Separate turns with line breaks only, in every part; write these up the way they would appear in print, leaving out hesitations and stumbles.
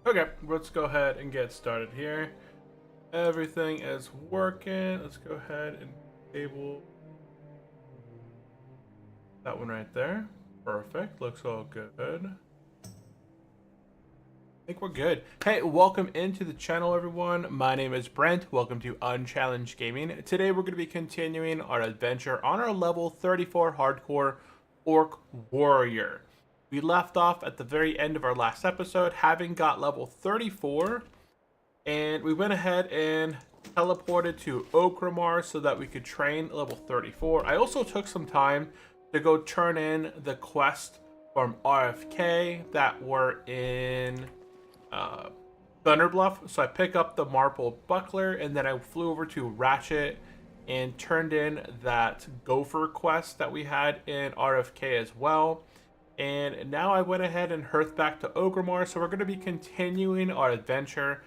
Okay, let's go ahead and get started here. Everything is working. Let's go ahead and enable that one right there. Perfect. Looks all good. I think we're good. Hey, welcome into the channel, everyone. My name is Brent. Welcome to Unchallenged Gaming. Today, we're going to be continuing our adventure on our level 34 Hardcore Orc Warrior. We left off at the very end of our last episode, having got level 34. And we went ahead and teleported to Okramar so that we could train level 34. I also took some time to go turn in the quest from RFK that were in Thunderbluff. So I picked up the Marble Buckler and then I flew over to Ratchet and turned in that Gopher quest that we had in RFK as well. And now I went ahead and hearthed back to Ogrimmar, so we're going to be continuing our adventure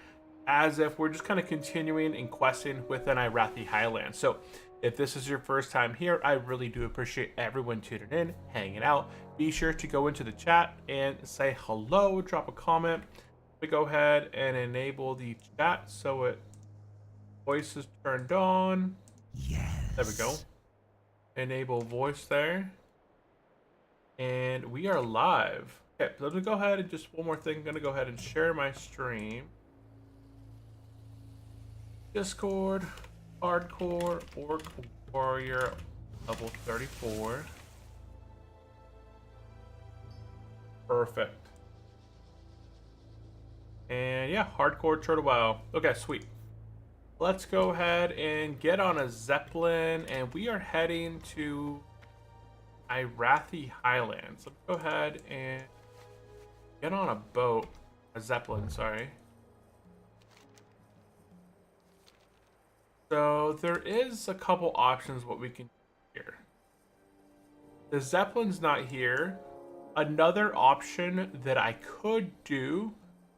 as if we're just kind of continuing and questing within Irathi Highlands. So if this is your first time here, I really do appreciate everyone tuning in, hanging out. Be sure to go into the chat and say hello, drop a comment. We go ahead and enable the chat so it voice is turned on.
Yes.
There we go. Enable voice there. And we are live. Okay, so let me go ahead and just one more thing. I'm going to go ahead and share my stream. Discord, Hardcore Orc Warrior, level 34. Perfect. And yeah, Hardcore Turtle WoW. Okay, sweet. Let's go ahead and get on a Zeppelin, and we are heading to Irathi Highlands. Let's go ahead and get on a boat. A Zeppelin, sorry. So there is a couple options what we can do here. The Zeppelin's not here. Another option that I could do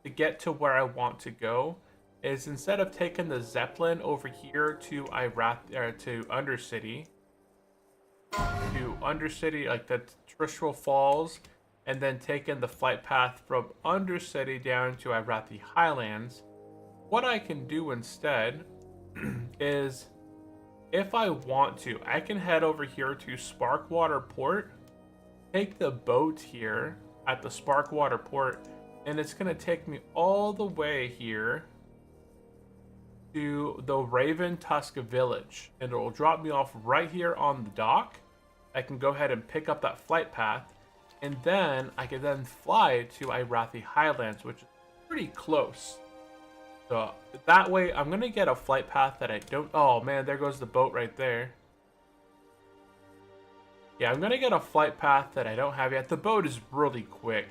to get to where I want to go is instead of taking the Zeppelin over here to Undercity, like the Tristral Falls, and then taking the flight path from Undercity down to Irathi Highlands, what I can do instead is, if I want to, I can head over here to Sparkwater Port, take the boat here at the Sparkwater Port, and it's going to take me all the way here to the Raven Tusk Village, and it will drop me off right here on the dock. I can go ahead and pick up that flight path, and then I can then fly to Irathi Highlands, which is pretty close. So that way, I'm going to get a flight path that I don't... Oh, man, there goes the boat right there. Yeah, I'm going to get a flight path that I don't have yet. The boat is really quick.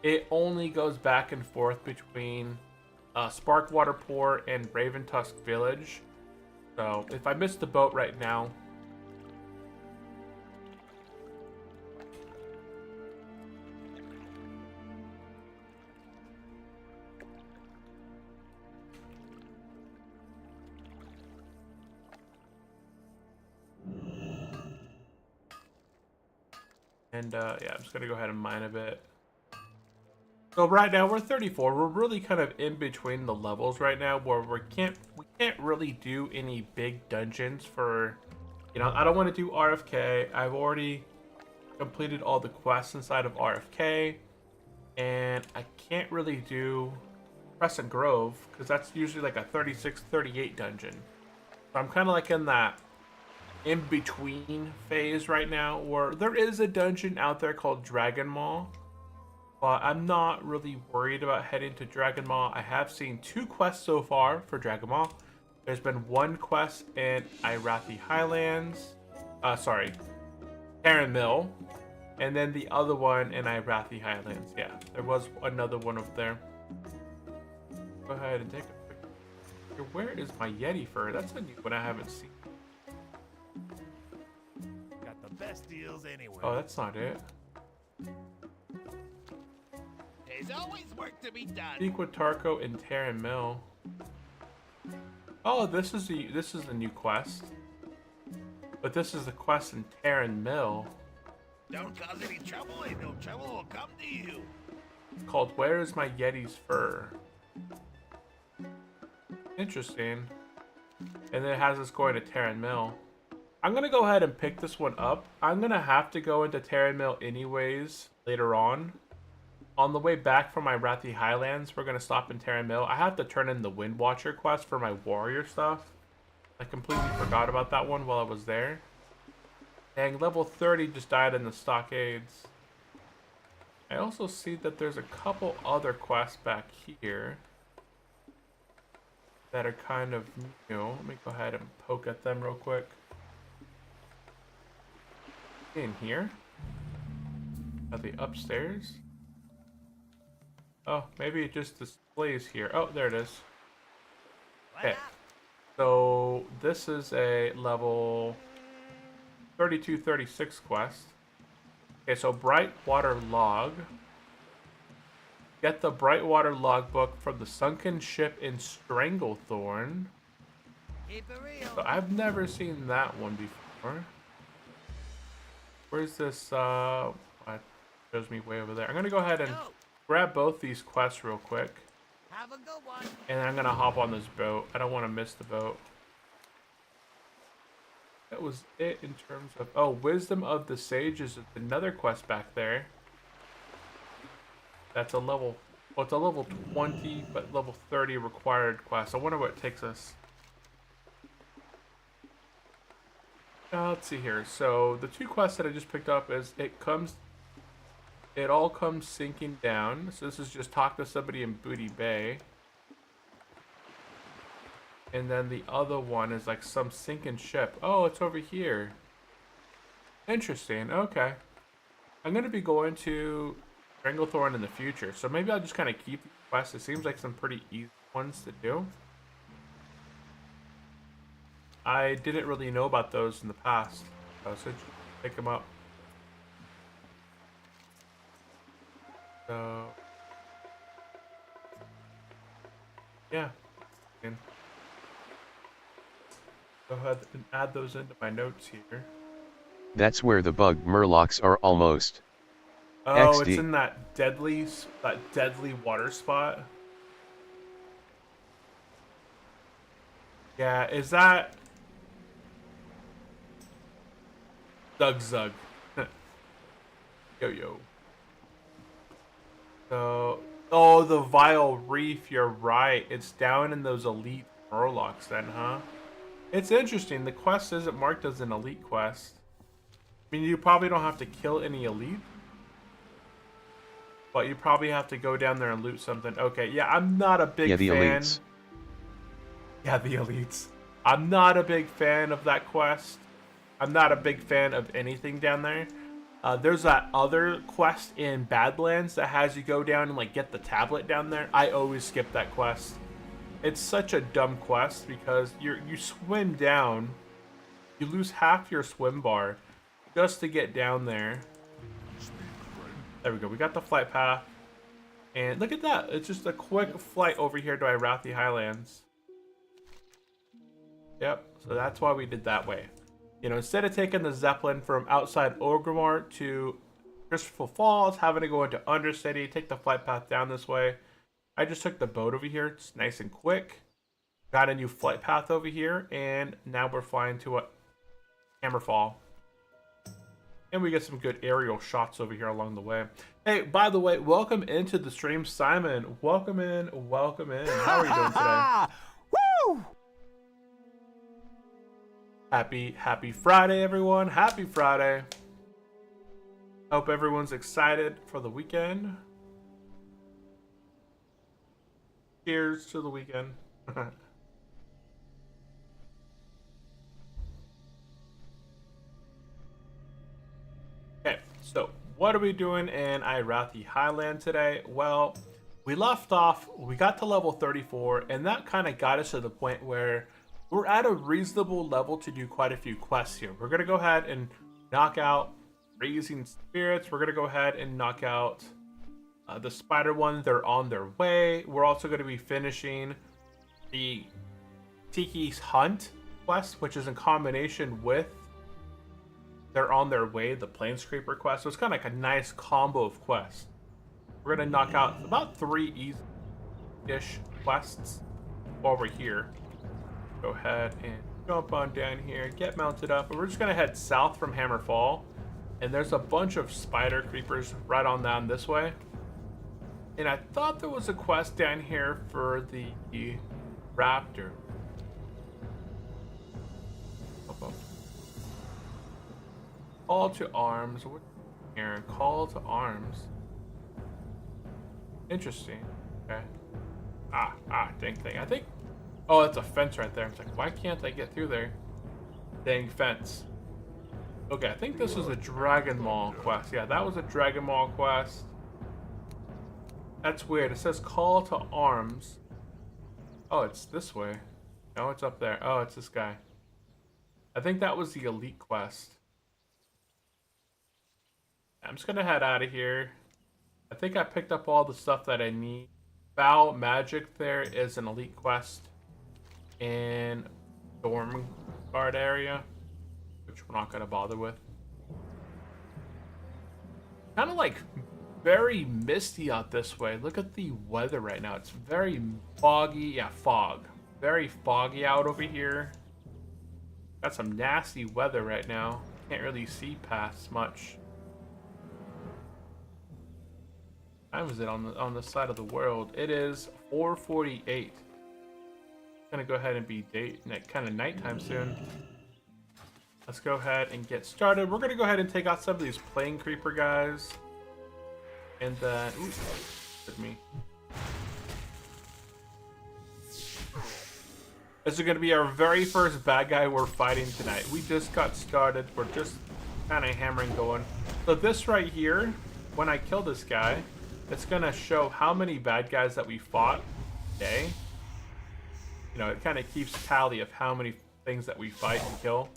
It only goes back and forth between Sparkwater Port and Raven Tusk Village. So if I miss the boat right now... And yeah, I'm just gonna go ahead and mine a bit. So right now we're 34. We're really kind of in between the levels right now, where we can't really do any big dungeons for, you know, I don't want to do RFK. I've already completed all the quests inside of RFK, and I can't really do Crescent Grove because that's usually like a 36, 38 dungeon. So I'm kind of like in that in between phase right now, where there is a dungeon out there called Dragon Maw, but I'm not really worried about heading to Dragon Maw. I have seen 2 quests so far for Dragon Maw. There's been 1 quest in Irathi Highlands, Terran Mill, and then the other one in Irathi Highlands. Yeah, there was another one over there. Go ahead and take a picture. Where is my Yeti fur? That's a new one I haven't seen.
Best deals anywhere.
Oh, that's not it.
There's always work to be done.
Sequitarco and Terran Mill. Oh, this is the new quest. But this is the quest in Terran Mill.
Don't cause any trouble, and no trouble will come to you.
Called Where is My Yeti's Fur? Interesting. And then it has us going to Terran Mill. I'm going to go ahead and pick this one up. I'm going to have to go into Terran Mill anyways later on. On the way back from my Wrathy Highlands, we're going to stop in Terran Mill. I have to turn in the Wind Watcher quest for my warrior stuff. I completely forgot about that one while I was there. Dang, level 30 just died in the stockades. I also see that there's a couple other quests back here that are kind of new. Let me go ahead and poke at them real quick. In here? Are they upstairs? Oh, maybe it just displays here. Oh, there it is. Okay. So this is a level 32-36 quest. Okay, so Brightwater Log. Get the Brightwater Logbook from the sunken ship in Stranglethorn. So I've never seen that one before. Where's this? It shows me way over there. I'm gonna go ahead and grab both these quests real quick.
Have a good one.
And I'm gonna hop on this boat. I don't want to miss the boat. That was it in terms of... Oh, Wisdom of the Sages is another quest back there. That's a level... Well, it's a level 20, but level 30 required quest. I wonder what it takes us. Let's see here. So, the two quests that I just picked up is... It all comes sinking down. So this is just talk to somebody in Booty Bay. And then the other one is like some sinking ship. Oh, it's over here. Interesting. Okay. I'm going to be going to Stranglethorn in the future. So maybe I'll just kind of keep the quests. It seems like some pretty easy ones to do. I didn't really know about those in the past. So just pick them up. So, yeah. Go ahead and add those into my notes here.
That's where the bug murlocs are almost.
Oh,
XD.
It's in that deadly water spot. Yeah, is that Zug? Yo. So, oh, the Vile Reef, you're right. It's down in those elite murlocs then, huh? It's interesting. The quest isn't marked as an elite quest. I mean, you probably don't have to kill any elite. But you probably have to go down there and loot something. Okay, yeah, I'm not a big fan.
Elites.
Yeah, the elites. I'm not a big fan of that quest. I'm not a big fan of anything down there. There's that other quest in Badlands that has you go down and like get the tablet down there. I always skip that quest. It's such a dumb quest because you swim down, you lose half your swim bar just to get down there. There we go. We got the flight path, and look at that. It's just a quick flight over here to Wrathy Highlands. Yep. So that's why we did that way. You know, instead of taking the Zeppelin from outside Orgrimmar to Christopher Falls, having to go into Undercity, take the flight path down this way, I just took the boat over here. It's nice and quick. Got a new flight path over here, and now we're flying to a Hammerfall. And we get some good aerial shots over here along the way. Hey, by the way, welcome into the stream, Simon. Welcome in. How are you doing today?
Woo!
Happy Friday, everyone. Happy Friday. Hope everyone's excited for the weekend. Cheers to the weekend. Okay, so what are we doing in Wrathy Highland today? Well, we left off, we got to level 34, and that kind of got us to the point where we're at a reasonable level to do quite a few quests here. We're going to go ahead and knock out Raising Spirits. We're going to go ahead and knock out the Spider one. They're on their way. We're also going to be finishing the Tiki's Hunt quest, which is in combination with They're on Their Way, the Planescraper quest. So it's kind of like a nice combo of quests. We're going to knock out about 3 easy-ish quests. while we're here, go ahead and jump on down here, get mounted up, and we're just gonna head south from Hammerfall. And there's a bunch of spider creepers right on down this way. And I thought there was a quest down here for the raptor. Call to arms. What here? Call to arms. Interesting. Okay. Dang thing. I think. Oh, that's a fence right there. I was like, why can't I get through there? Dang fence. Okay, I think this was a Dragon Mall quest. Yeah, that was a Dragon Mall quest. That's weird. It says call to arms. Oh, it's this way. No, it's up there. Oh, it's this guy. I think that was the elite quest. I'm just gonna head out of here. I think I picked up all the stuff that I need. Bow Magic there is an elite quest in Storm Guard area, which we're not gonna bother with. Kind of like very misty out this way. Look at the weather right now. It's very foggy. Yeah, fog. Very foggy out over here. Got some nasty weather right now. Can't really see past much. What time is it on the side of the world? It is 4:48. Gonna go ahead and be kind of nighttime soon. Let's go ahead and get started. We're gonna go ahead and take out some of these plane creeper guys, and then ooh, hit me. This is gonna be our very first bad guy we're fighting tonight. We just got started. We're just kind of hammering going. So this right here, when I kill this guy, it's gonna show how many bad guys that we fought today. You know, it kind of keeps tally of how many things that we fight and kill.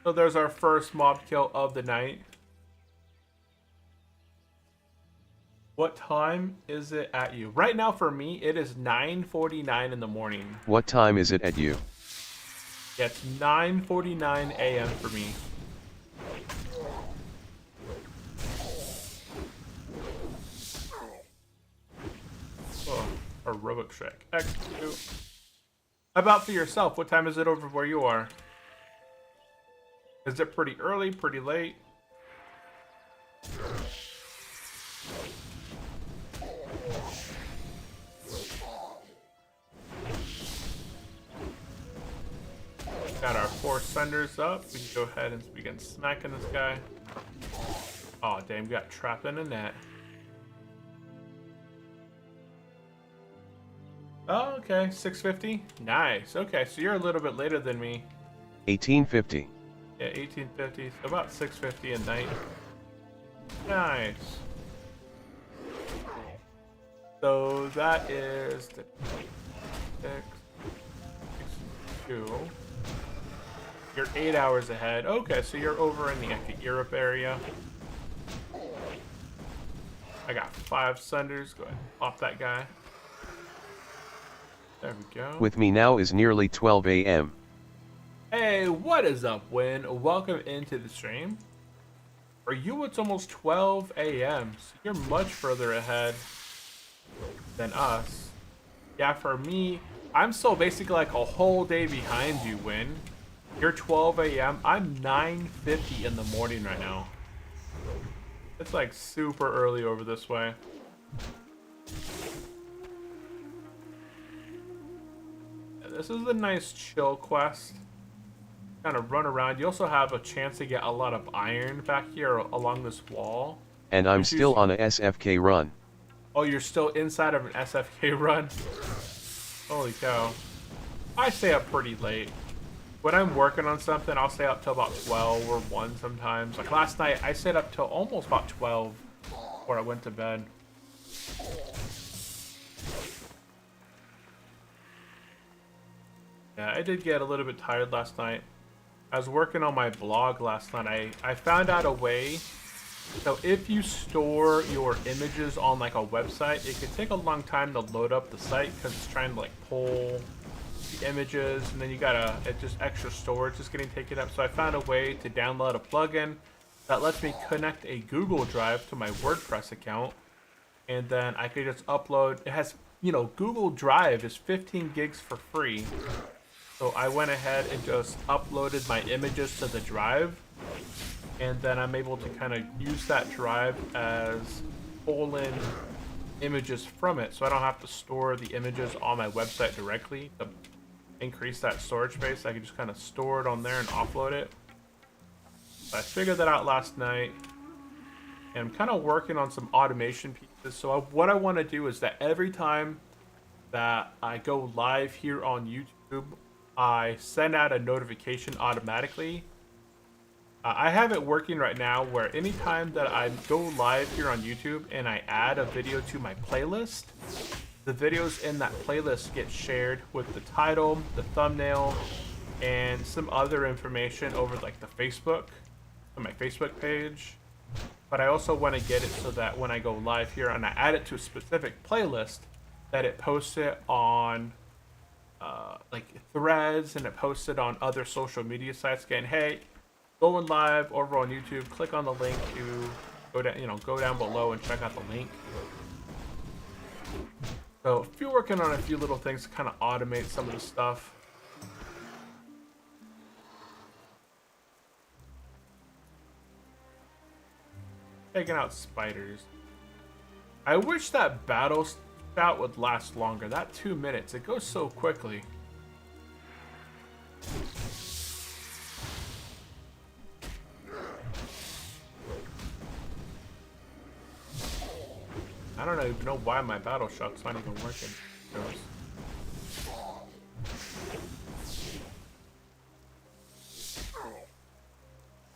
So there's our first mob kill of the night. What time is it at you? Right now for me, it is 9:49 in the morning.
What time is it at you?
Yeah, it's 9:49 a.m. for me. Oh, heroic Shrek. Execute. How about for yourself? What time is it over where you are? Is it pretty early, pretty late? Got our 4 senders up. We can go ahead and begin smacking this guy. Oh, damn, we got trapped in a net. Oh, okay, 6:50. Nice. Okay, so you're a little bit later than me.
1850.
Yeah, 1850. So about 6:50 at night. Nice. So that is the 2. You're 8 hours ahead. Okay, so you're over in the Europe area. I got 5 senders. Go ahead, pop that guy. There we go.
With me now is nearly 12 a.m.
Hey, what is up, Win? Welcome into the stream. For you, it's almost 12 a.m., so you're much further ahead than us. Yeah, for me, I'm still basically like a whole day behind you, Win. You're 12 a.m., I'm 9:50 in the morning right now. It's like super early over this way. This is a nice chill quest. Kind of run around. You also have a chance to get a lot of iron back here along this wall.
And I'm still on a SFK run.
Oh, you're still inside of an SFK run? Holy cow. I stay up pretty late. When I'm working on something, I'll stay up till about 12 or 1 sometimes. Like last night, I stayed up till almost about 12 before I went to bed. Yeah, I did get a little bit tired last night. I was working on my blog last night. I found out a way. So if you store your images on like a website, it could take a long time to load up the site because it's trying to like pull the images, and then you gotta, it's just extra storage just getting taken up. So I found a way to download a plugin that lets me connect a Google Drive to my WordPress account, and then I could just upload. It has you know, Google Drive is 15 gigs for free. So I went ahead and just uploaded my images to the drive, and then I'm able to kind of use that drive as pull-in images from it, so I don't have to store the images on my website directly to increase that storage space. I can just kind of store it on there and offload it. So I figured that out last night, and I'm kind of working on some automation pieces. So what I want to do is that every time that I go live here on YouTube, I send out a notification automatically. I have it working right now where anytime that I go live here on YouTube and I add a video to my playlist, the videos in that playlist get shared with the title, the thumbnail, and some other information over like the Facebook, on my Facebook page. But I also want to get it so that when I go live here and I add it to a specific playlist, that it posts it on like Threads, and it posts it on other social media sites saying, hey, going live over on YouTube, click on the link to go down, go down below and check out the link. So if you're working on a few little things to kind of automate some of the stuff. Taking out spiders. I wish that battle spout would last longer. That 2 minutes, it goes so quickly. I don't even know why my battle shock's not even working.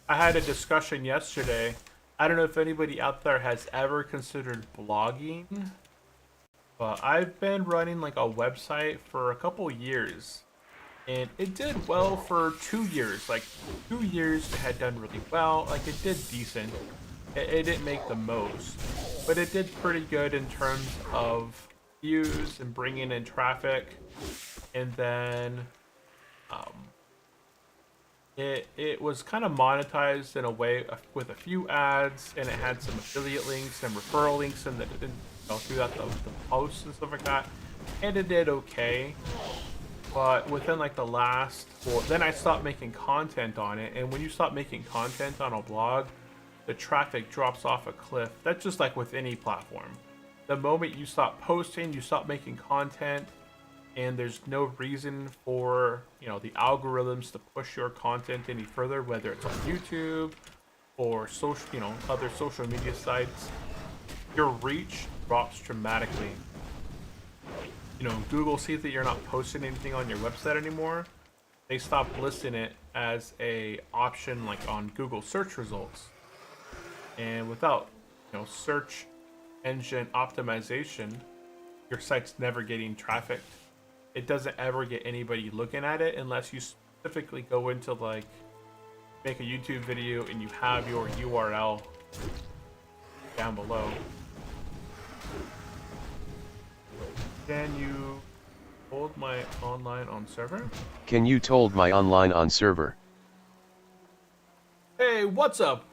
I had a discussion yesterday. I don't know if anybody out there has ever considered blogging, but I've been running like a website for a couple years, and it did well for 2 years. Like 2 years it had done really well. Like it did decent. It didn't make the most, but it did pretty good in terms of views and bringing in traffic. And then it was kind of monetized in a way with a few ads, and it had some affiliate links and referral links and throughout the posts and stuff like that. And it did okay, but within like the last, then I stopped making content on it. And when you stop making content on a blog, the traffic drops off a cliff. That's just like with any platform. The moment you stop posting, you stop making content, and there's no reason for, the algorithms to push your content any further, whether it's on YouTube or social, other social media sites, your reach drops dramatically. Google sees that you're not posting anything on your website anymore. They stop listing it as a option like on Google search results. And without, search engine optimization, your site's never getting trafficked. It doesn't ever get anybody looking at it unless you specifically go into like make a YouTube video and you have your URL down below. Can you hold my online on server?
Can you told my online on server?
Hey, what's up?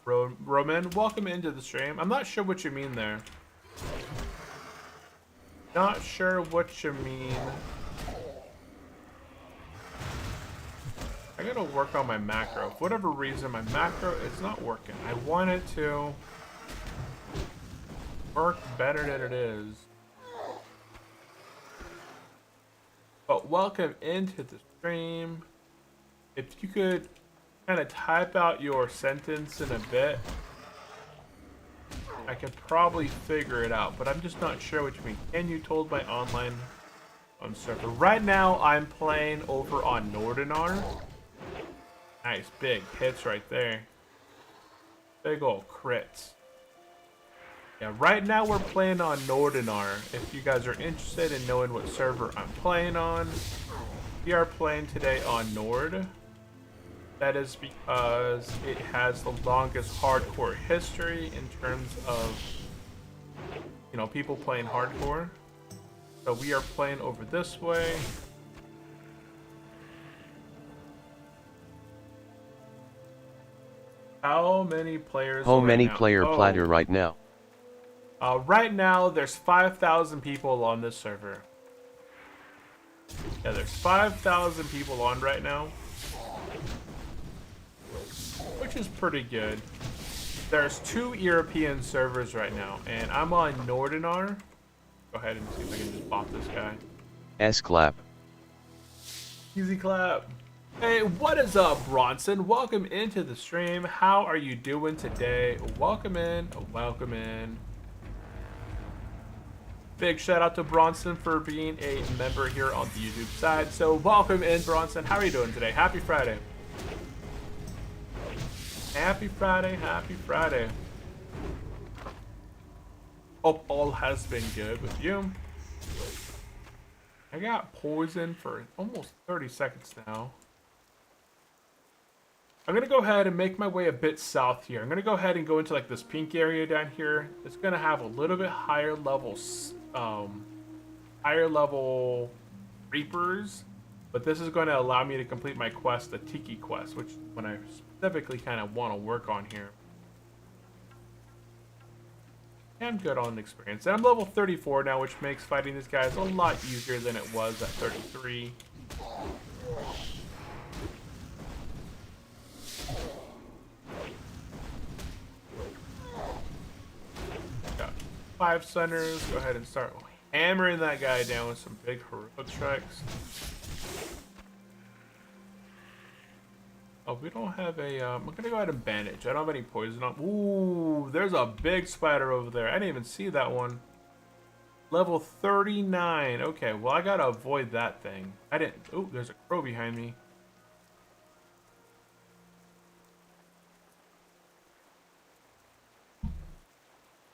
Roman, welcome into the stream. I'm not sure what you mean there. Not sure what you mean. I gotta work on my macro. For whatever reason, my macro is not working. I want it to work better than it is. But welcome into the stream. If you could kind of type out your sentence in a bit, I could probably figure it out, but I'm just not sure what you mean. Can you told my online on server? Right now I'm playing over on Nordinar. Nice big hits right there. Big ol' crits. Yeah, right now we're playing on Nordinar. If you guys are interested in knowing what server I'm playing on, we are playing today on Nord. That is because it has the longest hardcore history in terms of, people playing hardcore. So we are playing over this way. How many players?
How many
now?
player platter right now?
Right now, there's 5,000 people on this server. Yeah, there's 5,000 people on right now, which is pretty good. There's 2 European servers right now, and I'm on Nordinar. Go ahead and see if I can just bot this guy.
S-clap.
Easy clap. Hey, what is up, Bronson? Welcome into the stream. How are you doing today? Welcome in. Welcome in. Big shout out to Bronson for being a member here on the YouTube side. So welcome in, Bronson. How are you doing today? Happy Friday. Happy Friday. Happy Friday. Hope all has been good with you. I got poisoned for almost 30 seconds now. I'm going to go ahead and make my way a bit south here. I'm going to go ahead and go into like this pink area down here. It's going to have a little bit higher level Reapers. But this is going to allow me to complete my quest, the Tiki quest, which when I specifically kind of want to work on here. I'm good on experience. And I'm level 34 now, which makes fighting these guys a lot easier than it was at 33. Got 5 centers. Go ahead and start hammering that guy down with some big heroic strikes. Oh, we don't have a, I'm gonna go ahead and bandage. I don't have any poison on. Ooh, there's a big spider over there. I didn't even see that one. Level 39. Okay, well, I gotta avoid that thing. I didn't, ooh, there's a crow behind me.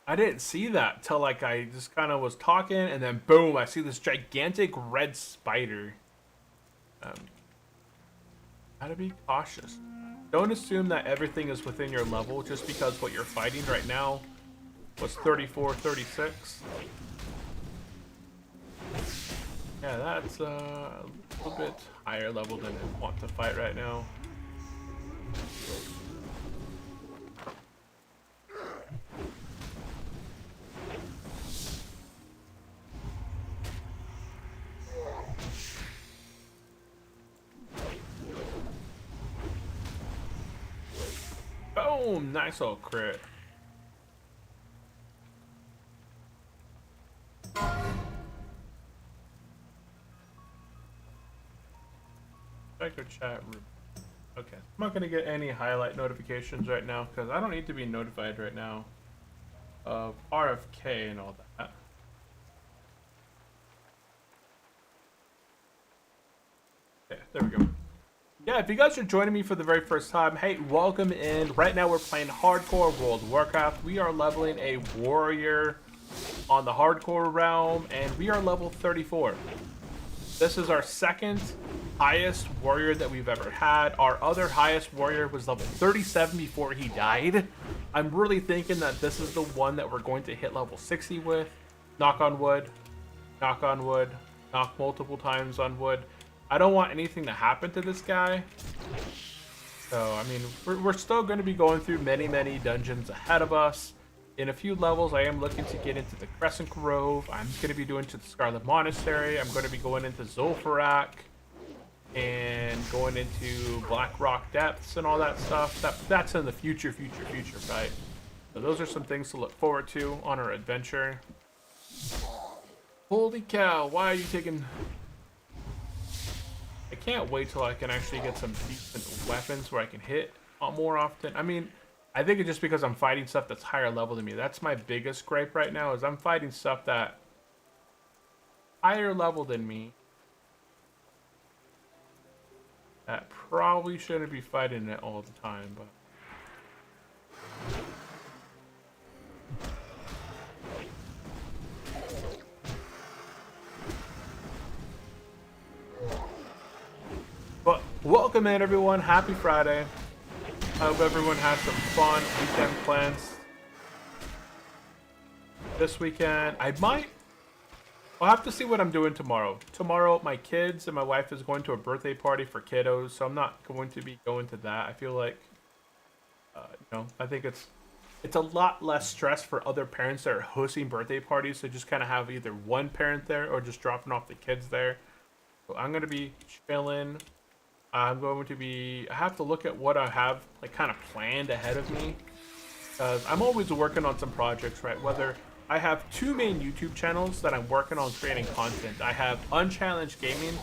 I didn't see that till like I just kind of was talking and then boom, I see this gigantic red spider. Gotta be cautious. Don't assume that everything is within your level just because what you're fighting right now was 34, 36. Yeah, that's a little bit higher level than I want to fight right now. Boom! Nice old crit. Check your chat room. Okay. I'm not going to get any highlight notifications right now because I don't need to be notified right now of RFK and all that. Okay, there we go. Yeah, if you guys are joining me for the very first time, hey, welcome in. Right now we're playing Hardcore World of Warcraft. We are leveling a warrior on the Hardcore realm, and we are level 34. This is our second highest warrior that we've ever had. Our other highest warrior was level 37 before he died. I'm really thinking that this is the one that we're going to hit level 60 with. Knock on wood. Knock on wood. Knock multiple times on wood. I don't want anything to happen to this guy. So, I mean, we're still going to be going through many, many dungeons ahead of us. In a few levels, I am looking to get into the Crescent Grove. I'm going to be doing to the Scarlet Monastery. I'm going to be going into Zul'Farrak and going into Black Rock Depths and all that stuff. That's in the future, right? So those are some things to look forward to on our adventure. Holy cow, why are you taking... I can't wait till I can actually get some decent weapons where I can hit more often. I mean, I think it's just because I'm fighting stuff that's higher level than me. That's my biggest gripe right now, is I'm fighting stuff that higher level than me. That probably shouldn't be fighting it all the time, but... But welcome in, everyone. Happy Friday. I hope everyone has some fun weekend plans this weekend. I'll have to see what I'm doing tomorrow. Tomorrow, my kids and my wife is going to a birthday party for kiddos, so I'm not going to be going to that. I feel like, I think it's it's a lot less stress for other parents that are hosting birthday parties to just kind of have either one parent there or just dropping off the kids there. So I'm going to be chilling. I have to look at what I have like kind of planned ahead of me. Because I'm always working on some projects, right? Whether I have two main YouTube channels that I'm working on creating content. I have Unchallenged Gaming,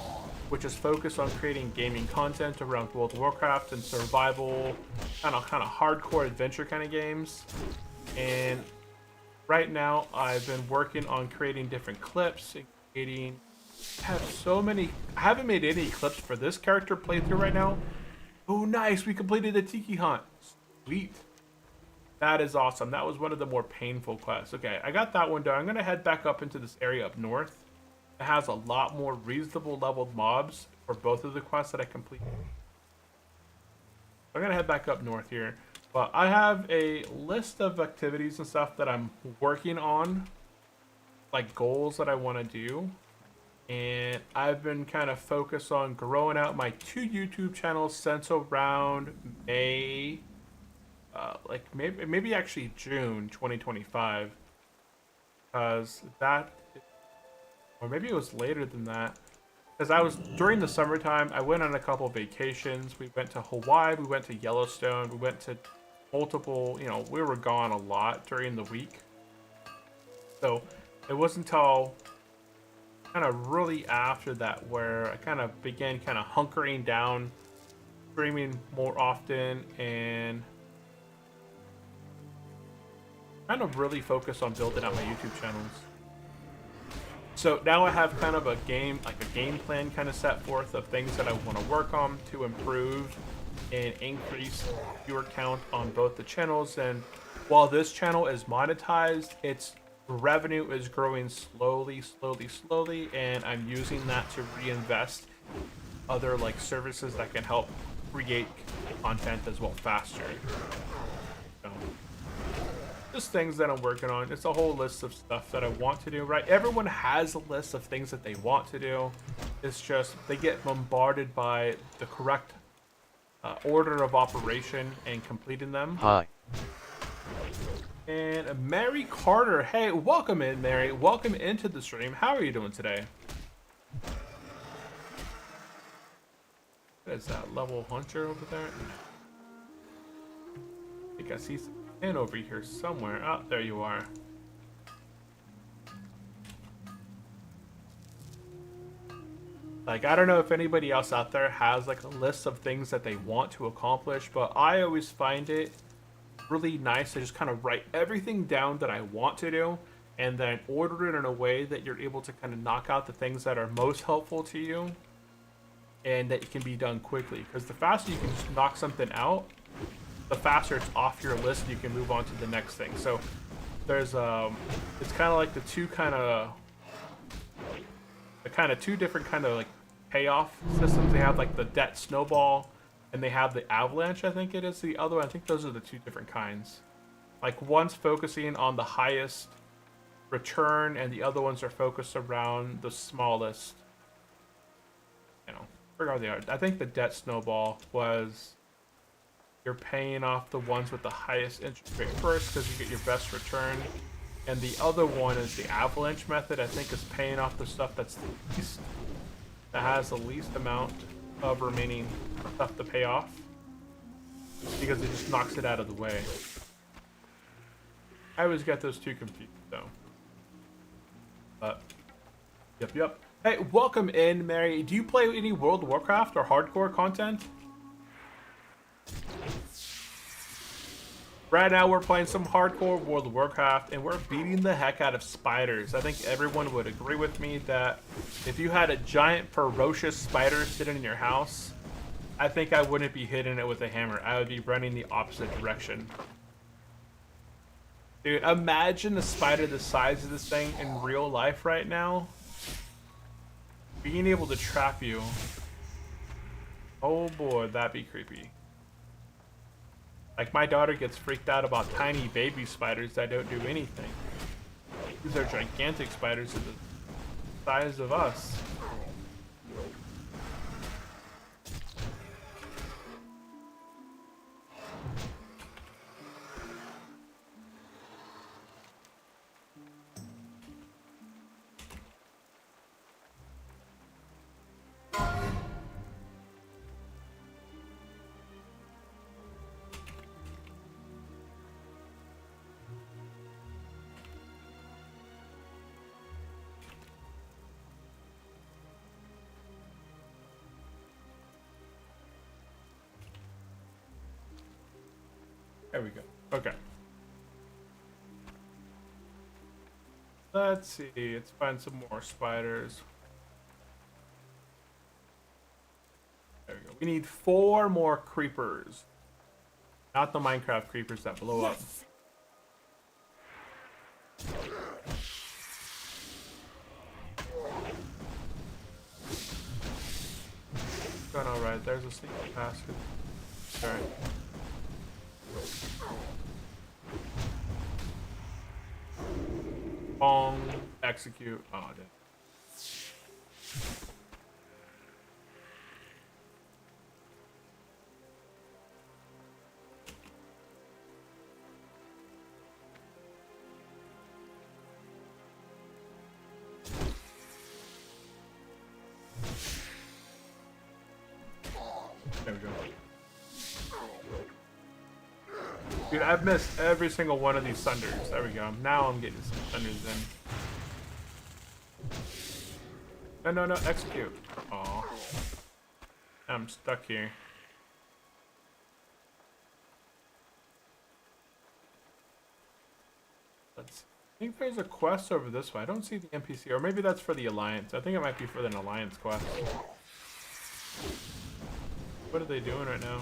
which is focused on creating gaming content around World of Warcraft and survival, kind of hardcore adventure kind of games. And right now, I've been working on creating different clips and creating. I have so many. I haven't made any clips for this character playthrough right now. Oh, nice! We completed the Tiki Hunt. Sweet. That is awesome. That was one of the more painful quests. Okay, I got that one done. I'm gonna head back up into this area up north. It has a lot more reasonable leveled mobs for both of the quests that I completed. I'm gonna head back up north here. But I have a list of activities and stuff that I'm working on, like goals that I want to do. And I've been kind of focused on growing out my 2 YouTube channels since around May, like maybe actually June 2025, because that, or maybe it was later than that, because I was during the summertime. I went on a couple vacations. We went to Hawaii, we went to Yellowstone, we went to multiple, we were gone a lot during the week. So it wasn't until kind of really after that where I kind of began kind of hunkering down, streaming more often, and kind of really focus on building out my YouTube channels. So now I have kind of a game plan kind of set forth of things that I want to work on to improve and increase viewer count on both the channels. And while this channel is monetized, its revenue is growing slowly, and I'm using that to reinvest other like services that can help create content as well faster. So, just things that I'm working on. It's a whole list of stuff that I want to do, right? Everyone has a list of things that they want to do. It's just they get bombarded by the correct order of operation and completing them.
Hi.
And Mary Carter, hey, welcome in, Mary. Welcome into the stream. How are you doing today? What is that, level hunter over there? I think I see some pin over here somewhere. Oh, there you are. Like, I don't know if anybody else out there has like a list of things that they want to accomplish, but I always find it really nice to just kind of write everything down that I want to do and then order it in a way that you're able to kind of knock out the things that are most helpful to you and that it can be done quickly. Because the faster you can just knock something out, the faster it's off your list and you can move on to the next thing. So there's it's kind of like the two different kind of like payoff systems. They have like the debt snowball and they have the avalanche, I think it is the other one. I think those are the two different kinds. Like one's focusing on the highest return and the other ones are focused around the smallest, I forgot what they are. I think the debt snowball was you're paying off the ones with the highest interest rate first because you get your best return. And the other one is the avalanche method. I think is paying off the stuff that has the least amount of remaining stuff to pay off because it just knocks it out of the way. I always get those two confused though. But yep. Hey, welcome in, Mary. Do you play any World of Warcraft or hardcore content? Right now we're playing some hardcore World of Warcraft and we're beating the heck out of spiders. I think everyone would agree with me that if you had a giant ferocious spider sitting in your house, I think I wouldn't be hitting it with a hammer. I would be running the opposite direction. Dude, imagine a spider the size of this thing in real life right now. Being able to trap you. Oh boy, that'd be creepy. Like, my daughter gets freaked out about tiny baby spiders that don't do anything. These are gigantic spiders of the size of us. There we go. Okay. Let's see. Let's find some more spiders. There we go. We need 4 more creepers. Not the Minecraft creepers that blow up. Going alright. There's a sneaky basket. Alright. Bong. Execute. Oh, damn. There we go. Dude, I've missed every single one of these thunders. There we go. Now I'm getting some thunders in. No, execute. Aw. I'm stuck here. Let's. I think there's a quest over this way. I don't see the NPC, or maybe that's for the Alliance. I think it might be for an Alliance quest. What are they doing right now?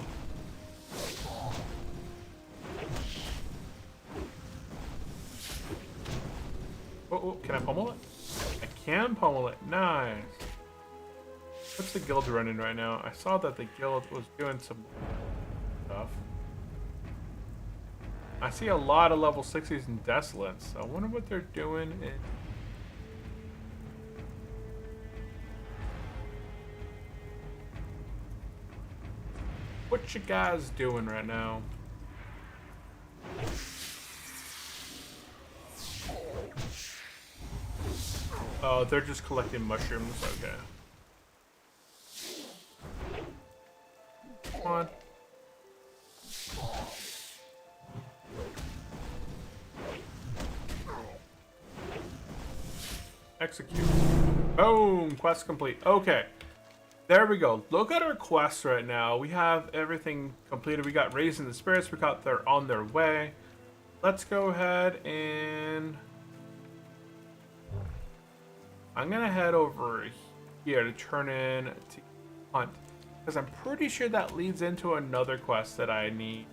Oh, can I pummel it? I can pummel it. Nice. What's the guild running right now? I saw that the guild was doing some stuff. I see a lot of level 60s and Desolates. I wonder what they're doing in... What you guys doing right now? Oh, they're just collecting mushrooms. Okay. Come on. Execute. Boom! Quest complete. Okay. There we go. Look at our quests right now. We have everything completed. We got Raising the Spirits. We got they're on their way. Let's go ahead and... I'm going to head over here to turn in to Hunt. Because I'm pretty sure that leads into another quest that I need.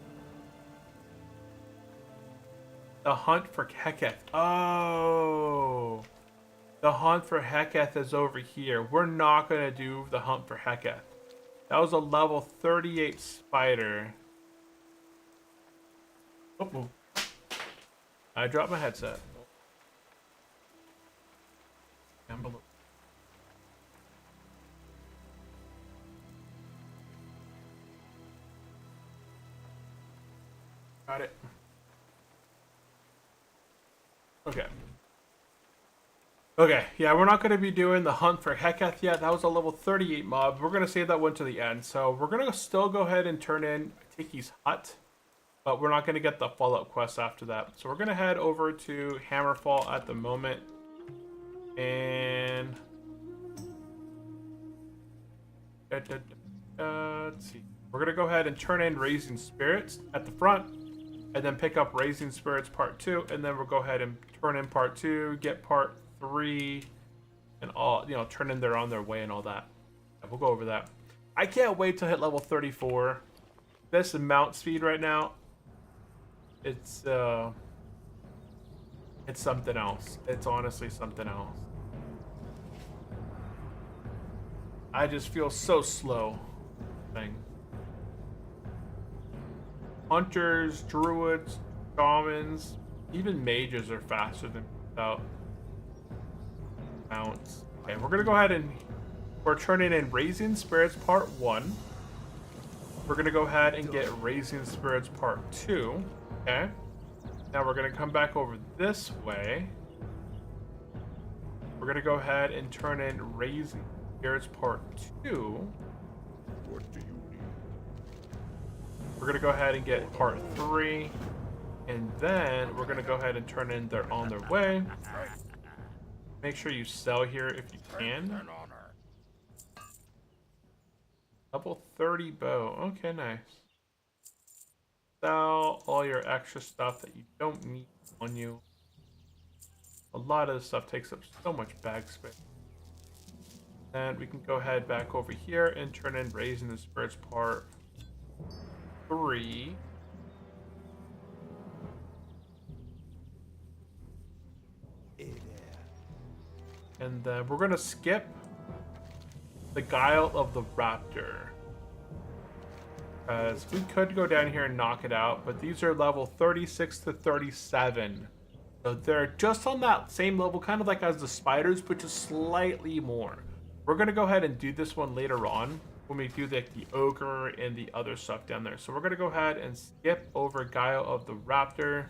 The Hunt for Heketh. Oh... The Hunt for Heketh is over here. We're not going to do the Hunt for Heketh. That was a level 38 spider. Oh, I dropped my headset. Envelope. Got it. Okay. Okay, yeah, we're not going to be doing the Hunt for Heketh yet. That was a level 38 mob. We're going to save that one to the end. So we're going to still go ahead and turn in Tiki's Hut. But we're not going to get the follow-up quest after that. So we're going to head over to Hammerfall at the moment. And... let's see. We're going to go ahead and turn in Raising Spirits at the front. And then pick up Raising Spirits Part 2. And then we'll go ahead and turn in Part 2, get Part 3, and all, you know, turn in they're on their way and all that. Yeah, we'll go over that. I can't wait to hit level 34. This mount speed right now, it's something else. It's honestly something else. I just feel so slow. Thing. Hunters, druids, shamans, even mages are faster than without mounts. Okay, we're gonna go ahead and we're turning in Raising Spirits Part 1. We're gonna go ahead and get Raising Spirits Part 2. Okay. Now we're gonna come back over this way. We're gonna go ahead and turn in Raising Spirits Part 2.
What do you need?
We're gonna go ahead and get Part 3. And then we're gonna go ahead and turn in they're on their way. Make sure you sell here if you can. Level 30 bow. Okay, nice. sell all your extra stuff that you don't need on you. A lot of this stuff takes up so much bag space. And we can go ahead back over here and turn in Raising the Spirits Part 3. And then we're gonna skip the Guile of the Raptor. Because we could go down here and knock it out, but these are level 36 to 37. So they're just on that same level, kind of like as the spiders, but just slightly more. We're gonna go ahead and do this one later on when we do the ogre and the other stuff down there. So we're gonna go ahead and skip over Guile of the Raptor.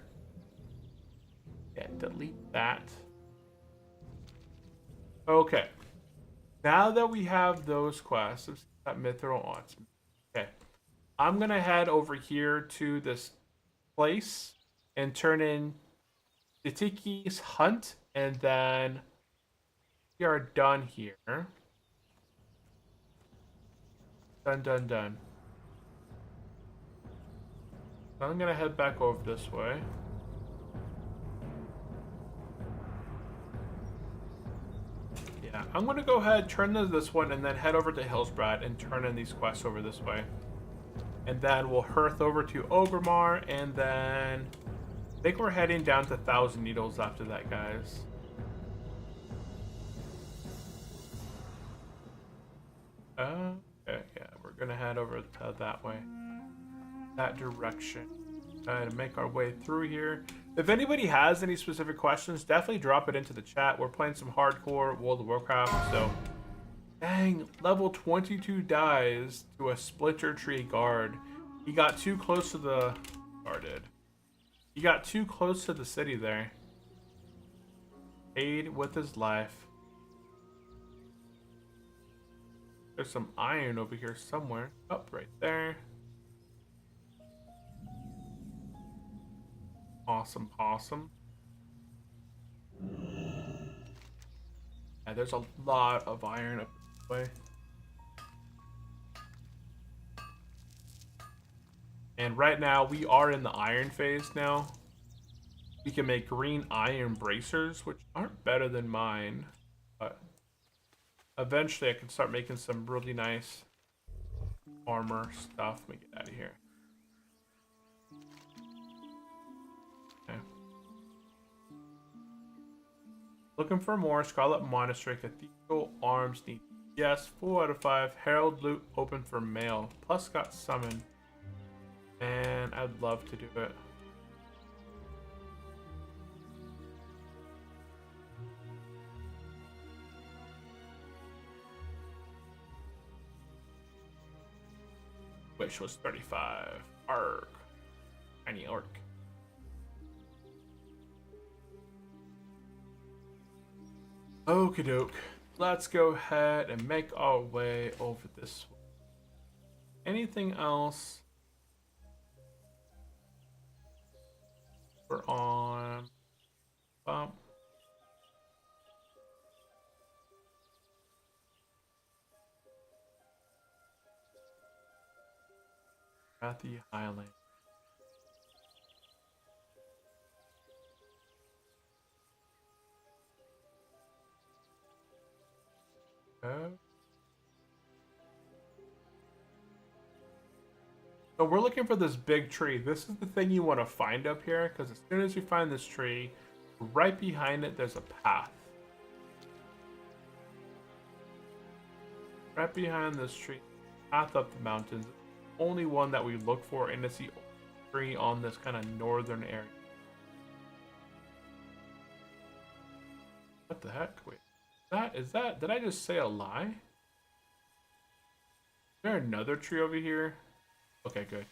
Yeah, delete that. Okay. Now that we have those quests, that mithril odds. Okay. I'm gonna head over here to this place and turn in the Tiki's Hunt, and then we are done here. Done. I'm gonna head back over this way. Yeah, I'm gonna go ahead, turn this one, and then head over to Hillsbrad and turn in these quests over this way. And then we'll hearth over to Ogremar, and then I think we're heading down to Thousand Needles after that, guys. Okay, yeah, we're gonna head over to that way. That direction. And make our way through here. If anybody has any specific questions, definitely drop it into the chat. We're playing some hardcore World of Warcraft, so... Dang, level 22 dies to a Splinter Tree guard. He got too close to the... Guarded. He got too close to the city there. Paid with his life. There's some iron over here somewhere. Up right there. Awesome possum. Yeah, there's a lot of iron up this way. And right now we are in the iron phase now. We can make green iron bracers, which aren't better than mine, but eventually I can start making some really nice armor stuff. Let me get out of here. Okay. Looking for more. Scarlet Monastery, Cathedral Arms need. Yes, 4 out of 5. Herald Loot open for mail. Plus got summoned. And I'd love to do it. Which was 35. Arg. Tiny orc. Okie doke. Let's go ahead and make our way over this way. Anything else? We're on bump. At the Highland. Okay. So we're looking for this big tree. This is the thing you want to find up here, because as soon as you find this tree, right behind it there's a path. Right behind this tree, path up the mountains. Only one that we look for, and it's the only tree on this kind of northern area. What the heck? Wait, is that? Did I just say a lie? Is there another tree over here? Okay, good.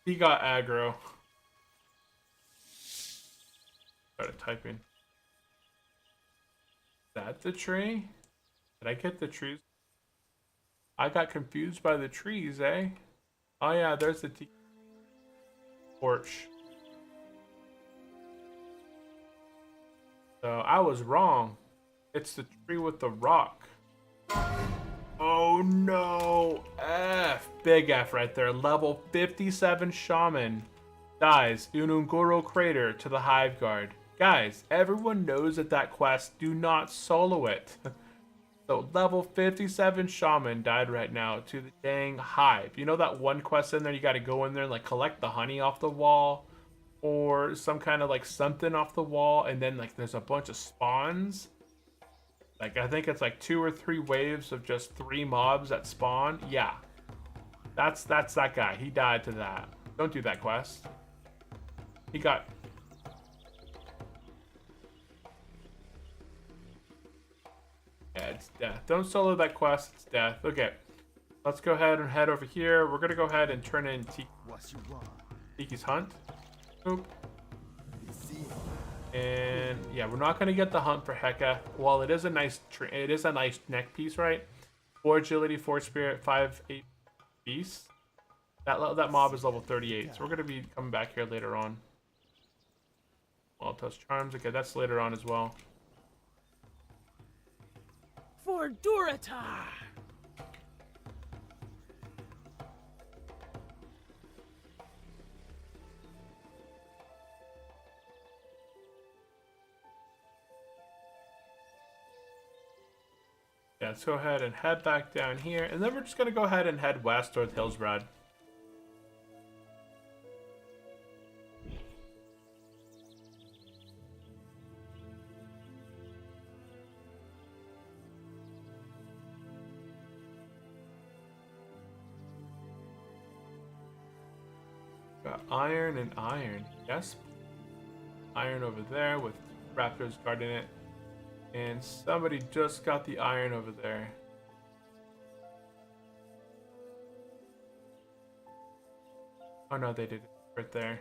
He got aggro. Started typing. Is that the tree? Did I get the trees? I got confused by the trees, eh? Oh yeah, there's the porch. So I was wrong. It's the tree with the rock. Oh no! F. Big F right there. Level 57 Shaman. Dies Unungoro Crater to the Hive Guard. Guys, everyone knows that quest. Do not solo it. So level 57 Shaman died right now to the dang Hive. You know that one quest in there you gotta go in there and like collect the honey off the wall? Or some kind of like something off the wall, and then like there's a bunch of spawns. Like I think it's like 2 or 3 waves of just 3 mobs that spawn. Yeah. That's that guy. He died to that. Don't do that quest. He got... Yeah, it's death. Don't solo that quest. It's death. Okay. Let's go ahead and head over here. We're going to go ahead and turn in Tiki's Hunt. Oop. And yeah, we're not going to get the hunt for Heka. Well, it is a nice neck piece, right? 4 agility, 4 spirit, 5 8 beast. That mob is level 38, so we're going to be coming back here later on. Well, touch charms. Okay, that's later on as well.
For Durata!
Yeah, let's go ahead and head back down here, and then we're just going to go ahead and head west towards Hillsbrad. Got iron and iron. Yes. Iron over there with raptors guarding it. And somebody just got the iron over there. Oh no, they did it right there.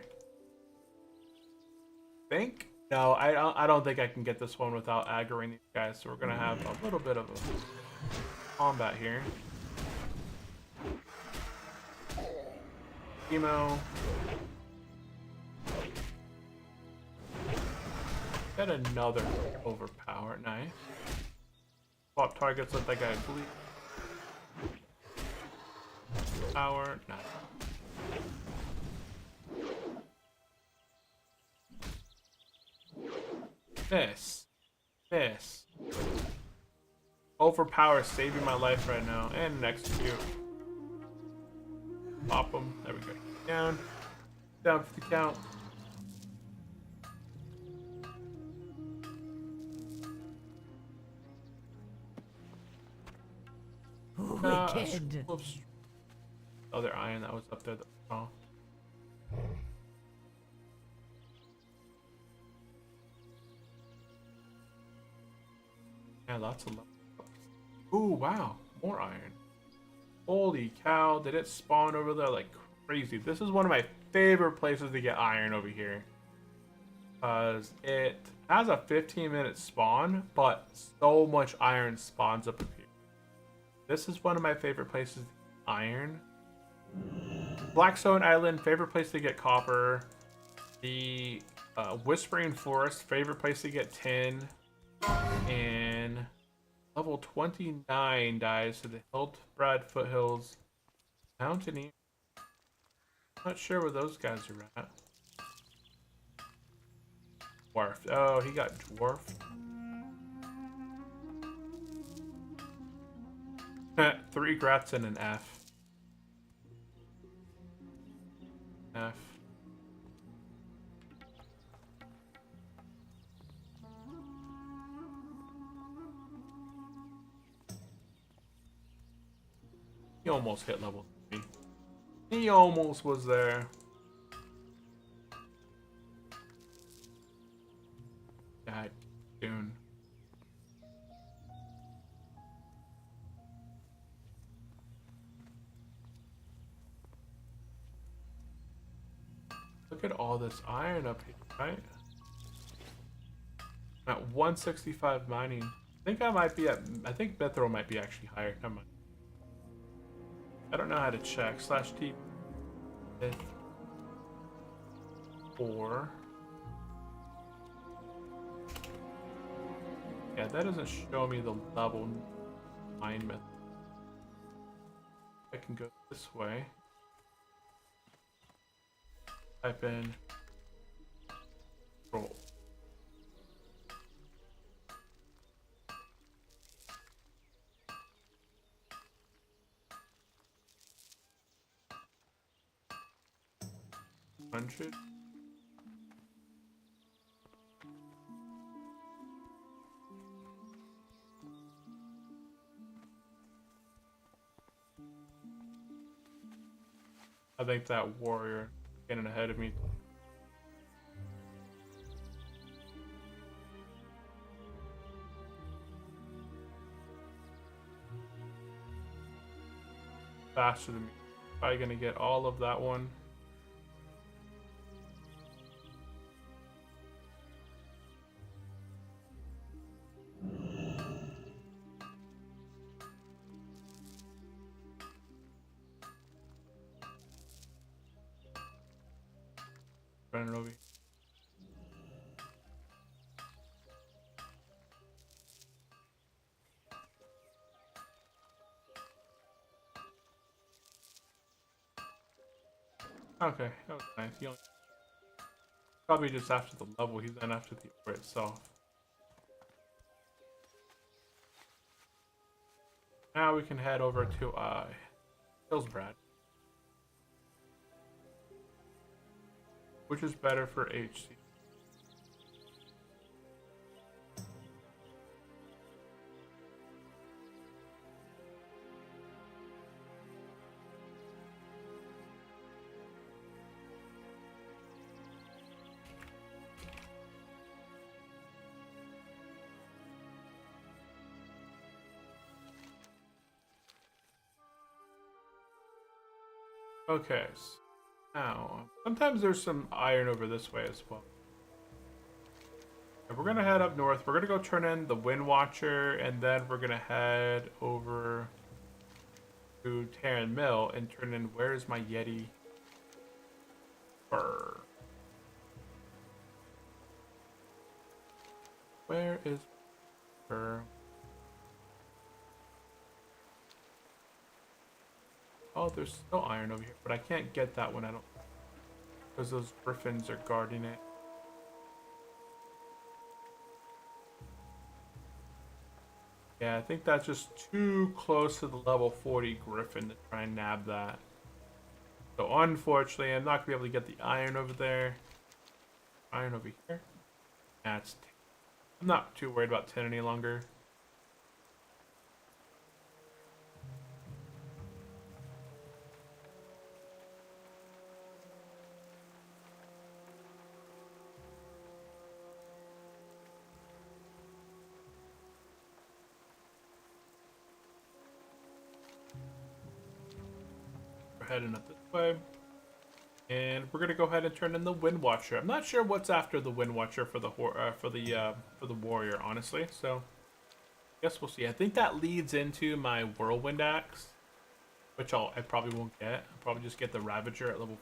Think? No, I don't think I can get this one without aggroing these guys. So we're gonna have a little bit of a combat here. Emo. Got another overpower. Nice. Swap targets with that guy bleed. Power. Nice. This. Overpower saving my life right now. And next to you. Pop them. There we go. Down. Down for the count.
Wicked.
Oops. Other iron that was up there. Oh. Yeah, lots of levels. Ooh, wow. More iron. Holy cow. Did it spawn over there like crazy? This is one of my favorite places to get iron over here. Because it has a 15-minute spawn, but so much iron spawns up here. This is one of my favorite places to get iron. Blackstone Island, favorite place to get copper. The Whispering Forest, favorite place to get tin. And level 29 dies to the Hildbrad Foothills Mountaineer. Not sure where those guys are at. Dwarfed. Oh, he got dwarfed. 3 grats and an F. F. He almost hit level 3. He almost was there. Died soon. Look at all this iron up here, right? At 165 mining. I think I might be at... I think Mithril might be actually higher. Never mind. I don't know how to check. /T. 4. Yeah, that doesn't show me the level 9 method. I can go this way. Type in roll. $100. I think that warrior getting ahead of me. Faster than me. Probably gonna get all of that one. Run it over here. Okay, that was nice. He only, probably just after the level, he's then after the order itself. Now we can head over to Hillsbrad, which is better for HC. Okay, so now sometimes there's some iron over this way as well. And we're gonna head up north. We're gonna go turn in the Wind Watcher, and then we're gonna head over to Terran Mill and turn in. Where's my Yeti fur? Where is fur? Oh, there's still iron over here, but I can't get that one. I don't, because those griffins are guarding it. Yeah, I think that's just too close to the level 40 griffin to try and nab that. So unfortunately, I'm not gonna be able to get the iron over there. Iron over here. That's 10. I'm not too worried about 10 any longer. We're heading up this way. And we're gonna go ahead and turn in the Wind Watcher. I'm not sure what's after the Wind Watcher for the warrior, honestly. So, I guess we'll see. I think that leads into my Whirlwind Axe, which I probably won't get. I'll probably just get the Ravager at level.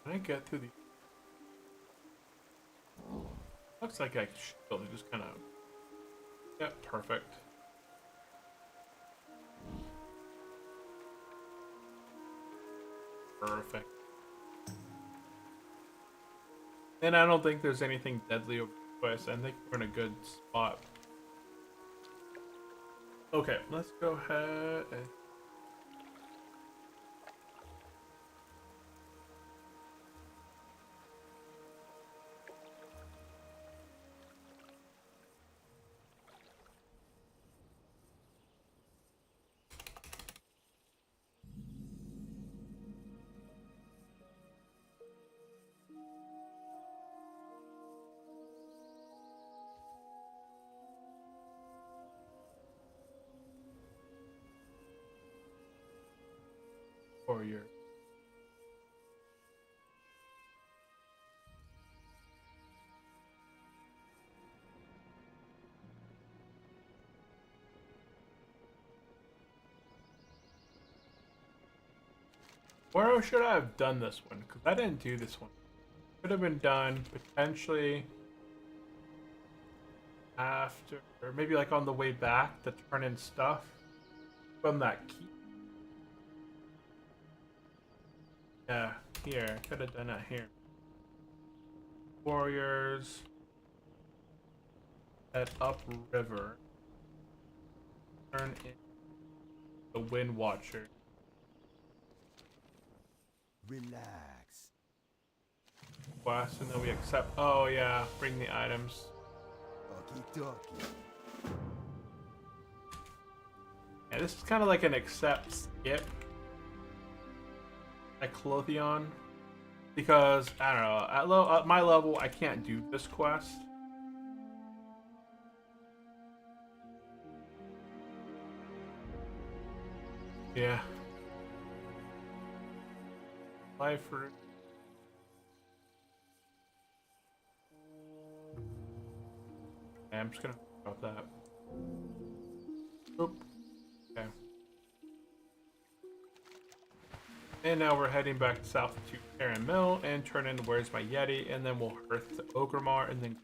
Can I get through the? Looks like I should be able to just kind of. Yeah, perfect. Perfect. And I don't think there's anything deadly over the way, so I think we're in a good spot. Okay, let's go ahead and. Warrior. Where should I have done this one? Because I didn't do this one. Could have been done potentially after, or maybe like on the way back to turn in stuff from that key. Yeah, here. Could have done it here. Warriors. Head upriver. Turn in the Wind Watcher.
Relax.
Quest, and then we accept. Oh yeah, bring the items.
Okie dokie.
Yeah, this is kind of like an accept skip at Clothion, because I don't know, at my level I can't do this quest. Yeah. Life for. Yeah, I'm just gonna drop that. Oop. Okay. And now we're heading back south to Karen Mill and turn in Where's My Yeti, and then we'll hearth to Ogrimmar, and then.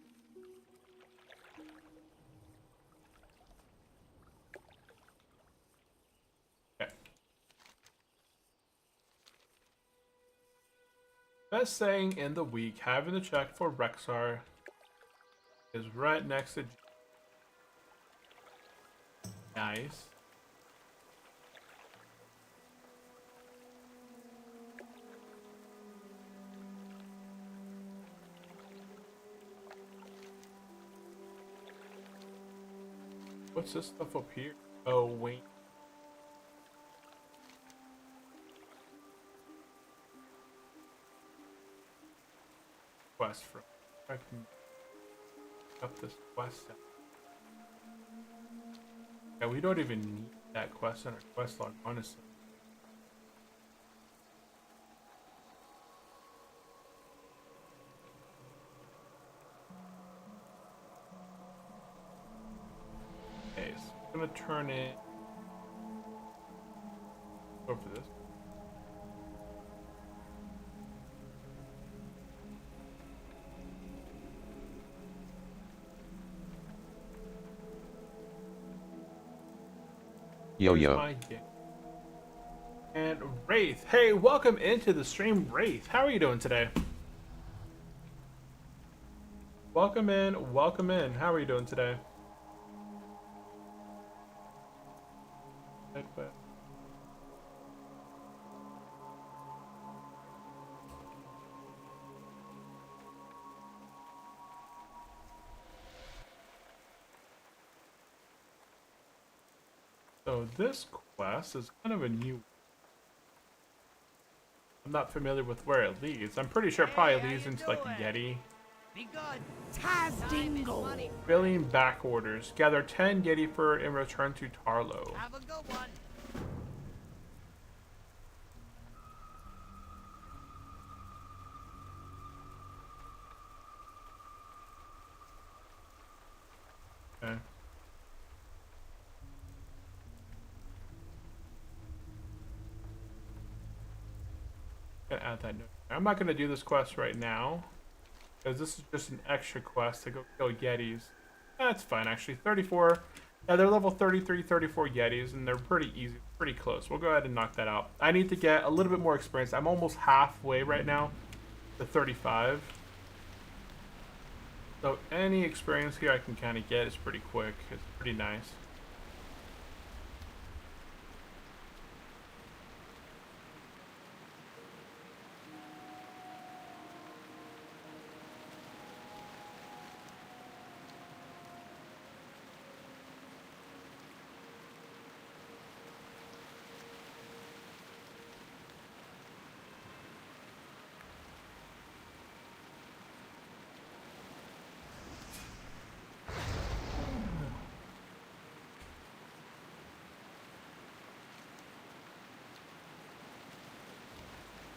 Okay. Best saying in the week, having to check for Rexar is right next to. Nice. What's this stuff up here? Oh, wait. Quest from. I can up this quest. Yeah, we don't even need that quest in our quest log, honestly. Okay, so I'm gonna turn it over this.
Yo
Here's
yo.
my game. And Wraith, hey, welcome into the stream, Wraith. How are you doing today? Welcome in, welcome in. How are you doing today? So this quest is kind of a new. I'm not familiar with where it leads. I'm pretty sure it probably leads into like Yeti.
Be good.
Tastingle.
Filling back orders. Gather 10 Yeti fur and return to Tarlo.
Have a good one.
Okay. Gonna add that note. I'm not gonna do this quest right now, because this is just an extra quest to go kill Yetis. That's fine, actually. 34. Yeah, they're level 33, 34 Yetis, and they're pretty easy, pretty close. We'll go ahead and knock that out. I need to get a little bit more experience. I'm almost halfway right now to 35. So any experience here I can kind of get is pretty quick. It's pretty nice.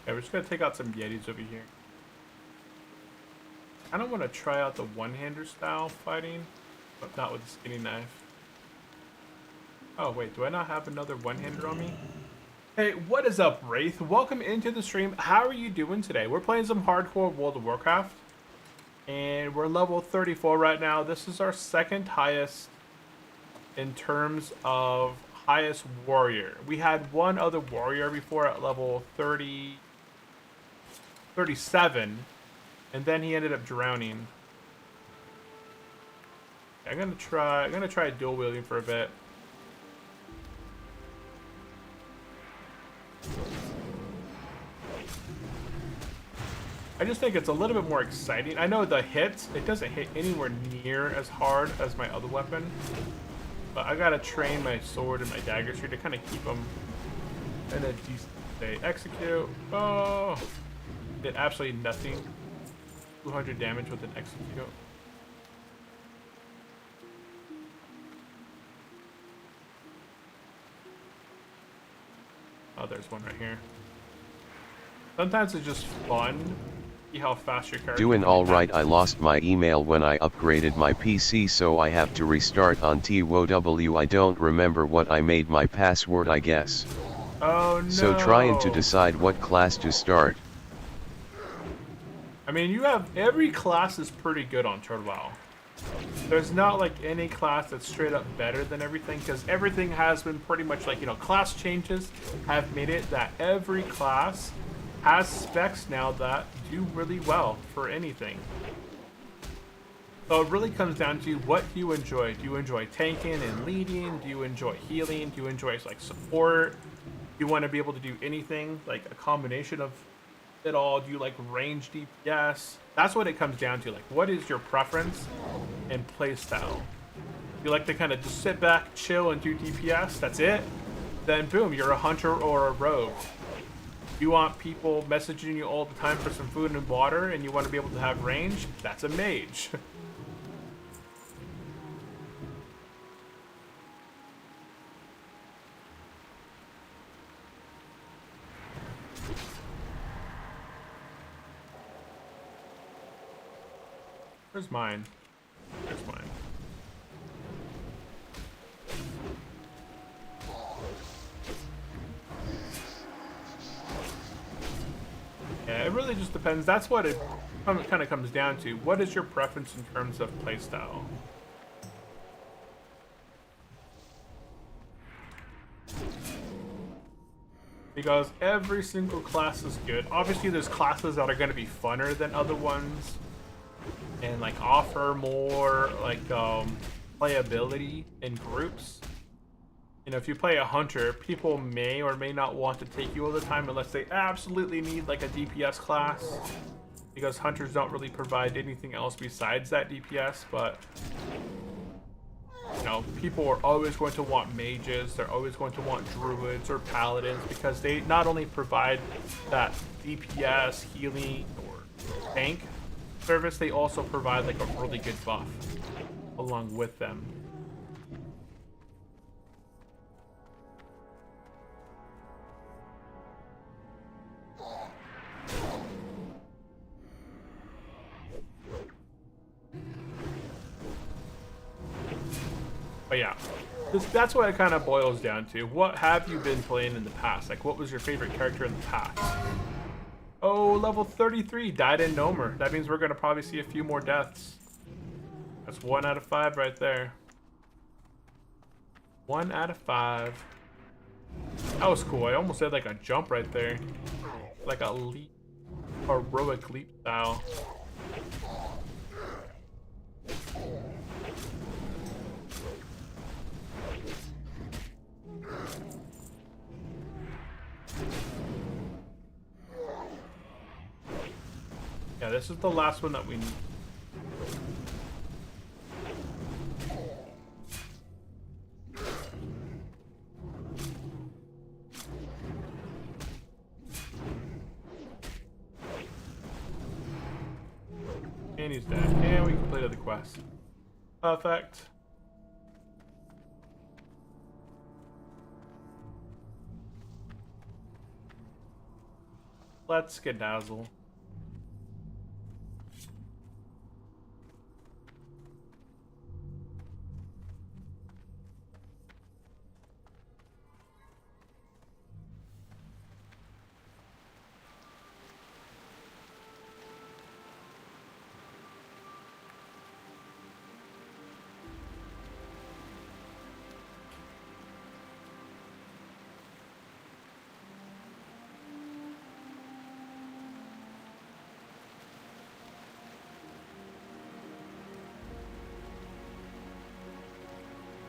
Okay, we're just gonna take out some Yetis over here. I don't want to try out the one-hander style fighting, but not with the skinny knife. Oh wait, do I not have another one-hander on me? Hey, what is up, Wraith? Welcome into the stream. How are you doing today? We're playing some Hardcore World of Warcraft, and we're level 34 right now. This is our second highest in terms of highest warrior. We had one other warrior before at level 37, and then he ended up drowning. I'm gonna try dual wielding for a bit. I just think it's a little bit more exciting. I know the hits, it doesn't hit anywhere near as hard as my other weapon. But I gotta train my sword and my dagger tree to kind of keep them in a decent state. Execute. Oh! Did absolutely nothing. 200 damage with an execute. Oh, there's one right here. Sometimes it's just fun. See how fast your character
Doing
can
alright.
attack.
I lost my email when I upgraded my PC, so I have to restart on TWOW. I don't remember what I made my password, I guess.
Oh no!
So trying to decide what class to start.
I mean, you have every class is pretty good on WoW. There's not like any class that's straight up better than everything, because everything has been pretty much like, you know, class changes have made it that every class has specs now that do really well for anything. So it really comes down to what do you enjoy. Do you enjoy tanking and leading? Do you enjoy healing? Do you enjoy like support? Do you want to be able to do anything, like a combination of it all? Do you like range DPS? That's what it comes down to. Like, what is your preference and play style? You like to kind of just sit back, chill, and do DPS? That's it? Then boom, you're a hunter or a rogue. You want people messaging you all the time for some food and water, and you want to be able to have range? That's a mage. Where's mine? There's mine. Yeah, it really just depends. That's what it kind of comes down to. What is your preference in terms of playstyle? Because every single class is good. Obviously, there's classes that are going to be funner than other ones, and like offer more like playability in groups. You know, if you play a hunter, people may or may not want to take you all the time unless they absolutely need like a DPS class, because hunters don't really provide anything else besides that DPS. But you know, people are always going to want mages, they're always going to want druids or paladins, because they not only provide that DPS, healing, or tank service, they also provide like a really good buff along with them. But yeah, that's what it kind of boils down to. What have you been playing in the past? Like, what was your favorite character in the past? Oh, level 33, died in Nomer. That means we're going to probably see a few more deaths. That's 1 out of 5 right there. 1 out of 5. That was cool. I almost had like a jump right there. Like a leap, heroic leap style. Yeah, this is the last one that we need. And he's dead. And we completed the quest. Perfect. Let's skedazzle.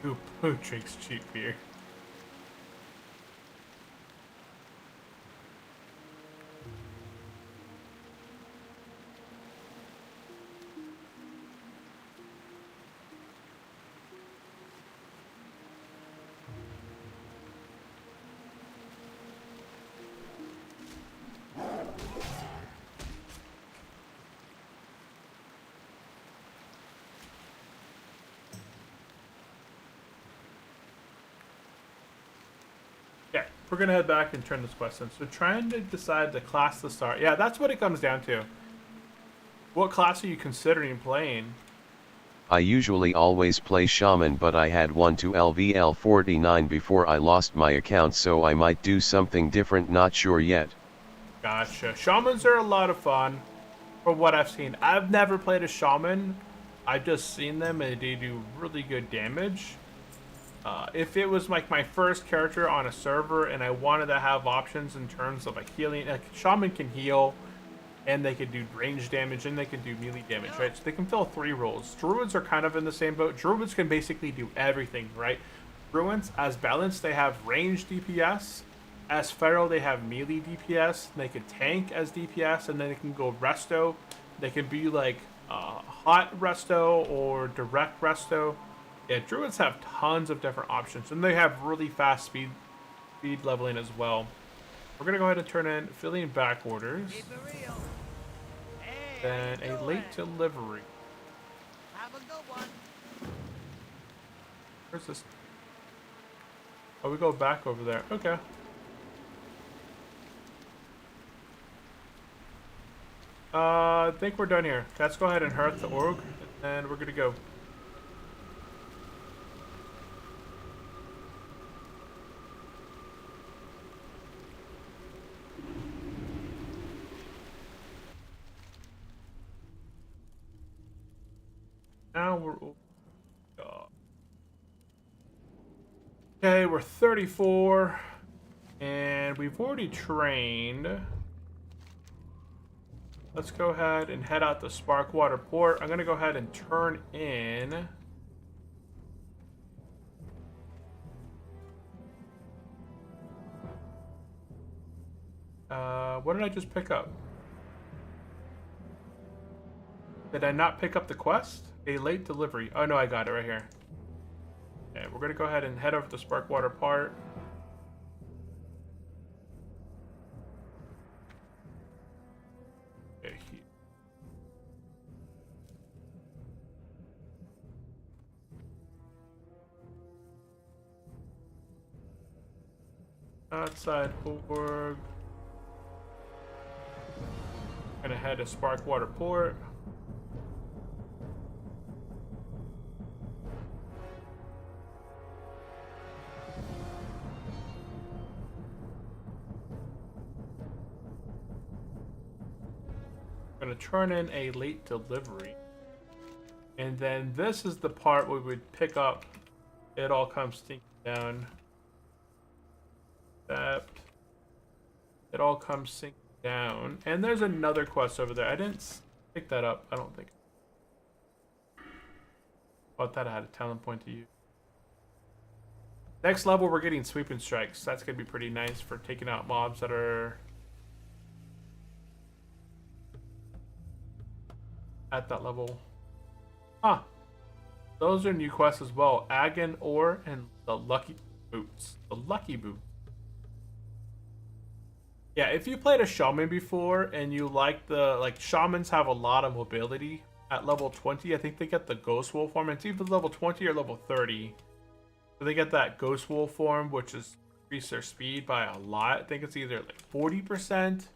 Who drinks cheap beer? Yeah, we're gonna head back and turn this quest in. So trying to decide the class to start. Yeah, that's what it comes down to. What class are you considering playing?
I usually always play Shaman, but I had one to LVL 49 before I lost my account, so I might do something different, not sure yet.
Gotcha. Shamans are a lot of fun, from what I've seen. I've never played a shaman. I've just seen them and they do really good damage. If it was like my first character on a server and I wanted to have options in terms of like healing, like shaman can heal, and they can do range damage, and they can do melee damage, right? So they can fill 3 roles. Druids are kind of in the same boat. Druids can basically do everything, right? Druids, as balanced, they have range DPS. As feral, they have melee DPS. They can tank as DPS, and then they can go resto. They can be like hot resto or direct resto. Yeah, druids have tons of different options, and they have really fast speed leveling as well. We're gonna go ahead and turn in filling back orders.
Keep it real. Hey,
Then
how you
a late
doing?
delivery.
Have a good one.
Where's this? Oh, we go back over there. Okay. I think we're done here. Let's go ahead and hearth the org, and we're gonna go. Now we're. Okay, we're 34, and we've already trained. Let's go ahead and head out to Sparkwater Port. I'm gonna go ahead and turn in. What did I just pick up? Did I not pick up the quest? A late delivery. Oh no, I got it right here. Okay, we're gonna go ahead and head over to Sparkwater Port. Okay, outside org. Gonna head to Sparkwater Port. Gonna turn in a late delivery, and then this is the part where we would pick up. It all comes stinking down. That it all comes sinking down, and there's another quest over there. I didn't pick that up. I don't think. Oh, I thought I had a talent point to use. Next level, we're getting sweeping strikes. That's gonna be pretty nice for taking out mobs that are at that level. Huh. Those are new quests as well. Agon Ore and the Lucky Boots. The Lucky Boot. Yeah, if you played a shaman before and you like shamans have a lot of mobility at level 20. I think they get the Ghost Wolf form. It's either level 20 or level 30. So they get that Ghost Wolf form, which is increase their speed by a lot. I think it's either like 40%.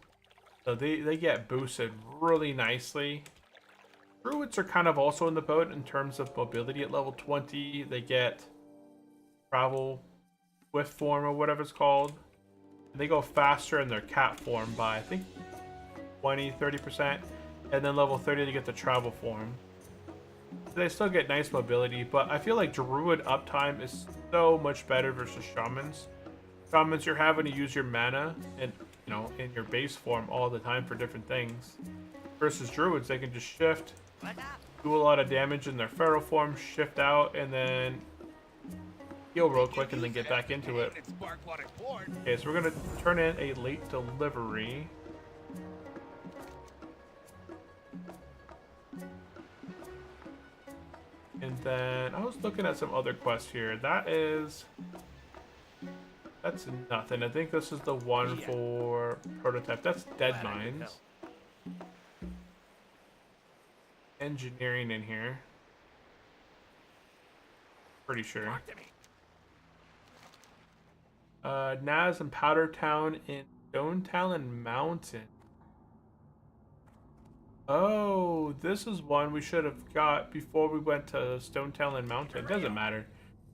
So they get boosted really nicely. Druids are kind of also in the boat in terms of mobility at level 20. They get travel swift form or whatever it's called. And they go faster in their cat form by I think 20-30%. And then level 30 they get the travel form. So they still get nice mobility, but I feel like Druid uptime is so much better versus Shamans. Shamans, you're having to use your mana and in your base form all the time for different things. Versus Druids, they can just shift, do a lot of damage in their feral form, shift out, and then heal real quick and then get back into it.
It's spark what it poured.
Okay, so we're gonna turn in a late delivery. And then I was looking at some other quests here. That's nothing. I think this is the one for prototype. That's Dead Mines. Engineering in here. Pretty sure. Naz and Powder Town in Stone Talon Mountain. Oh, this is one we should have got before we went to Stone Talon Mountain. Doesn't matter.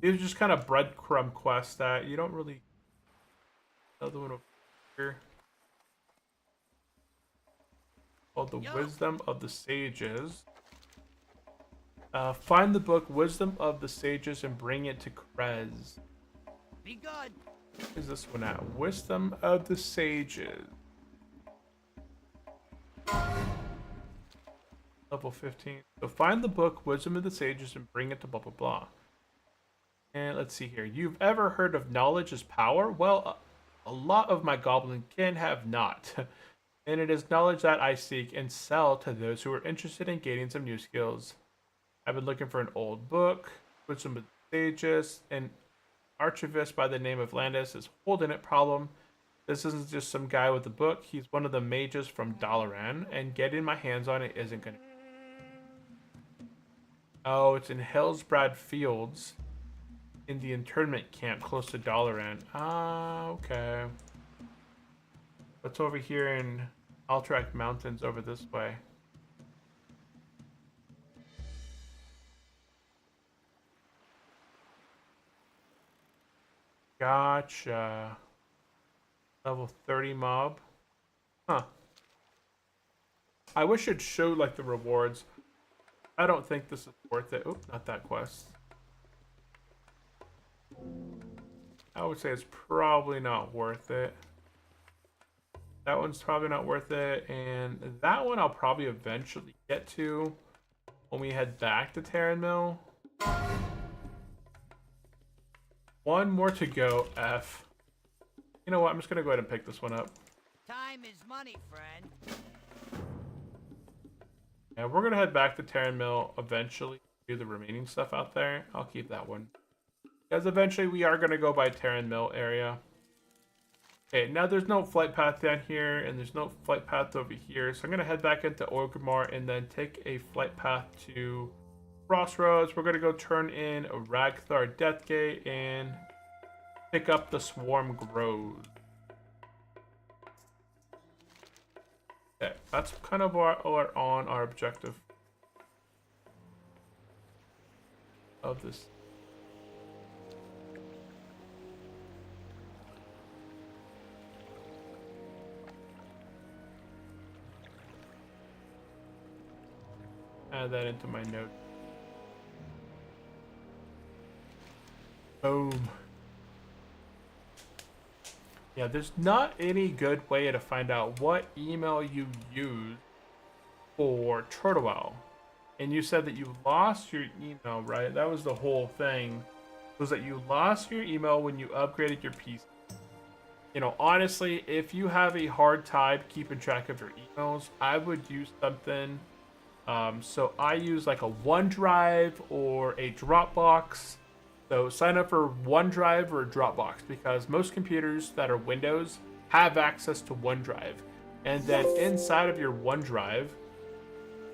These are just kind of breadcrumb quests that you don't really... Another one over here. Called the Wisdom of the Sages. Find the book Wisdom of the Sages and bring it to Krez.
Be good.
What is this one at? Wisdom of the Sages. Level 15. So find the book Wisdom of the Sages and bring it to blah blah blah. And let's see here. You've ever heard of knowledge is power? Well, a lot of my goblin kin have not. And it is knowledge that I seek and sell to those who are interested in gaining some new skills. I've been looking for an old book, Wisdom of the Sages, and archivist by the name of Landis is holding it. Problem. This isn't just some guy with a book. He's one of the mages from Dalaran, and getting my hands on it isn't gonna... Oh, it's in Hillsbrad Fields in the internment camp close to Dalaran. Ah, okay. What's over here in Alterac Mountains over this way? Gotcha. Level 30 mob. Huh. I wish it'd show like the rewards. I don't think this is worth it. Oh, not that quest. I would say it's probably not worth it. That one's probably not worth it. And that one I'll probably eventually get to when we head back to Terran Mill. One more to go, F. You know what? I'm just going to go ahead and pick this one up.
Time is money, friend.
And we're going to head back to Terran Mill eventually. Do the remaining stuff out there. I'll keep that one. Because eventually we are going to go by Terran Mill area. Okay, now there's no flight path down here. And there's no flight path over here. So I'm going to head back into Orgrimmar and then take a flight path to Crossroads. We're going to go turn in a Ragthar Deathgate and pick up the Swarm Grove. Okay, that's kind of our objective of this. Add that into my note. Boom. Yeah, there's not any good way to find out what email you use for Turtlewell. And you said that you lost your email, right? That was the whole thing. Was that you lost your email when you upgraded your PC. You know, honestly, if you have a hard time keeping track of your emails, I would use something. So I use like a OneDrive or a Dropbox. So sign up for OneDrive or Dropbox because most computers that are Windows have access to OneDrive. And then inside of your OneDrive,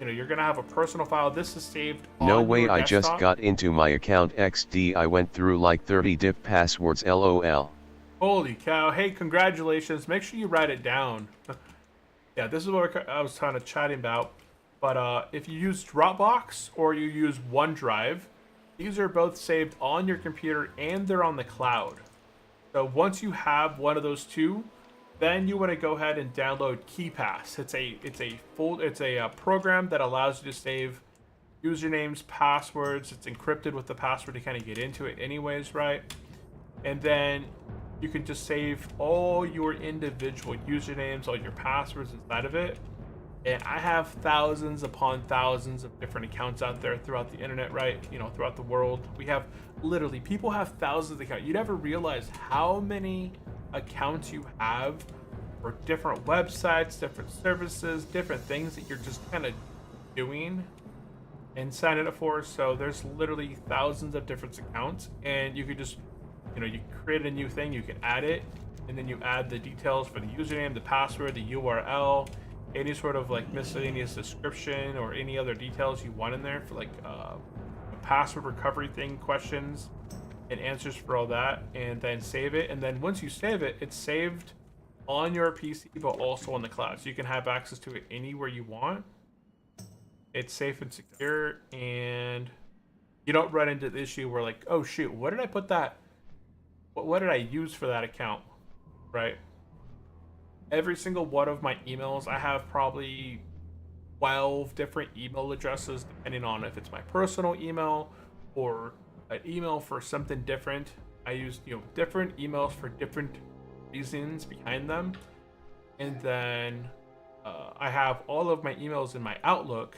you know, you're going to have a personal file. This is saved on
No way,
your
I
desktop.
just got into my account XD. I went through like 30 diff passwords, LOL.
Holy cow. Hey, congratulations. Make sure you write it down. Yeah, this is what I was kind of chatting about. But if you use Dropbox or you use OneDrive, these are both saved on your computer and they're on the cloud. So once you have one of those two, then you want to go ahead and download KeePass. It's a program that allows you to save usernames, passwords. It's encrypted with the password to kind of get into it anyways, right? And then you can just save all your individual usernames, all your passwords inside of it. And I have thousands upon thousands of different accounts out there throughout the internet, right? You know, throughout the world. We have literally, people have thousands of accounts. You never realize how many accounts you have for different websites, different services, different things that you're just kind of doing and signing up for. So there's literally thousands of different accounts, and you could just, you know, you create a new thing, you can add it, and then you add the details for the username, the password, the URL, any sort of like miscellaneous description or any other details you want in there for like a password recovery thing, questions and answers for all that, and then save it. And then once you save it, it's saved on your PC but also on the cloud, so you can have access to it anywhere you want. It's safe and secure, and you don't run into the issue where like, oh shoot, what did I put that, what did I use for that account, right? Every single one of my emails, I have probably 12 different email addresses depending on if it's my personal email or an email for something different. I use, you know, different emails for different reasons behind them. And then I have all of my emails in my Outlook.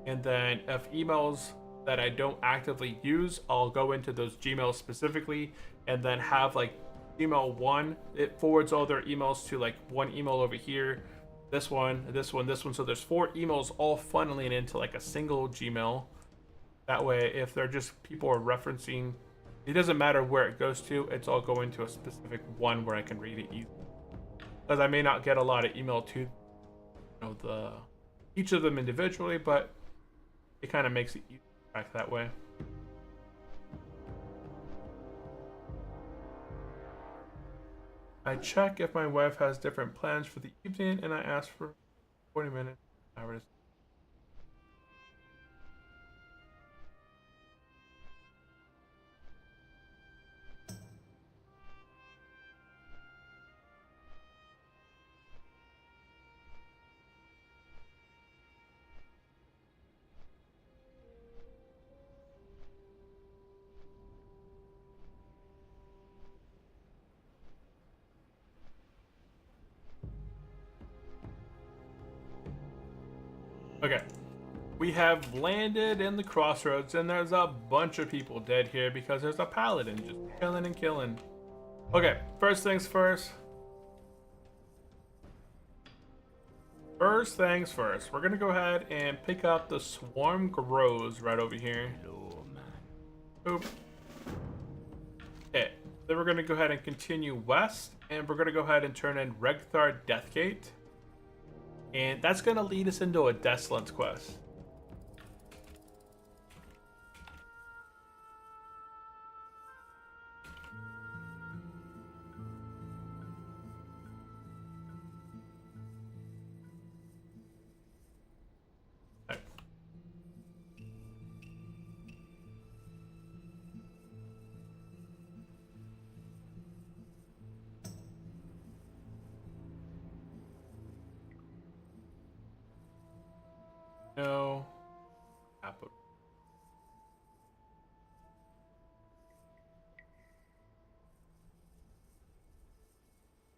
And then if emails that I don't actively use, I'll go into those Gmails specifically and then have like email one, it forwards all their emails to like one email over here, this one, this one, this one. So there's 4 emails all funneling into like a single Gmail. That way, if they're just people are referencing, it doesn't matter where it goes to, it's all going to a specific one where I can read it easily. Because I may not get a lot of email to, you know, each of them individually, but it kind of makes it easy back that way. I check if my wife has different plans for the evening, and I ask for 40 minutes. Okay, we have landed in the crossroads, and there's a bunch of people dead here because there's a paladin just killing and killing. Okay, first things first. First things first, we're gonna go ahead and pick up the Swarm Grows right over here. Boop. Okay, then we're gonna go ahead and continue west, and we're gonna go ahead and turn in Regthar Deathgate. And that's going to lead us into a Desolance quest. Okay. No. Apple.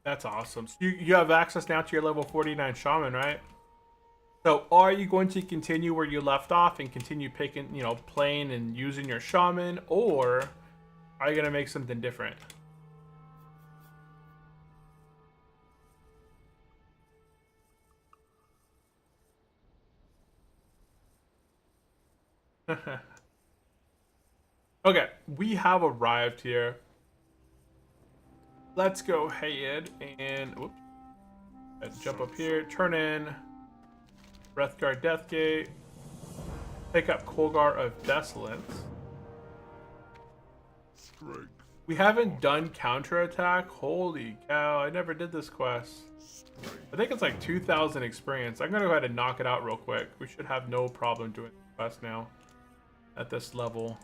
That's awesome. So you have access now to your level 49 shaman, right? So are you going to continue where you left off and continue picking, you know, playing and using your shaman, or are you going to make something different? Okay, we have arrived here. Let's go ahead and whoops, let's jump up here, turn in Breathguard Deathgate, pick up Colgar of Desolance.
Strength.
We haven't done counterattack. Holy cow, I never did this quest. I think it's like 2,000 experience. I'm gonna go ahead and knock it out real quick. We should have no problem doing the quest now at this level.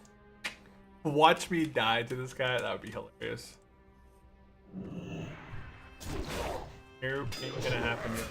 Watch me die to this guy, that would be hilarious. Nope, ain't gonna happen yet.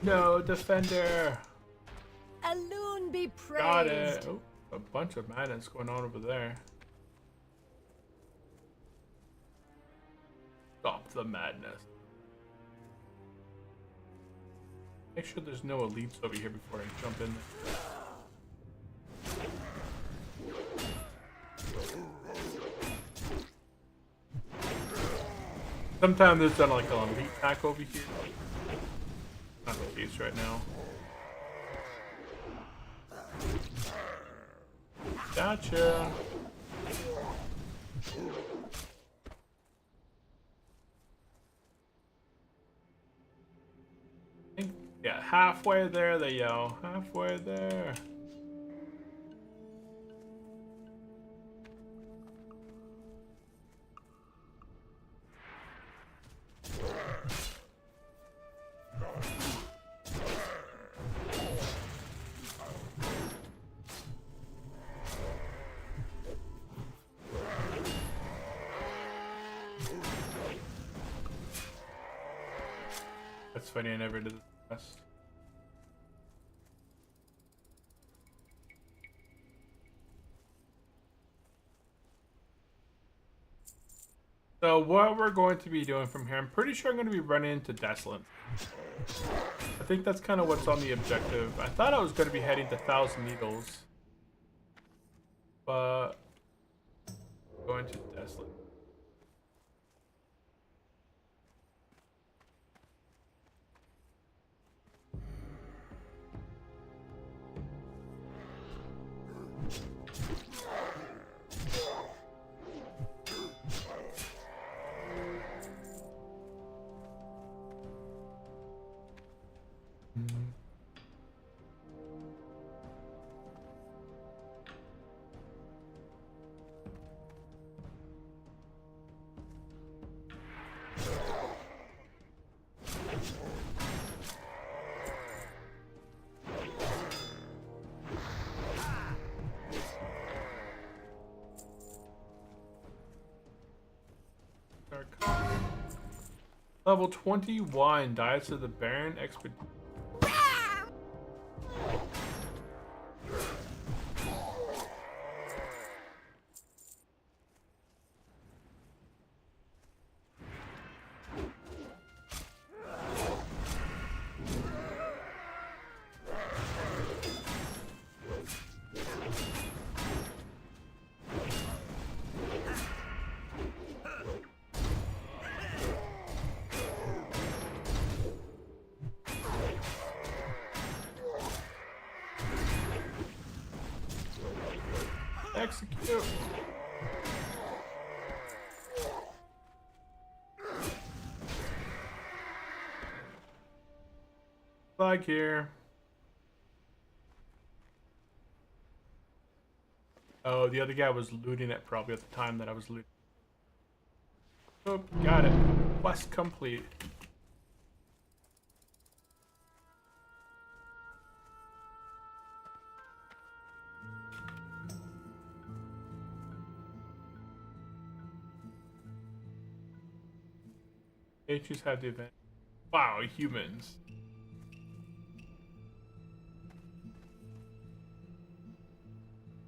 No, defender.
A loon be praised.
Got it. Oh, a bunch of madness going on over there. Stop the madness. Make sure there's no elites over here before I jump in there. Sometimes there's done like an elite pack over here. Not the case right now. Gotcha. Yeah, halfway there they yell. Halfway there. That's funny, I never did this. So what we're going to be doing from here, I'm pretty sure I'm going to be running into Desolate. I think that's kind of what's on the objective. I thought I was going to be heading to Thousand Needles. But going to Desolate. Level 21, Diets of the Baron Expedition. Execute. Flag here. Oh, the other guy was looting it probably at the time that I was looting. Oh, got it. Quest complete. H's have the event. Wow, humans.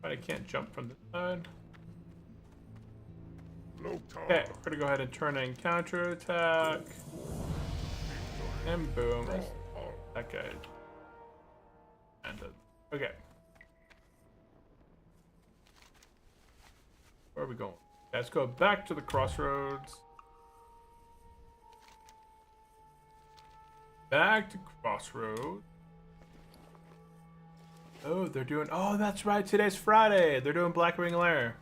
But I can't jump from this side. Okay, we're gonna go ahead and turn in counter attack. And boom. That guy. And okay. Where are we going? Let's go back to the crossroads. Back to crossroads. Oh, they're doing. Oh, that's right. Today's Friday. They're doing Blackwing Lair.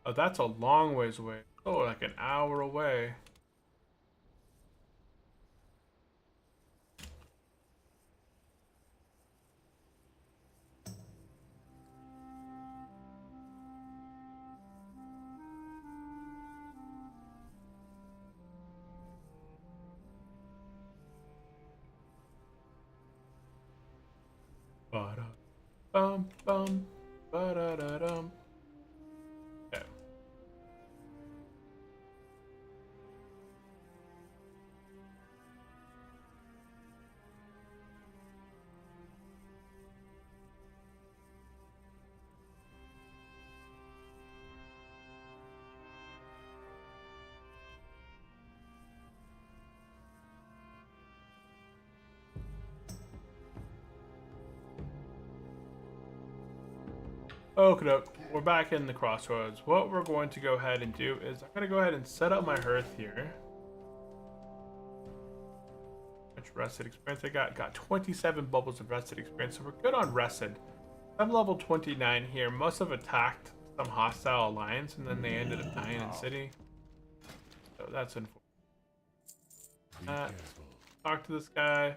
Oh, that's a long ways away. Oh, like an hour away. Bum bum ba da da dum. Yeah. Okay, we're back in the crossroads. What we're going to go ahead and do is I'm going to go ahead and set up my hearth here. How much rested experience I got? Got 27 bubbles of rested experience, so we're good on rested. I'm level 29 here. Most have attacked some hostile alliance, and then they ended up dying in city. So that's unfortunate. Talk to this guy.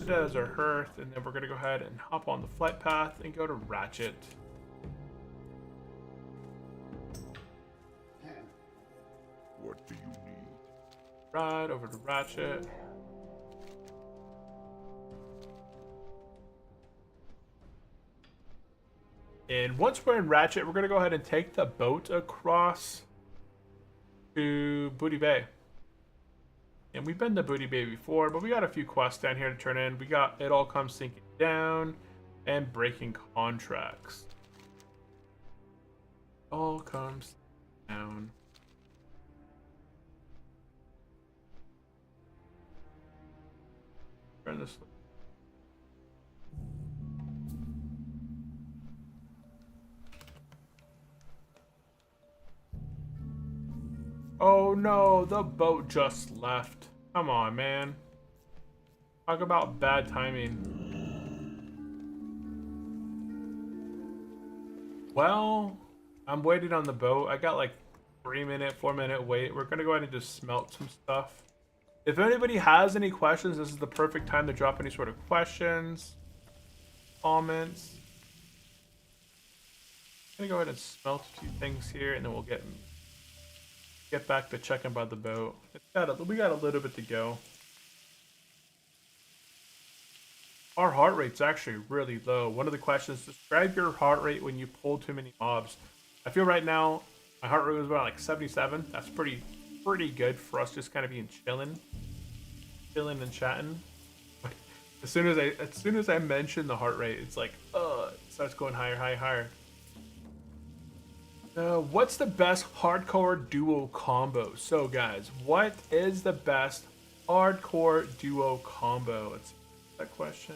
That is our hearth, and then we're gonna go ahead and hop on the flight path and go to Ratchet.
What do you need?
Ride over to Ratchet. And once we're in Ratchet, we're gonna go ahead and take the boat across to Booty Bay. And we've been to Booty Bay before, but we got a few quests down here to turn in. We got It All Comes Sinking Down and Breaking Contracts. All comes down. Turn this. Oh no, the boat just left. Come on, man. Talk about bad timing. Well, I'm waiting on the boat. I got like 3-minute, 4-minute wait. We're gonna go ahead and just smelt some stuff. If anybody has any questions, this is the perfect time to drop any sort of questions, comments. I'm gonna go ahead and smelt a few things here, and then we'll get back to checking by the boat. We got a little bit to go. Our heart rate's actually really low. One of the questions: describe your heart rate when you pull too many mobs. I feel right now my heart rate was about like 77. That's pretty good for us, just kind of being chilling and chatting. But as soon as I mention the heart rate, it's like it starts going higher. What's the best hardcore duo combo? So guys, what is the best hardcore duo combo? Let's that question.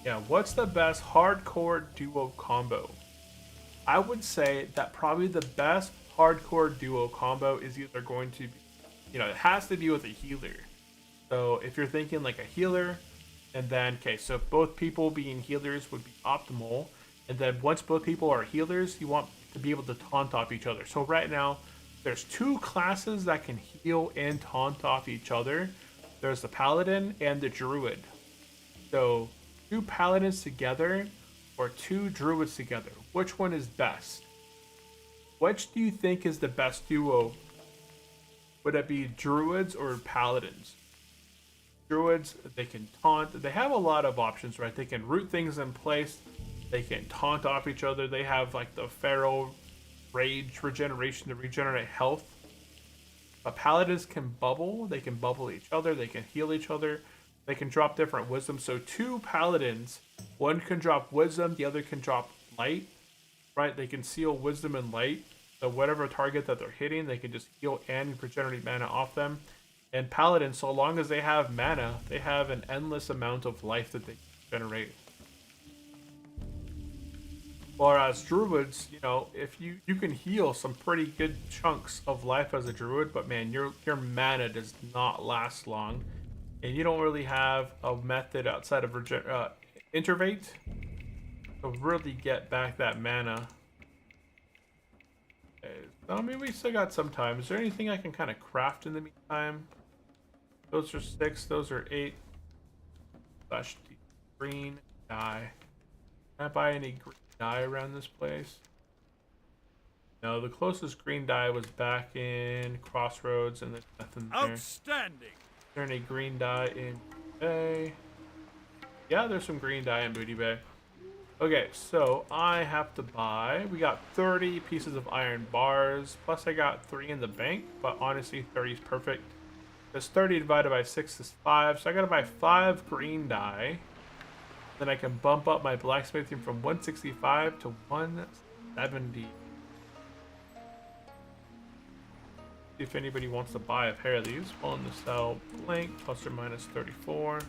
Yeah, what's the best hardcore duo combo? I would say that probably the best hardcore duo combo is either going to be, it has to be with a healer. So if you're thinking like a healer, and then, okay, so both people being healers would be optimal. And then once both people are healers, you want to be able to taunt off each other. So right now, there's 2 classes that can heal and taunt off each other. There's the Paladin and the Druid. So 2 Paladins together or 2 Druids together. Which one is best? Which do you think is the best duo? Would it be Druids or Paladins? Druids, they can taunt. They have a lot of options, right? They can root things in place. They can taunt off each other. They have like the Pharaoh Rage regeneration to regenerate health. But Paladins can bubble. They can bubble each other. They can heal each other. They can drop different wisdom. So 2 Paladins, one can drop wisdom, the other can drop light, right? They can seal wisdom and light. So whatever target that they're hitting, they can just heal and regenerate mana off them. And Paladins, so long as they have mana, they have an endless amount of life that they can generate. Whereas Druids, if you can heal some pretty good chunks of life as a Druid, but man, your mana does not last long. And you don't really have a method outside of Intervate to really get back that mana. Okay, so, I mean, we still got some time. Is there anything I can kind of craft in the meantime? Those are 6, those are 8. Slash green dye. Can I buy any green dye around this place? No, the closest green dye was back in Crossroads, and there's nothing there.
Outstanding.
Is there any green dye in Booty Bay? Yeah, there's some green dye in Booty Bay. Okay, so I have to buy. We got 30 pieces of iron bars, plus I got 3 in the bank, but honestly, 30 is perfect. Because 30 divided by 6 is 5, so I gotta buy 5 green dye. Then I can bump up my blacksmithing from 165 to 170. See if anybody wants to buy a pair of these. Willing to sell blank, plus or minus 34.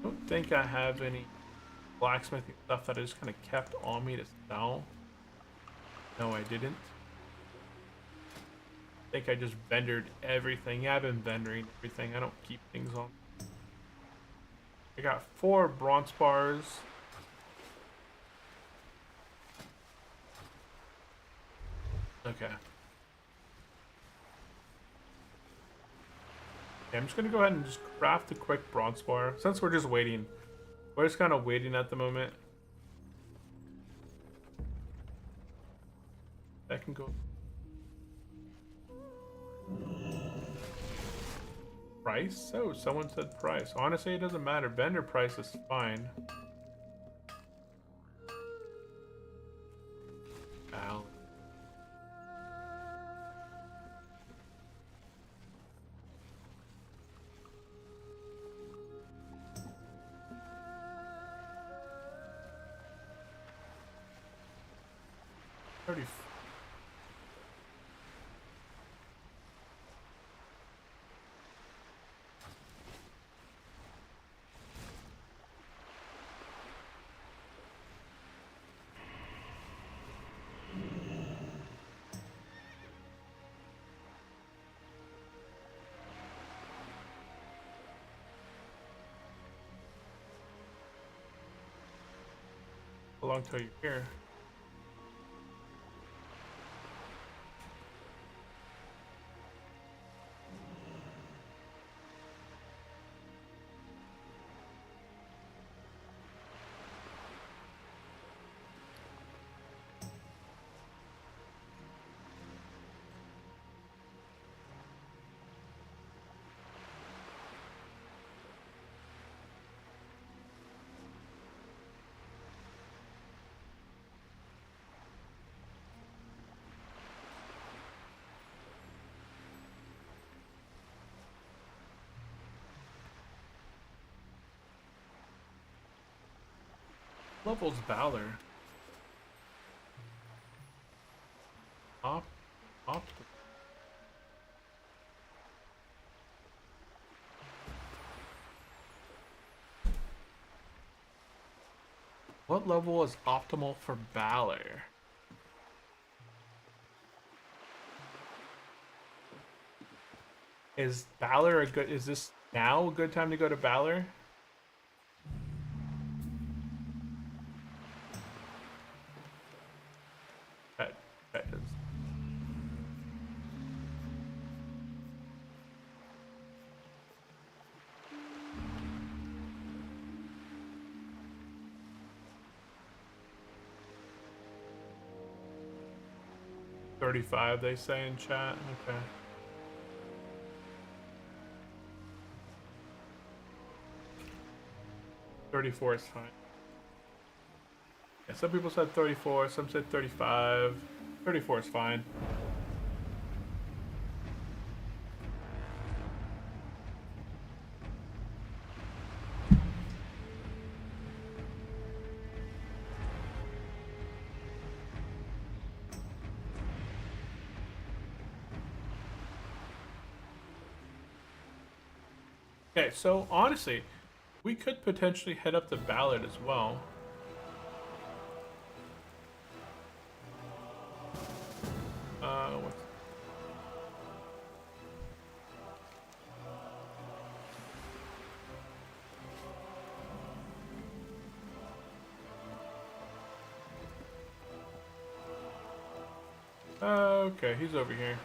Don't think I have any blacksmithing stuff that I just kind of kept on me to sell. No, I didn't. I think I just vendored everything. Yeah, I've been vendoring everything. I don't keep things on. I got 4 bronze bars. Okay. I'm just gonna go ahead and just craft a quick bronze bar since we're just waiting. We're just kind of waiting at the moment. That can go. Price? Oh, someone said price. Honestly, it doesn't matter. Vendor price is fine. Ow. How long till you're here? Level's Valor. Op. What level is optimal for Valor? Is Valor a good? Is this now a good time to go to Valor? That is. $35, they say in chat. Okay. $34 is fine. Yeah, some people said 34, some said 35. 34 is fine. Okay, so honestly, we could potentially head up to Ballard as well. What's... Okay, he's over here.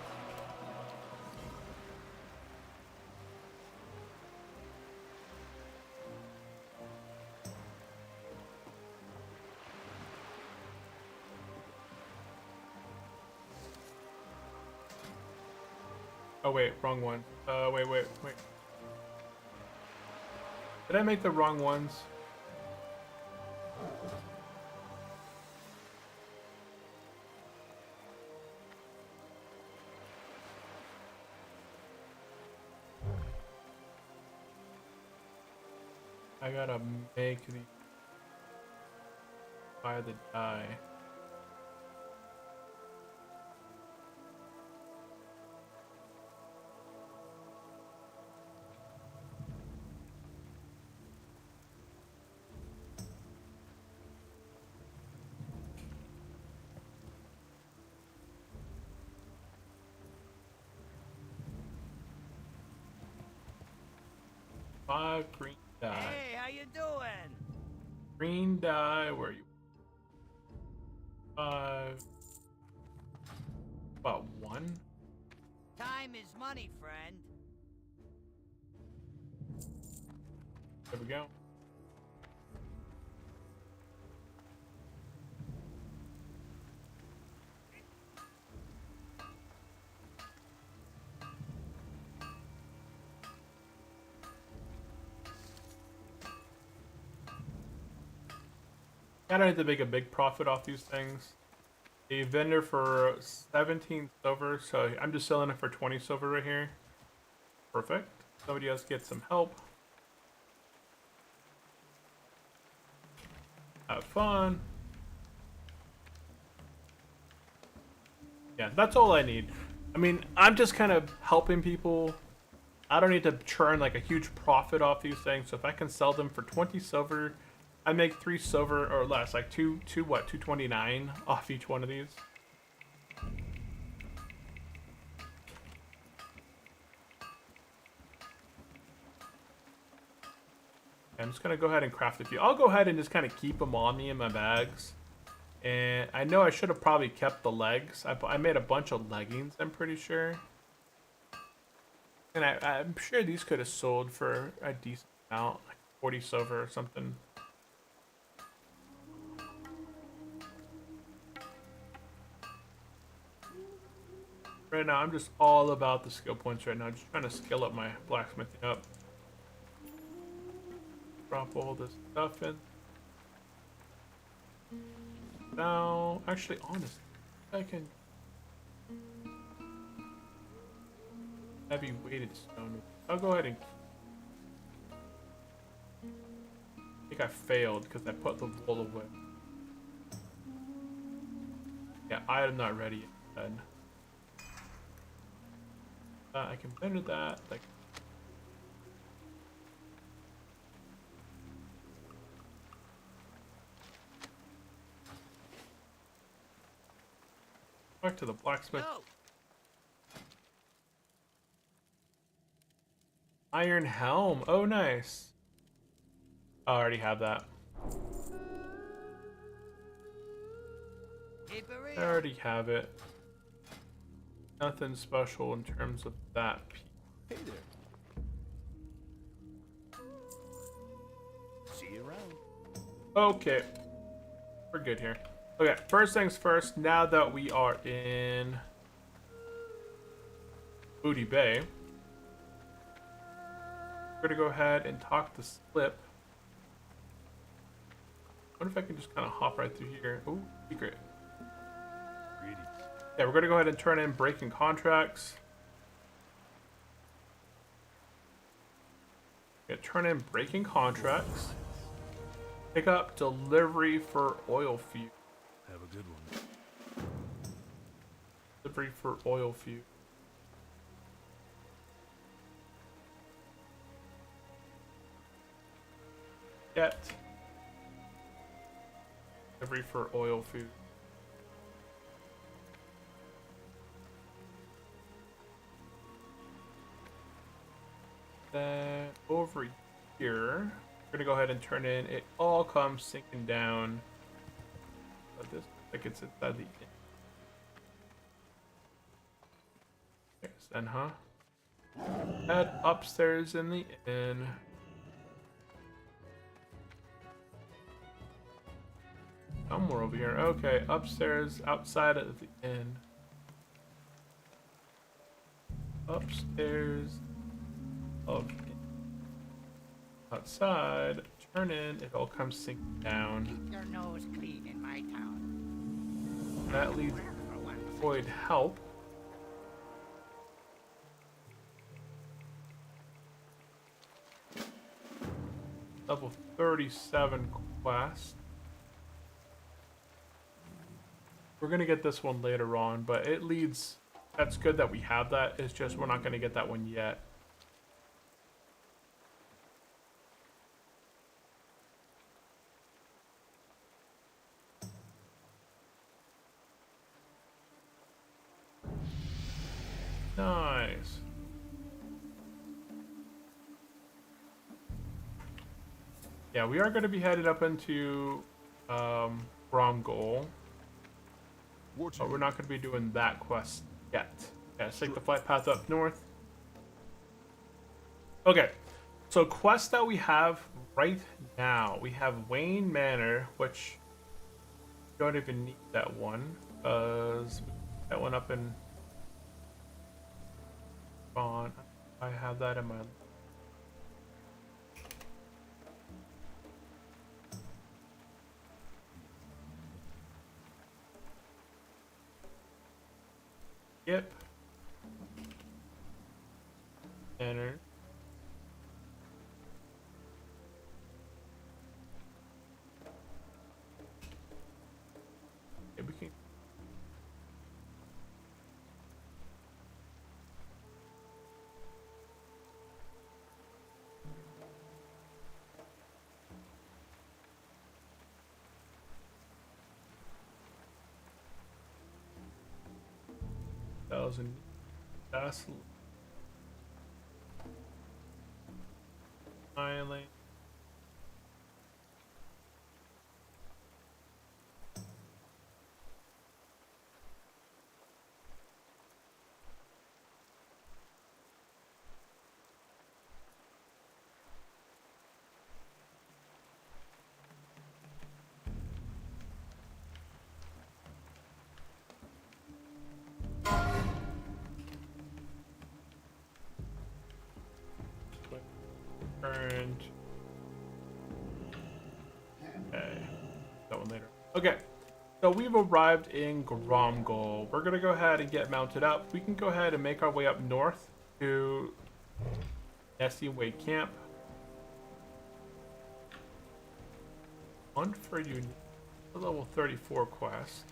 Oh wait, wrong one. Wait. Did I make the wrong ones? I gotta make the buy the die. 5 green dye.
Hey, how you doing?
Green dye, where are you? 5. About 1.
Time is money, friend.
There we go. I don't have to make a big profit off these things. A vendor for 17 silver, so I'm just selling it for 20 silver right here. Perfect. Somebody else get some help. Have fun. Yeah, that's all I need. I mean, I'm just kind of helping people. I don't need to churn like a huge profit off these things. So if I can sell them for 20 silver, I make 3 silver or less, like 229 off each one of these. I'm just gonna go ahead and craft a few. I'll go ahead and just kind of keep them on me in my bags. And I know I should have probably kept the legs. I made a bunch of leggings, I'm pretty sure. And I'm sure these could have sold for a decent amount, like 40 silver or something. Right now, I'm just all about the skill points right now. Just trying to skill up my blacksmithing up. Drop all this stuff in. Now, actually, honestly, I can heavy weighted stone. I'll go ahead and. I think I failed because I put the wool away. Yeah, item not ready yet. Then. I can vendor that. Like. Back to the blacksmith.
Yo,
Iron helm. Oh, nice. I already have that.
keep it
I
real.
already have it. Nothing special in terms of that.
Hey there. See you around.
Okay. We're good here. Okay, first things first, now that we are in Booty Bay, we're gonna go ahead and talk to Slip. I wonder if I can just kind of hop right through here. Oh, secret.
Greetings.
Yeah, we're gonna go ahead and turn in breaking contracts. Yeah, turn in breaking contracts. Pick up delivery for oil feud.
Have a good one.
Delivery for oil feud. Get delivery for oil food. Then over here, we're gonna go ahead and turn in. It all comes sinking down. But this like it's inside the inn. Yes, then, huh? Head upstairs in the inn. Somewhere over here. Okay, upstairs, outside of the inn. Upstairs of outside. Turn in. It all comes sinking down.
Keep your nose clean in my town.
That leads Void help. Level 37 quest. We're gonna get this one later on, but it leads. That's good that we have that. It's just we're not gonna get that one yet. Nice. Yeah, we are going to be headed up into Bromgoal. But we're not going to be doing that quest yet. Yeah, let's take the flight path up north. Okay, so quests that we have right now. We have Wayne Manor, which don't even need that one. Because that one up in... on. I have that in my... Yep. Enter. Yeah, we can. Thousand. That's Island. Current. Okay. That one later. Okay. So we've arrived in Gromgol. We're gonna go ahead and get mounted up. We can go ahead and make our way up north to Nesting Way Camp. One for you, a level 34 quest.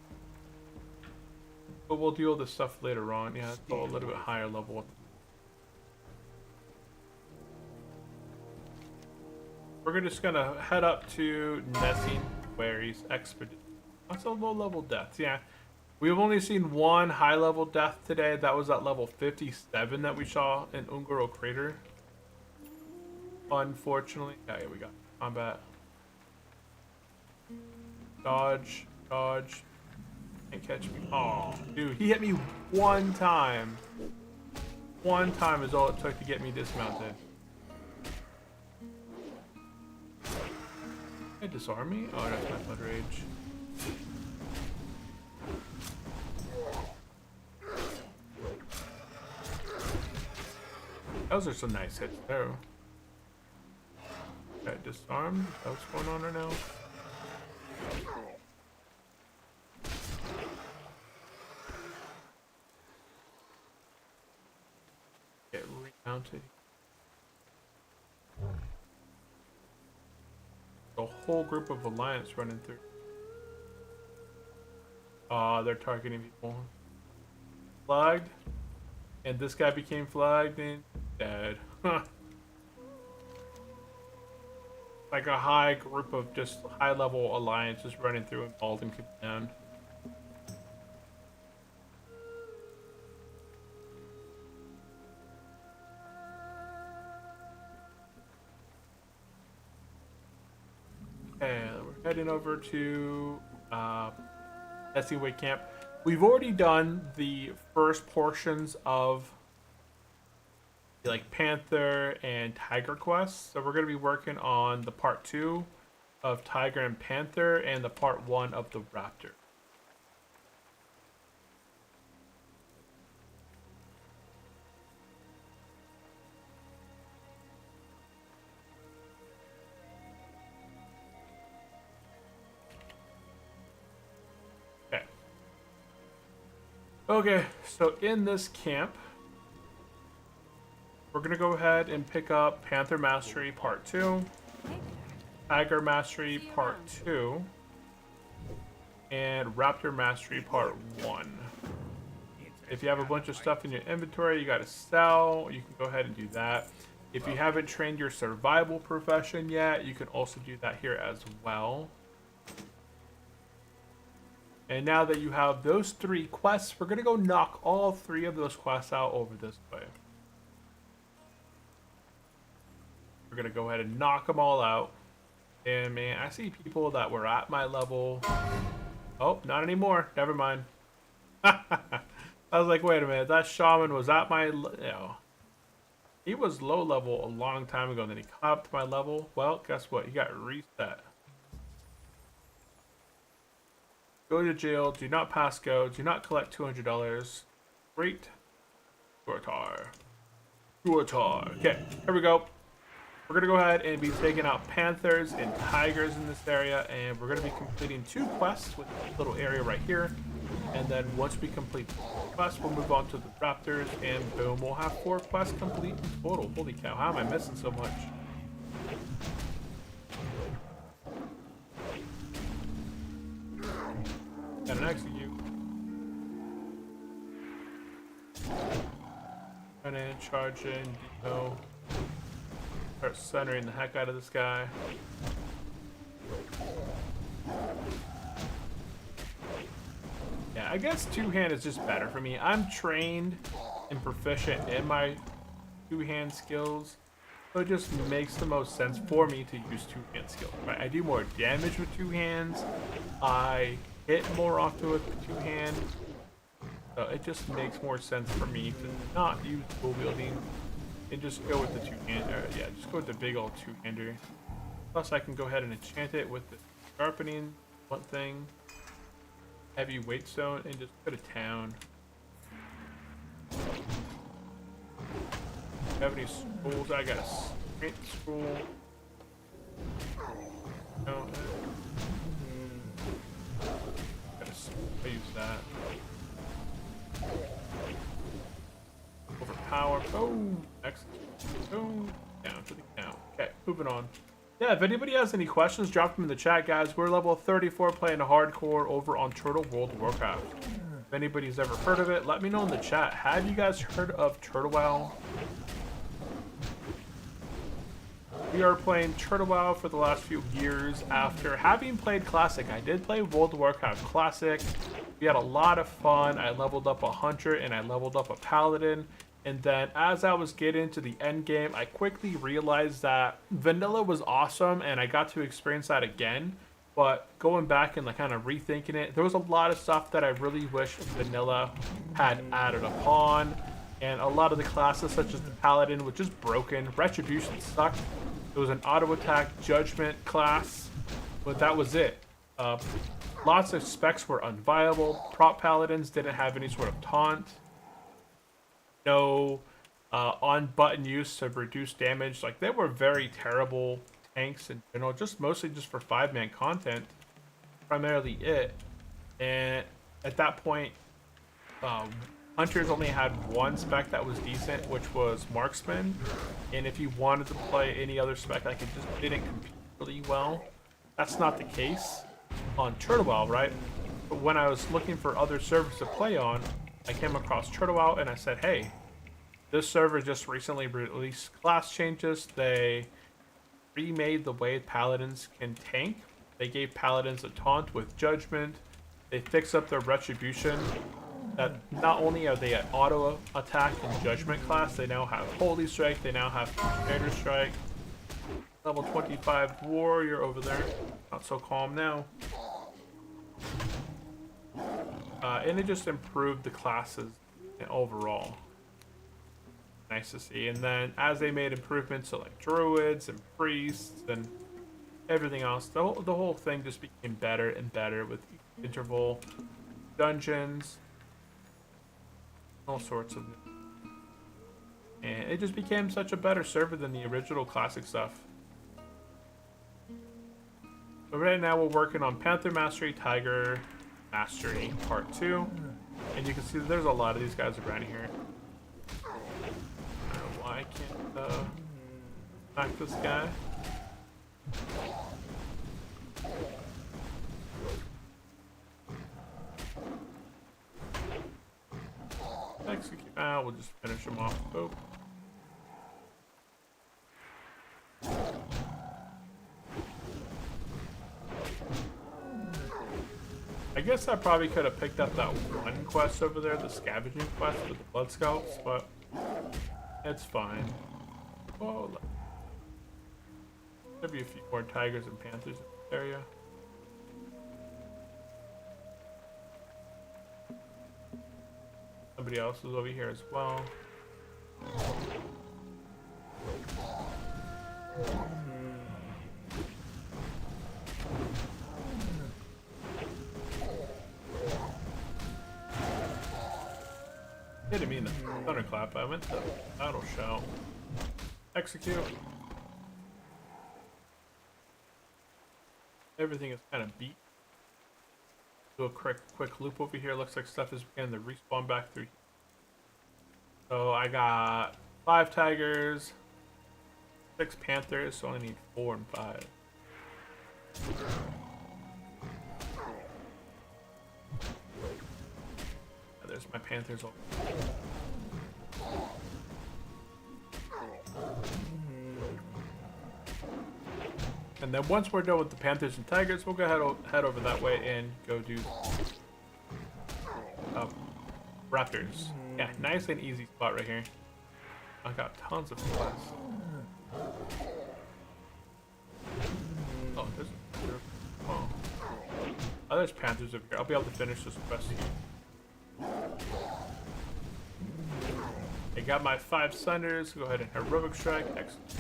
But we'll deal with this stuff later on. Yeah, it's a little bit higher level. We're just gonna head up to Nesting Wary's Expedition. That's a low level death. Yeah, we've only seen one high level death today. That was at level 57 that we saw in Ungaro Crater. Unfortunately, yeah, we got combat. Dodge, dodge. Can't catch me. Oh, dude, he hit me one time. One time is all it took to get me dismounted. Hey, disarm me? Oh, that's my blood rage. Those are some nice hits there. Okay, disarmed. What's going on right now? Get remounted. A whole group of Alliance running through. They're targeting people. Flagged. And this guy became flagged and dead. Like a high group of just high level alliances running through and mauling people down. Okay, we're heading over to Nesting Way Camp. We've already done the first portions of like Panther and Tiger quests, so we're going to be working on the part 2 of Tiger and Panther and the part 1 of the Raptor. Okay, so in this camp, we're going to go ahead and pick up Panther Mastery Part 2, Tiger Mastery Part 2, and Raptor Mastery Part 1. If you have a bunch of stuff in your inventory you gotta sell, you can go ahead and do that. If you haven't trained your survival profession yet, you can also do that here as well. And now that you have those 3 quests, we're gonna go knock all 3 of those quests out over this way. We're gonna go ahead and knock them all out. And man, I see people that were at my level. Oh, not anymore. Never mind. I was like, wait a minute. That shaman was at my, he was low level a long time ago, and then he caught up to my level. Well, guess what? He got reset. Go to jail. Do not pass go. Do not collect $200. Great. Guatar. Okay, here we go. We're going to go ahead and be taking out panthers and tigers in this area, and we're going to be completing 2 quests with this little area right here. And then once we complete the quest, we'll move on to the raptors, and boom, we'll have 4 quests complete in total. Holy cow, how am I missing so much? Got an execute. Run in, charge in, depot. Start centering the heck out of this guy. Yeah, I guess two-hand is just better for me. I'm trained and proficient in my two-hand skills, so it just makes the most sense for me to use two-hand skills. Right? I do more damage with two hands. I hit more often with two hand. So it just makes more sense for me to not use dual wielding and just go with the two-hand. Yeah, just go with the big old two-hander. Plus, I can go ahead and enchant it with the sharpening one thing, heavy weight stone, and just go to town. Have any schools? I got a strength school. No. I use that. Overpower. Boom. Excellent. Boom. Down to the count. Okay, moving on. Yeah, if anybody has any questions, drop them in the chat, guys. We're level 34 playing hardcore over on Turtle World of Warcraft. If anybody's ever heard of it, let me know in the chat. Have you guys heard of Turtle WoW? We are playing Turtle WoW for the last few years after having played Classic. I did play World of Warcraft Classic. We had a lot of fun. I leveled up a Hunter and I leveled up a Paladin. And then as I was getting to the end game, I quickly realized that vanilla was awesome and I got to experience that again. But going back and like kind of rethinking it, there was a lot of stuff that I really wish vanilla had added upon. And a lot of the classes such as the Paladin was just broken. Retribution sucked. It was an auto attack judgment class, but that was it. Lots of specs were unviable. Prop Paladins didn't have any sort of taunt. No on-button use to reduce damage. Like, they were very terrible tanks in general, just mostly just for 5-man content, primarily it. And at that point, Hunters only had one spec that was decent, which was Marksman. And if you wanted to play any other spec, like, it just didn't compete really well. That's not the case on Turtle WoW, right? But when I was looking for other servers to play on, I came across Turtle WoW and I said, hey, this server just recently released class changes. They remade the way Paladins can tank. They gave Paladins a taunt with Judgment. They fixed up their Retribution. That not only are they at auto attack and Judgment class, they now have Holy Strike. They now have Commander Strike. Level 25 Warrior over there. Not so calm now. And it just improved the classes overall. Nice to see. And then as they made improvements to like druids and priests and everything else, the whole thing just became better and better with interval dungeons, all sorts of. And it just became such a better server than the original classic stuff. So right now we're working on Panther Mastery, Tiger Mastery Part 2. And you can see that there's a lot of these guys around here. I don't know why I can't knock this guy. Execute. We'll just finish him off. Oh. I guess I probably could have picked up that one quest over there, the scavenging quest with the blood scalps, but it's fine. Whoa. There'll be a few more tigers and panthers in this area. Somebody else is over here as well. Didn't mean the thunderclap, I meant the battle shout. Execute. Everything is kind of beat. Do a quick loop over here. Looks like stuff is beginning to respawn back through. So I got 5 tigers, 6 panthers, so I only need 4 and 5. There's my panthers. And then once we're done with the panthers and tigers, we'll go head over that way and go do raptors. Yeah, nice and easy spot right here. I got tons of quests. Oh, there's panthers over here. I'll be able to finish this quest here. I got my 5 Sunders. Go ahead and heroic strike. Excellent.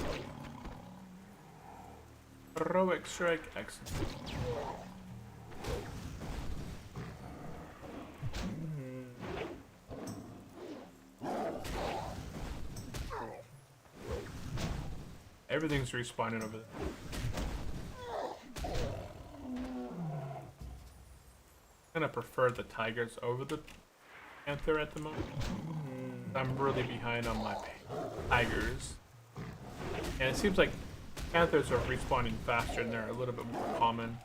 Heroic strike. Excellent. Everything's respawning over there. I'm gonna prefer the tigers over the panther at the moment. I'm really behind on my tigers. And it seems like panthers are respawning faster and they're a little bit more common.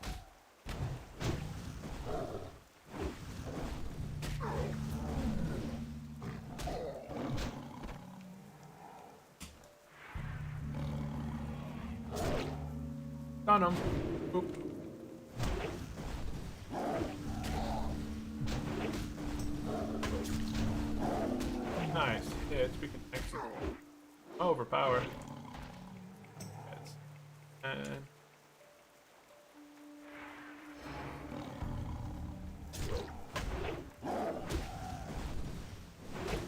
Got him. Boop. Nice. Hits. We can exit. Overpower. And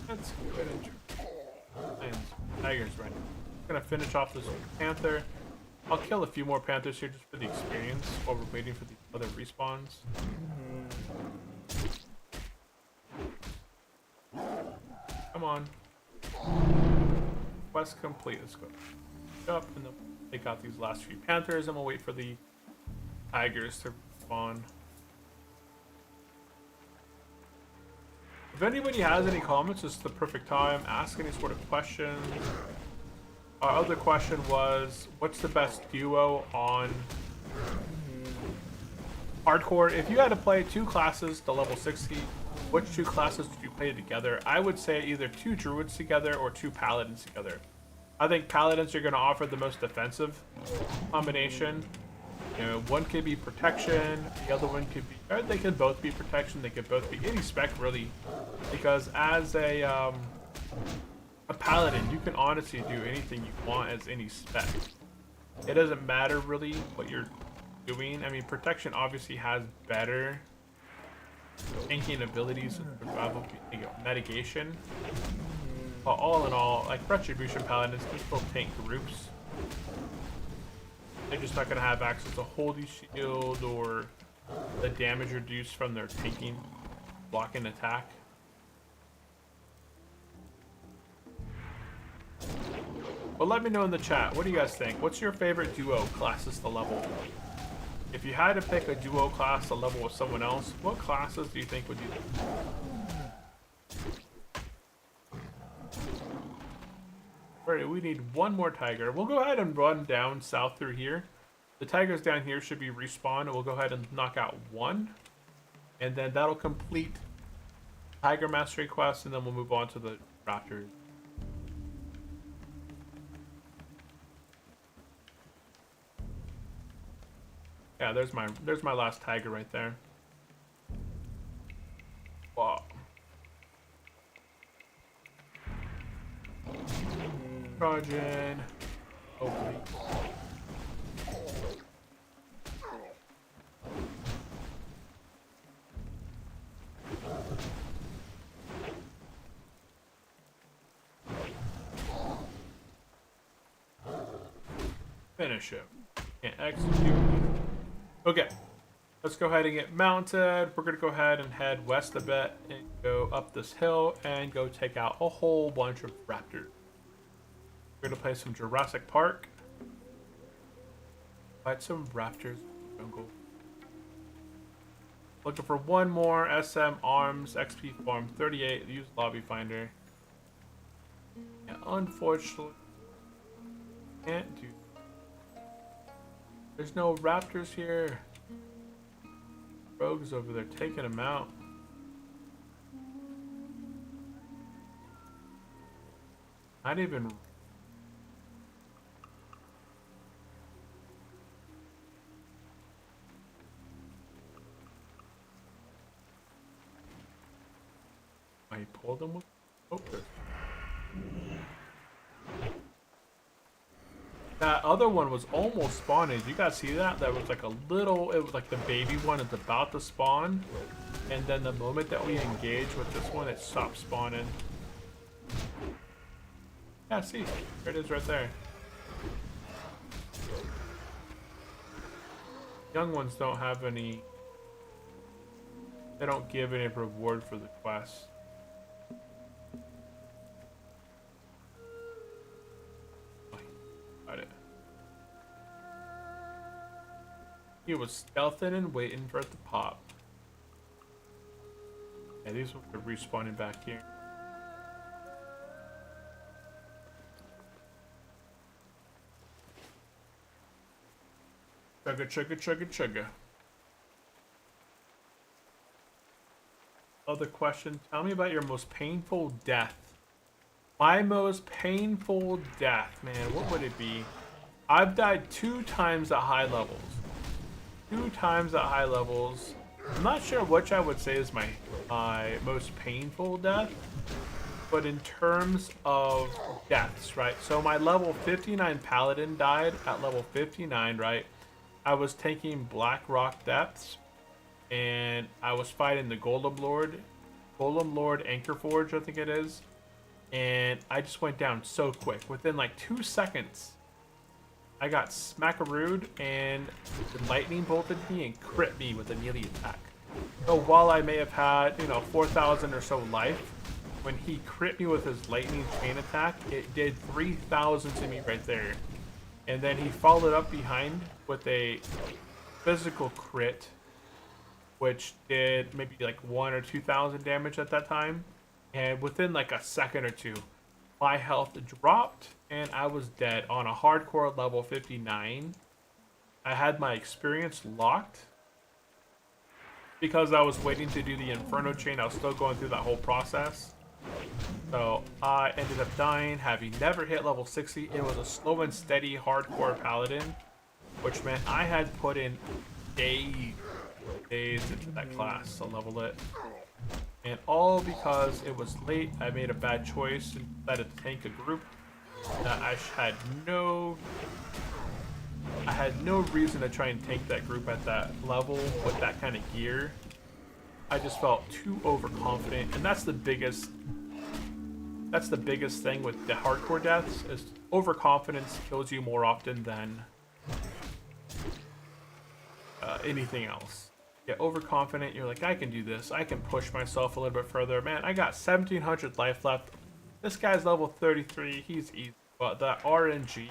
let's go ahead and tigers right now. Gonna finish off this panther. I'll kill a few more panthers here just for the experience while we're waiting for the other respawns. Come on. Quest complete. Let's go up and then take out these last few panthers and we'll wait for the tigers to spawn. If anybody has any comments, it's the perfect time. Ask any sort of question. Our other question was, what's the best duo on Hardcore? If you had to play 2 classes to level 60, which 2 classes would you play together? I would say either 2 druids together or 2 paladins together. I think paladins are going to offer the most defensive combination. You know, one could be protection, the other one could be, or they could both be protection, they could both be any spec really, because as a paladin, you can honestly do anything you want as any spec. It doesn't matter really what you're doing. I mean, protection obviously has better tanking abilities and survival, you know, mitigation. But all in all, like retribution paladins can still tank groups. They're just not gonna have access to holy shield or the damage reduced from their tanking, blocking attack. Well, let me know in the chat. What do you guys think? What's your favorite duo classes to level? If you had to pick a duo class to level with someone else, what classes do you think would you do? Alright, we need one more tiger. We'll go ahead and run down south through here. The tigers down here should be respawned, and we'll go ahead and knock out one. And then that'll complete Tiger Mastery quest, and then we'll move on to the raptors. Yeah, there's my last tiger right there. Wow. Charging. Hopefully. Finish him. Can't execute. Okay. Let's go ahead and get mounted. We're going to go ahead and head west a bit and go up this hill and go take out a whole bunch of raptors. We're going to play some Jurassic Park. Fight some raptors in the jungle. Looking for one more SM Arms XP Farm 38. Use Lobby Finder. Yeah, unfortunately, can't do. There's no raptors here. Rogues over there taking them out. Not even. I pulled them with. Oh, that other one was almost spawning. Did you guys see that? That was like a little. It was like the baby one is about to spawn, and then the moment that we engage with this one, it stopped spawning. Yeah, see, there it is right there. Young ones don't have any. They don't give any reward for the quest. Got it. He was stealthing and waiting for it to pop. Yeah, these ones are respawning back here. Chugga, chugga, chugga, chugga. Other question. Tell me about your most painful death. My most painful death, man. What would it be? I've died 2 times at high levels. 2 times at high levels. I'm not sure which I would say is my most painful death. But in terms of deaths, right? So my level 59 paladin died at level 59, right? I was taking Black Rock Depths, and I was fighting the Golem Lord Anchorforge, I think it is, and I just went down so quick. Within like 2 seconds, I got smackarooed, and the lightning bolted me and crit me with a melee attack. So while I may have had, 4,000 or so life, when he crit me with his lightning chain attack, it did 3,000 to me right there. And then he followed up behind with a physical crit, which did maybe like 1,000 or 2,000 damage at that time. And within like a second or two, my health dropped and I was dead on a hardcore level 59. I had my experience locked because I was waiting to do the Inferno chain. I was still going through that whole process. So I ended up dying, having never hit level 60. It was a slow and steady hardcore paladin, which meant I had put in days into that class to level it. And all because it was late, I made a bad choice and decided to tank a group that I had no reason to try and tank that group at that level with that kind of gear. I just felt too overconfident, and that's the biggest thing with the hardcore deaths, is overconfidence kills you more often than anything else. Get overconfident, you're like, I can do this, I can push myself a little bit further. Man, I got 1,700 life left. This guy's level 33, he's easy. But the RNG,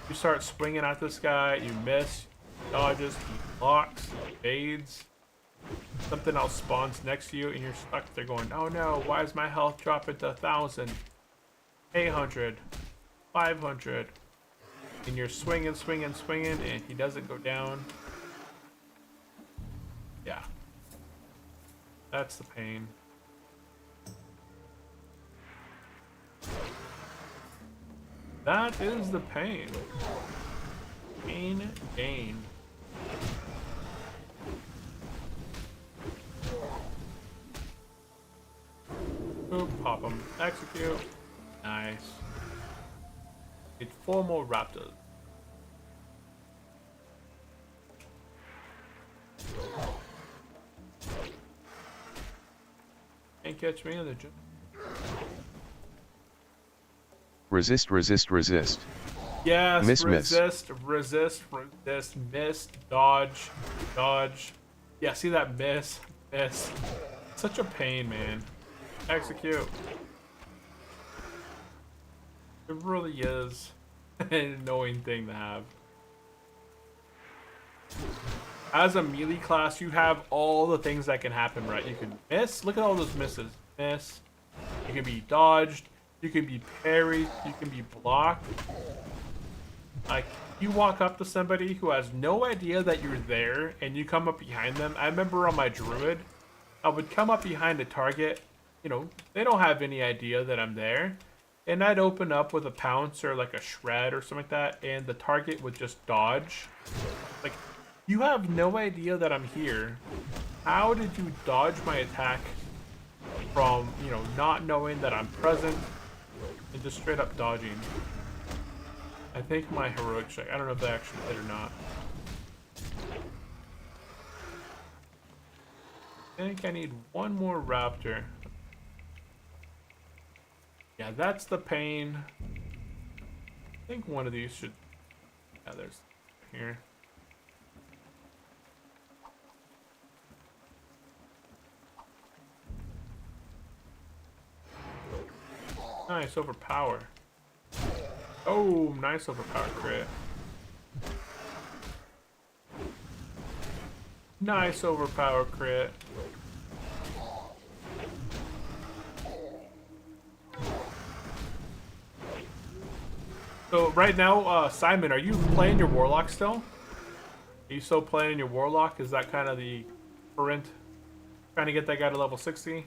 you start swinging at this guy, you miss, dodges, he blocks, he fades. Something else spawns next to you and you're stuck there going, oh no, why is my health dropping to 1,000, 800, 500, and you're swinging, and he doesn't go down. Yeah, that's the pain. That is the pain. Pain gain. Boop, pop them. Execute. Nice. Need 4 more raptors. Can't catch me in the gym.
Resist, resist, resist.
Yes,
Miss.
resist, miss, dodge, dodge. Yeah, see that miss, miss. Such a pain, man. Execute. It really is an annoying thing to have. As a melee class, you have all the things that can happen, right? You can miss. Look at all those misses. Miss. You can be dodged. You can be parried. You can be blocked. Like, you walk up to somebody who has no idea that you're there, and you come up behind them. I remember on my druid, I would come up behind a target. You know, they don't have any idea that I'm there. And I'd open up with a pounce or like a shred or something like that, and the target would just dodge. Like, you have no idea that I'm here. How did you dodge my attack from, you know, not knowing that I'm present and just straight up dodging? I think my heroic check, I don't know if they actually did or not. I think I need one more raptor. Yeah, that's the pain. I think one of these should... Yeah, there's... Here. Nice, overpower. Oh, nice overpower crit. Nice overpower crit. So right now, Simon, are you playing your Warlock still? Are you still playing your Warlock? Is that kind of the current? Trying to get that guy to level 60?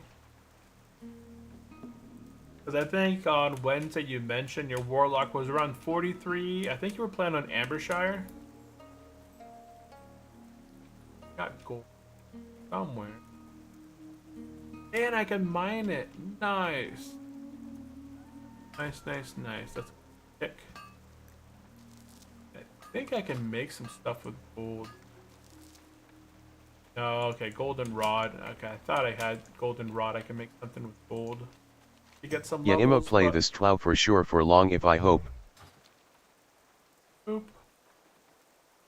Because I think on Wednesday you mentioned your Warlock was around 43. I think you were playing on Ambershire. Got gold somewhere. And I can mine it. Nice. Nice, nice, nice. That's a kick. I think I can make some stuff with gold. No, okay, golden rod. Okay, I thought I had golden rod. I can make something with gold. You get some
Yeah,
levels,
Immo play
but...
this TWOW for sure for long if I hope.
Boop.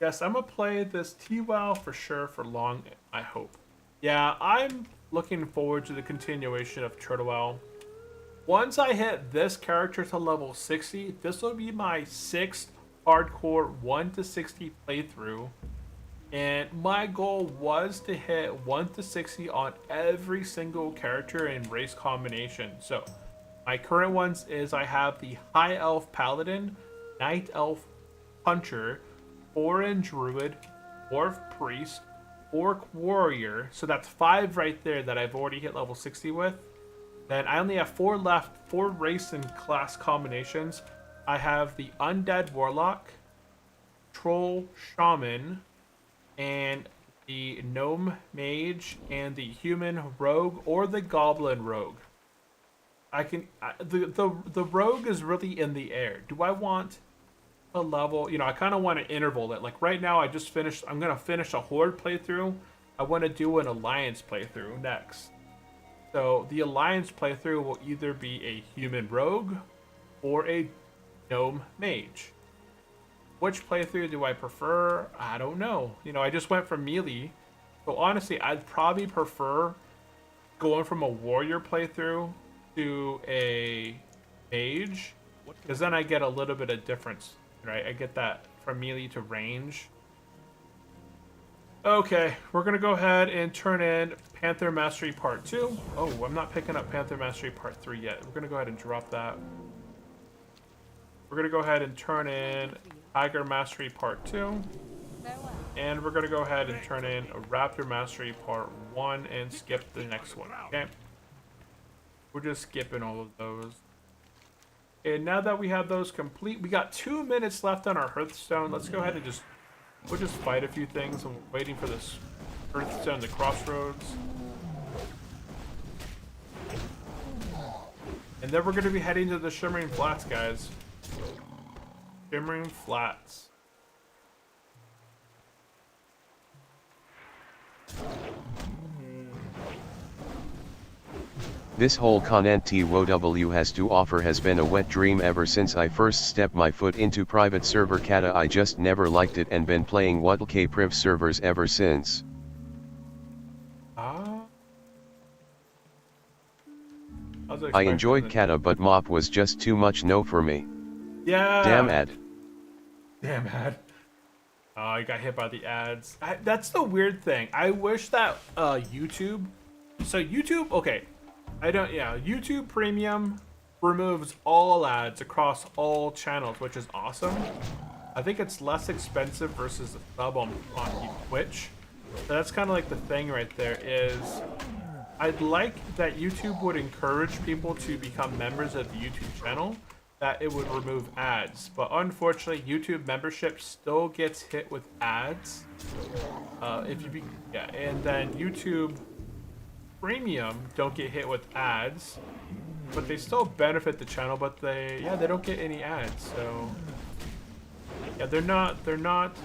Yes, I'm gonna play this TWOW for sure for long, I hope. Yeah, I'm looking forward to the continuation of Turtlewell. Once I hit this character to level 60, this will be my 6th hardcore 1 to 60 playthrough. And my goal was to hit 1 to 60 on every single character and race combination. So, my current ones is I have the High Elf Paladin, Night Elf Hunter, Orin Druid, Dwarf Priest, Orc Warrior. So that's 5 right there that I've already hit level 60 with. Then I only have 4 left, 4 race and class combinations. I have the Undead Warlock, Troll Shaman, and the Gnome Mage, and the Human Rogue or the Goblin Rogue. I can the Rogue is really in the air. Do I want a level? You know, I kind of want to interval it. Like right now, I just finished. I'm gonna finish a Horde playthrough. I want to do an Alliance playthrough next. So the Alliance playthrough will either be a Human Rogue or a Gnome Mage. Which playthrough do I prefer? I don't know. You know, I just went from melee. So honestly, I'd probably prefer going from a warrior playthrough to a mage. Because then I get a little bit of difference, right? I get that from melee to range. Okay, we're going to go ahead and turn in Panther Mastery Part 2. Oh, I'm not picking up Panther Mastery Part 3 yet. We're going to go ahead and drop that. We're going to go ahead and turn in Tiger Mastery Part 2. And we're going to go ahead and turn in a Raptor Mastery Part 1 and skip the next one, okay? We're just skipping all of those. And now that we have those complete, we got 2 minutes left on our Hearthstone. Let's go ahead and we'll just fight a few things. I'm waiting for this Hearthstone, the Crossroads. And then we're going to be heading to the Shimmering Flats, guys. Shimmering Flats.
This whole content WoW has to offer has been a wet dream ever since I first stepped my foot into private server kata. I just never liked it and been playing WoW priv servers ever since.
Ah.
I enjoyed kata but MOP was just too much no for me.
Yeah.
Damn ad.
Damn ad. Oh, I got hit by the ads. That's the weird thing. I wish that YouTube. So YouTube, okay. YouTube Premium removes all ads across all channels, which is awesome. I think it's less expensive versus the sub on Twitch. So that's kind of like the thing right there is I'd like that YouTube would encourage people to become members of the YouTube channel, that it would remove ads. But unfortunately, YouTube membership still gets hit with ads. And then YouTube Premium don't get hit with ads, but they still benefit the channel, but they don't get any ads. So yeah, they're not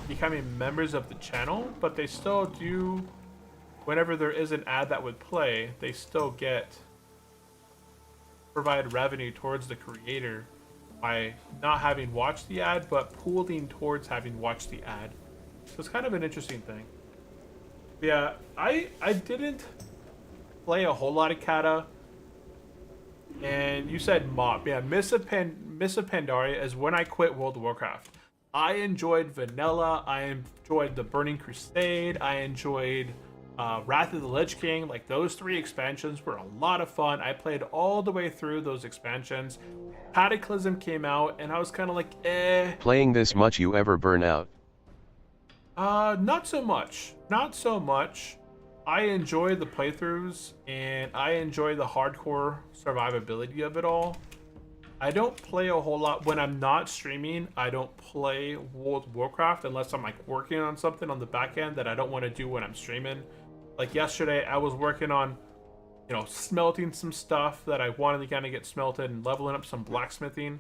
becoming members of the channel, but they still do. Whenever there is an ad that would play, they still provide revenue towards the creator by not having watched the ad, but pooling towards having watched the ad. So it's kind of an interesting thing. Yeah, I didn't play a whole lot of kata. And you said MOP. Yeah, Miss of Pandaria is when I quit World of Warcraft. I enjoyed Vanilla. I enjoyed the Burning Crusade. I enjoyed Wrath of the Lich King. Like, those 3 expansions were a lot of fun. I played all the way through those expansions. Cataclysm came out, and I was kind of like, eh.
Playing this much you ever burn out?
Not so much. Not so much. I enjoy the playthroughs, and I enjoy the hardcore survivability of it all. I don't play a whole lot. When I'm not streaming, I don't play World of Warcraft unless I'm like working on something on the back end that I don't want to do when I'm streaming. Like yesterday, I was working on, smelting some stuff that I wanted to kind of get smelted and leveling up some blacksmithing.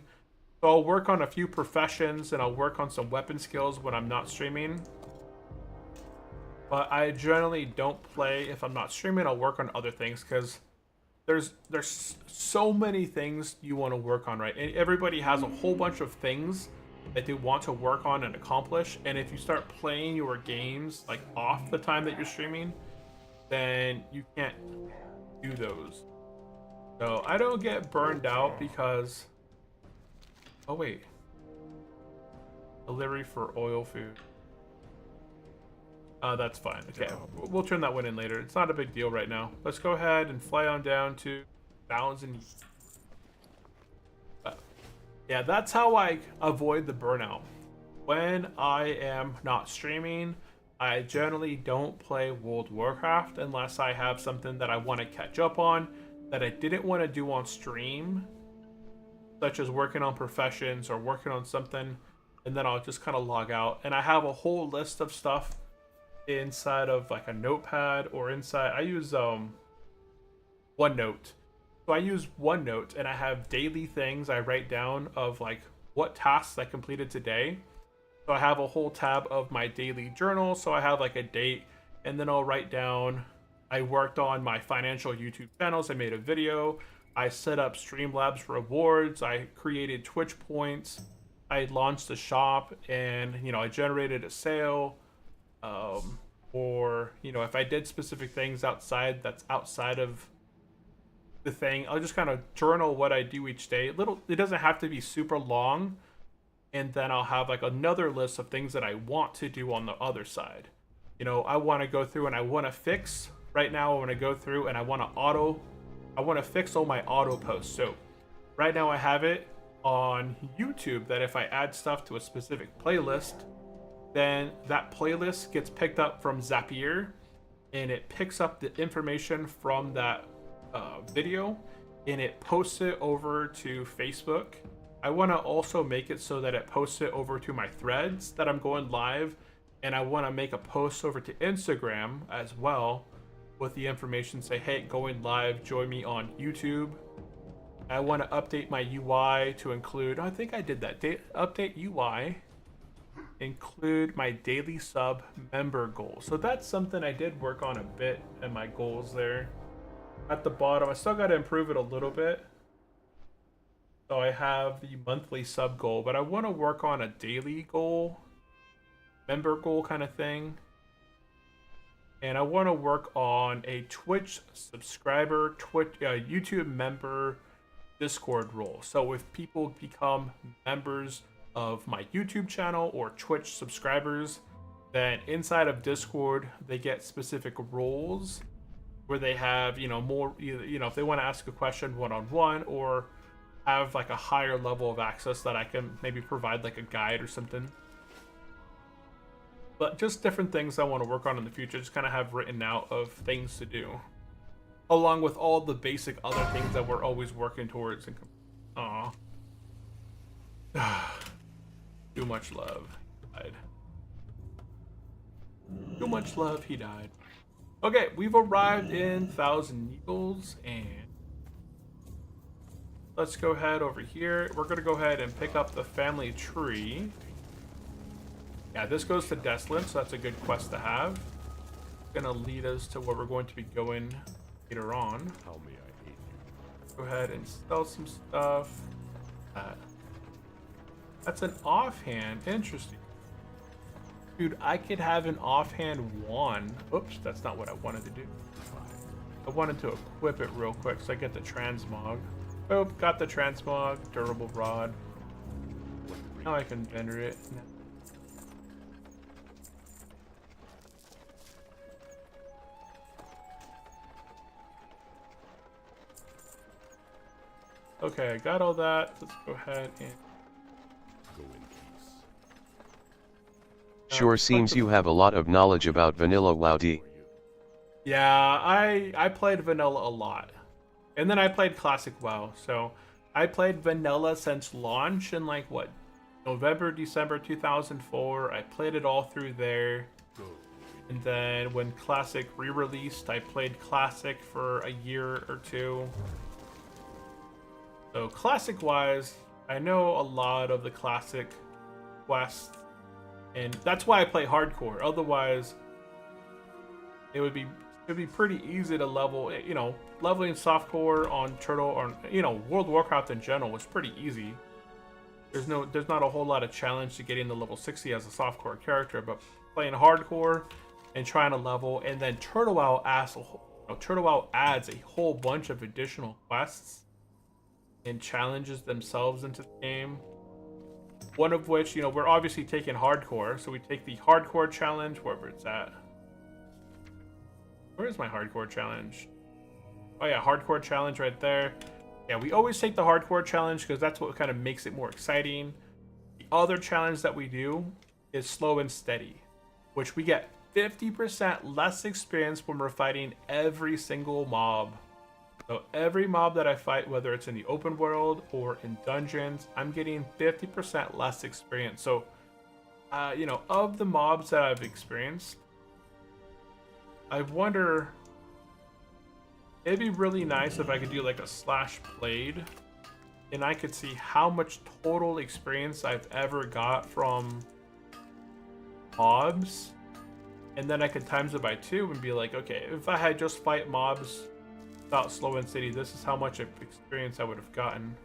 So I'll work on a few professions and I'll work on some weapon skills when I'm not streaming. But I generally don't play if I'm not streaming. I'll work on other things because there's so many things you want to work on, right? And everybody has a whole bunch of things that they want to work on and accomplish. And if you start playing your games like off the time that you're streaming, then you can't do those. So I don't get burned out because, oh wait, delivery for oil food. That's fine. Okay, we'll turn that one in later. It's not a big deal right now. Let's go ahead and fly on down to balance and yeah, that's how I avoid the burnout. When I am not streaming, I generally don't play World of Warcraft unless I have something that I want to catch up on that I didn't want to do on stream, such as working on professions or working on something, and then I'll just kind of log out. And I have a whole list of stuff inside of like a notepad or inside. I use OneNote. So I use OneNote and I have daily things I write down of like what tasks I completed today. So I have a whole tab of my daily journal. So I have like a date, and then I'll write down I worked on my financial YouTube channels. I made a video. I set up Streamlabs rewards. I created Twitch points. I launched a shop, and I generated a sale. Or if I did specific things outside of the thing, I'll just kind of journal what I do each day. It doesn't have to be super long, and then I'll have like another list of things that I want to do on the other side. I want to go through and I want to fix. Right now I want to go through and I want to fix all my auto posts. So right now I have it on YouTube that if I add stuff to a specific playlist, then that playlist gets picked up from Zapier, and it picks up the information from that video, and it posts it over to Facebook. I want to also make it so that it posts it over to my threads that I'm going live, and I want to make a post over to Instagram as well with the information, say, hey, going live, join me on YouTube. I want to update my UI to include, I think I did that, update UI, include my daily sub member goal. So that's something I did work on a bit in my goals there. at the bottom. I still got to improve it a little bit. So I have the monthly sub goal, but I want to work on a daily goal, member goal kind of thing. And I want to work on a Twitch subscriber, YouTube member, Discord role. So if people become members of my YouTube channel or Twitch subscribers, then inside of Discord, they get specific roles where they have, more, if they want to ask a question one-on-one or have like a higher level of access that I can maybe provide like a guide or something. But just different things I want to work on in the future, just kind of have written out of things to do, along with all the basic other things that we're always working towards. Aw. Too much love. He died. Too much love, he died. Okay, we've arrived in Thousand Eagles, and let's go ahead over here. We're going to go ahead and pick up the family tree. Yeah, this goes to Desolate, so that's a good quest to have. It's going to lead us to where we're going to be going later on.
How may I aid you?
Go ahead and sell some stuff. That's an offhand. Interesting. Dude, I could have an offhand wand. Oops, that's not what I wanted to do. I wanted to equip it real quick so I get the transmog. Oh, got the transmog, durable rod. Now I can vendor it. Okay, I got all that. Let's go ahead and
Go in peace.
Sure seems you have a lot of knowledge about vanilla WoW.
yeah, I played vanilla a lot. And then I played classic WoW. So I played vanilla since launch in like what, November, December 2004. I played it all through there. And then when classic re-released, I played classic for a year or two. So classic wise, I know a lot of the classic quests, and that's why I play hardcore. Otherwise, it would be pretty easy to level. Leveling softcore on Turtle or World of Warcraft in general was pretty easy. There's not a whole lot of challenge to getting to level 60 as a softcore character, but playing hardcore and trying to level, and then Turtle WoW adds a whole bunch of additional quests and challenges themselves into the game. One of which, we're obviously taking hardcore, so we take the hardcore challenge wherever it's at. Where is my hardcore challenge? Oh yeah, hardcore challenge right there. Yeah, we always take the hardcore challenge because that's what kind of makes it more exciting. The other challenge that we do is slow and steady, which we get 50% less experience when we're fighting every single mob. So every mob that I fight, whether it's in the open world or in dungeons, I'm getting 50% less experience. So, of the mobs that I've experienced, I wonder, it'd be really nice if I could do like a slash played, and I could see how much total experience I've ever got from mobs, and then I could times it by 2 and be like, okay, if I had just fight mobs without slow and steady, this is how much experience I would have gotten.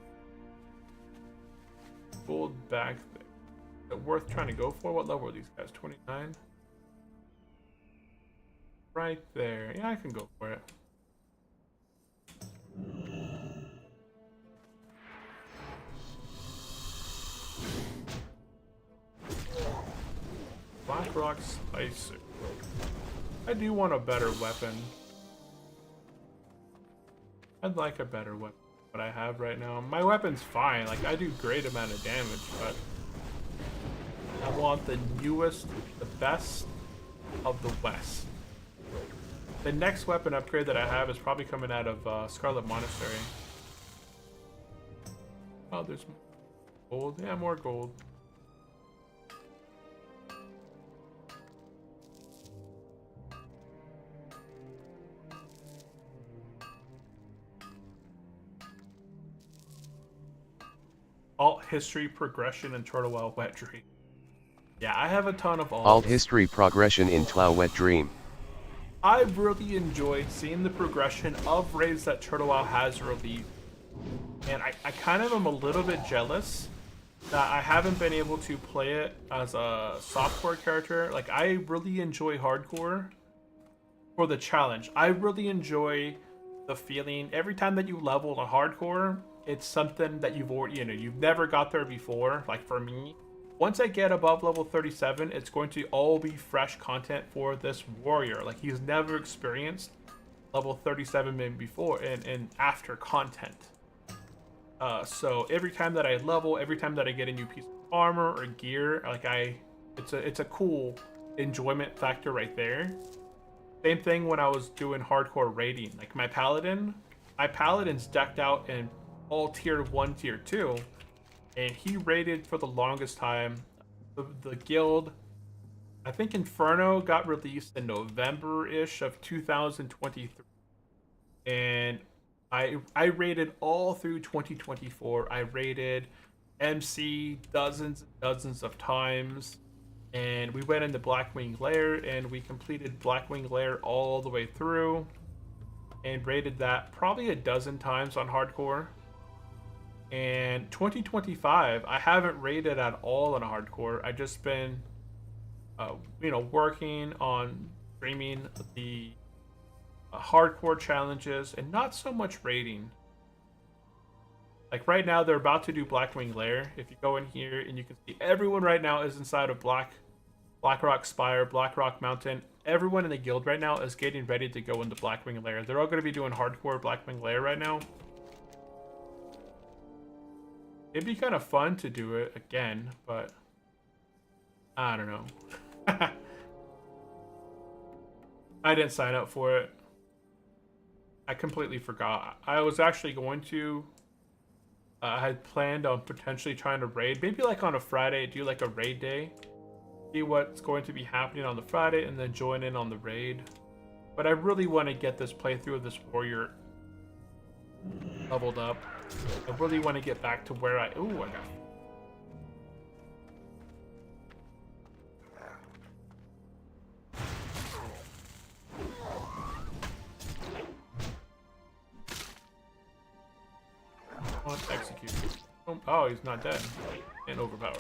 Gold back there. Is it worth trying to go for? What level are these guys? 29? Right there. Yeah, I can go for it. Blackrock Spicer. I do want a better weapon. I'd like a better weapon than what I have right now. My weapon's fine. Like, I do great amount of damage, but I want the newest, the best of the West. The next weapon upgrade that I have is probably coming out of Scarlet Monastery. Oh, there's gold. Yeah, more gold. Alt history progression in Turtle WoW Wet Dream. Yeah, I have a ton of alts.
Alt history progression in TLOW Wet Dream.
I've really enjoyed seeing the progression of raids that Turtle WoW has released. And I kind of am a little bit jealous that I haven't been able to play it as a softcore character. Like, I really enjoy hardcore for the challenge. I really enjoy the feeling every time that you level a hardcore. It's something that you've already, you've never got there before. Like for me, once I get above level 37, it's going to all be fresh content for this warrior. Like, he's never experienced level 37 before and after content. So every time that I level, every time that I get a new piece of armor or gear, like it's a cool enjoyment factor right there. Same thing when I was doing hardcore raiding. Like my paladin's decked out in all tier 1, tier 2, and he raided for the longest time. The guild, I think Inferno got released in November-ish of 2023, and I raided all through 2024. I raided MC dozens and dozens of times, and we went into Blackwing Lair, and we completed Blackwing Lair all the way through, and raided that probably a dozen times on hardcore. And 2025, I haven't raided at all on hardcore. I just been, working on streaming the hardcore challenges and not so much raiding. Like right now, they're about to do Blackwing Lair. If you go in here and you can see everyone right now is inside of Blackrock Spire, Blackrock Mountain. Everyone in the guild right now is getting ready to go into Blackwing Lair. They're all going to be doing hardcore Blackwing Lair right now. It'd be kind of fun to do it again, but I don't know. I didn't sign up for it. I completely forgot. I was actually going to. I had planned on potentially trying to raid, maybe like on a Friday, do like a raid day, see what's going to be happening on the Friday, and then join in on the raid. But I really want to get this playthrough of this warrior leveled up. I really want to get back to where I got. Let's execute. Oh, he's not dead. And overpower.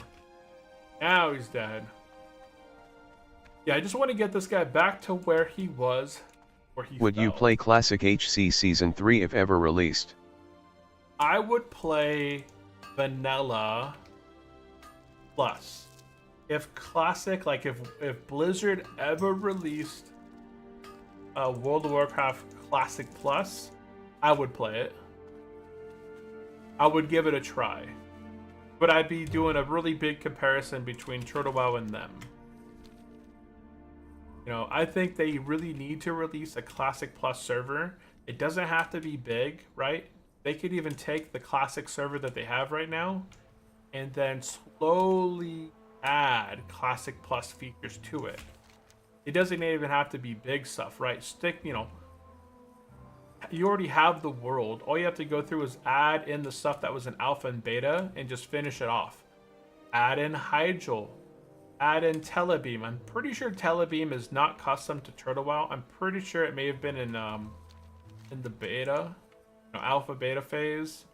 Now he's dead. Yeah, I just want to get this guy back to where he was.
Would you play Classic HC Season 3 if ever released?
I would play Vanilla Plus. If Classic, like if Blizzard ever released World of Warcraft Classic Plus, I would play it. I would give it a try. But I'd be doing a really big comparison between Turtle WoW and them. I think they really need to release a Classic Plus server. It doesn't have to be big, right? They could even take the Classic server that they have right now and then slowly add Classic Plus features to it. It doesn't even have to be big stuff, right? You already have the world. All you have to go through is add in the stuff that was in alpha and beta and just finish it off. Add in Hyjal. Add in Telebeam. I'm pretty sure Telebeam is not custom to Turtle WoW. I'm pretty sure it may have been in the beta, alpha beta phase.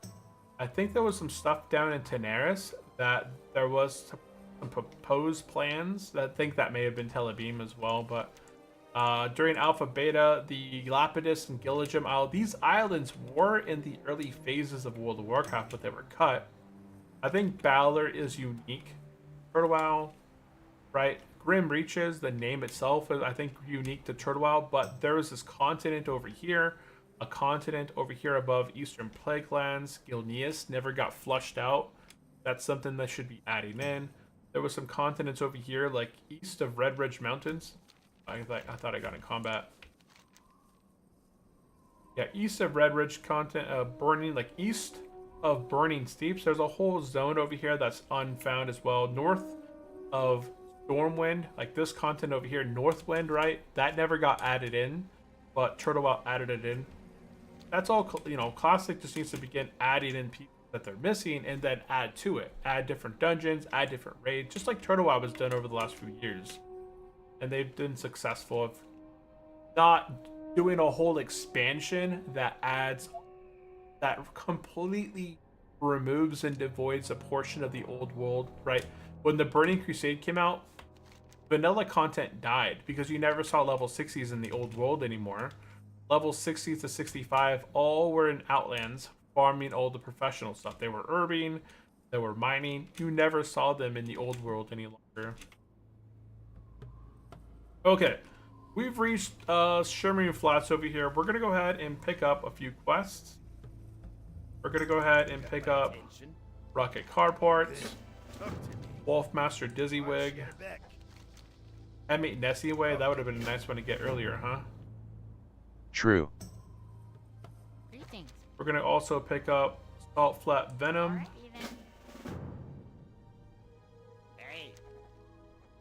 I think there was some stuff down in Tenaris that there was some proposed plans that I think that may have been Telebeam as well, but during alpha beta, the Lapidus and Gilligim Isle, these islands were in the early phases of World of Warcraft, but they were cut. I think Balor is unique. Turtle WoW, right? Grim Reaches, the name itself is, I think, unique to Turtle WoW, but there was this continent over here, a continent over here above Eastern Plaguelands. Gilneas never got flushed out. That's something that should be adding in. There was some continents over here, like east of Red Ridge Mountains. I thought I got in combat. Yeah, east of Red Ridge Burning, like east of Burning Steeps. There's a whole zone over here that's unfound as well. North of Stormwind, like this continent over here, Northwind, right? That never got added in, but Turtle WoW added it in. That's all, Classic just needs to begin adding in people that they're missing and then add to it. Add different dungeons, add different raids, just like Turtle WoW has done over the last few years. And they've been successful of not doing a whole expansion that completely removes and devoids a portion of the old world, right? When the Burning Crusade came out, vanilla content died because you never saw level 60s in the old world anymore. Level 60s to 65 all were in Outlands farming all the professional stuff. They were herbing, they were mining. You never saw them in the old world any longer. Okay, we've reached Shimmering Flats over here. We're gonna go ahead and pick up a few quests. We're gonna go ahead and pick up Rocket Car Parts, Wolfmaster Dizzywig, M8 Nessie Way. That would have been a nice one to get earlier, huh?
True.
Greetings.
We're gonna also pick up Salt Flat Venom.
Alright, then. Hey,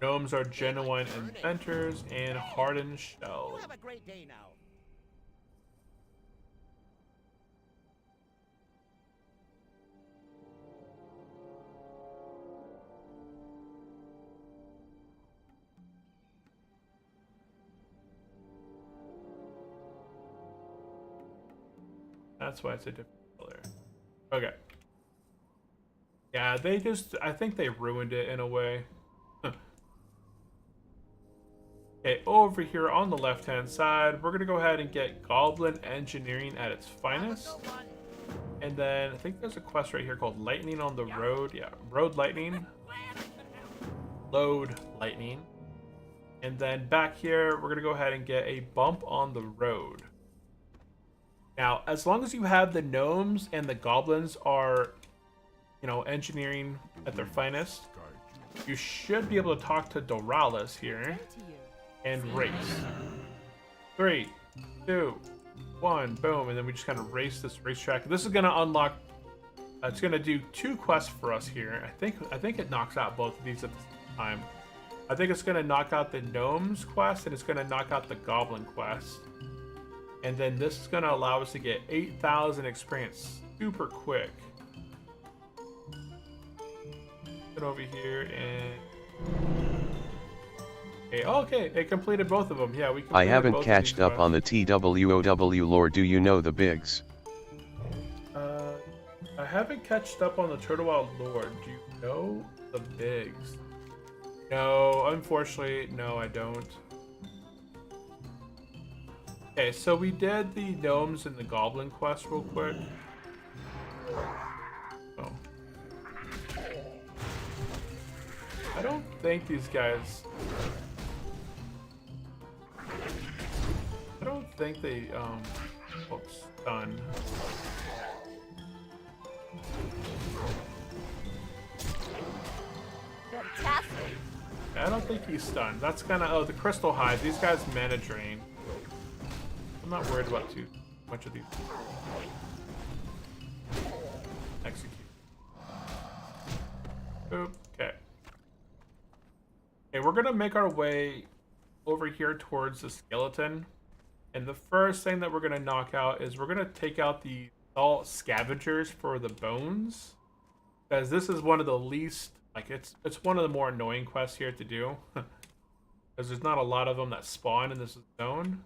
Gnomes are genuine inventors, and hardened shell.
Have a great day now.
That's why it's a different color. Okay. Yeah, I think they ruined it in a way. Okay, over here on the left-hand side, we're gonna go ahead and get Goblin Engineering at its finest. And then I think there's a quest right here called Lightning on the Road. Yeah, Road Lightning. Load Lightning. And then back here, we're gonna go ahead and get a Bump on the Road. Now, as long as you have the gnomes and the goblins are, you know, engineering at their finest, you should be able to talk to Doralis here and race. 3, 2, 1, boom, and then we just kind of race this racetrack. This is gonna unlock. It's gonna do 2 quests for us here. I think it knocks out both of these at the same time. I think it's gonna knock out the gnomes quest and it's gonna knock out the goblin quest. And then this is going to allow us to get 8,000 experience super quick. Get over here and... Okay, it completed both of them. Yeah, we completed
I haven't
both of
catched
these
up on the TWOW lore. Do you know the bigs?
I haven't catched up on the Turtle Wild lore. Do you know the bigs? No, unfortunately, no, I don't. Okay, so we did the gnomes and the goblin quest real quick. Oh. I don't think these guys... I don't think they, oops, stun.
Fantastic.
I don't think he's stunned. That's kind of... Oh, the Crystal Hive. These guys mana drain. I'm not worried about too much of these. Execute. Oop, okay. Okay, we're gonna make our way over here towards the skeleton. And the first thing that we're gonna knock out is we're gonna take out the salt scavengers for the bones. Because this is one of the least, like it's one of the more annoying quests here to do. Because there's not a lot of them that spawn in this zone.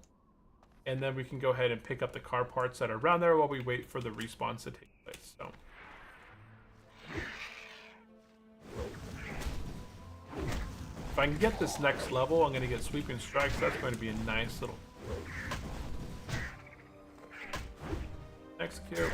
And then we can go ahead and pick up the car parts that are around there while we wait for the respawns to take place. So, if I can get this next level, I'm going to get Sweeping Strikes. That's going to be a nice little... Execute.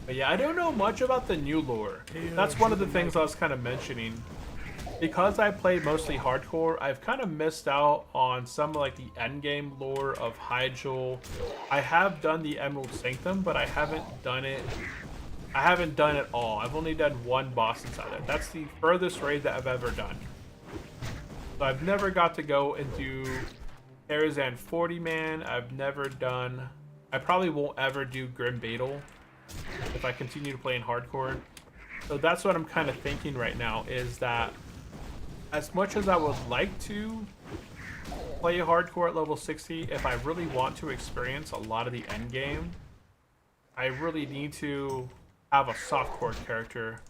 But yeah, I don't know much about the new lore. That's one of the things I was kind of mentioning. Because I play mostly hardcore, I've kind of missed out on some like the endgame lore of Hyjal. I have done the Emerald Sanctum, but I haven't done it. I haven't done it all. I've only done one boss inside it. That's the furthest raid that I've ever done. So I've never got to go and do Tarazan 40-man. I've never done... I probably won't ever do Grim Battle if I continue to play in hardcore. So that's what I'm kind of thinking right now, is that as much as I would like to play hardcore at level 60, if I really want to experience a lot of the end game, I really need to have a softcore character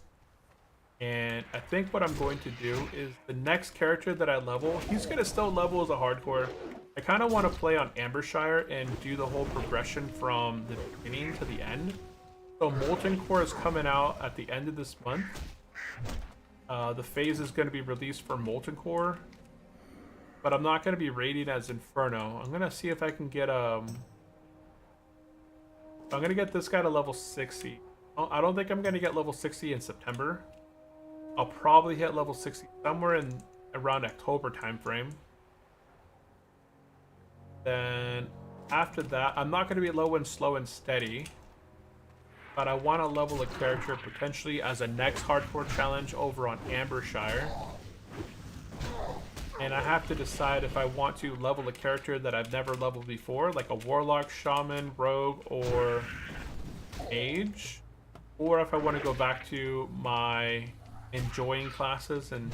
And I think what I'm going to do is the next character that I level, he's going to still level as a hardcore. I kind of want to play on Ambershire and do the whole progression from the beginning to the end. So Molten Core is coming out at the end of this month. The phase is going to be released for Molten Core. But I'm not going to be raiding as Inferno. I'm going to see if I can get I'm going to get this guy to level 60. I don't think I'm going to get level 60 in September. I'll probably hit level 60 somewhere in around October time frame. Then after that, I'm not going to be low and slow and steady, but I want to level a character potentially as a next hardcore challenge over on Ambershire. And I have to decide if I want to level a character that I've never leveled before, like a Warlock, Shaman, Rogue, or Mage, or if I want to go back to my enjoying classes and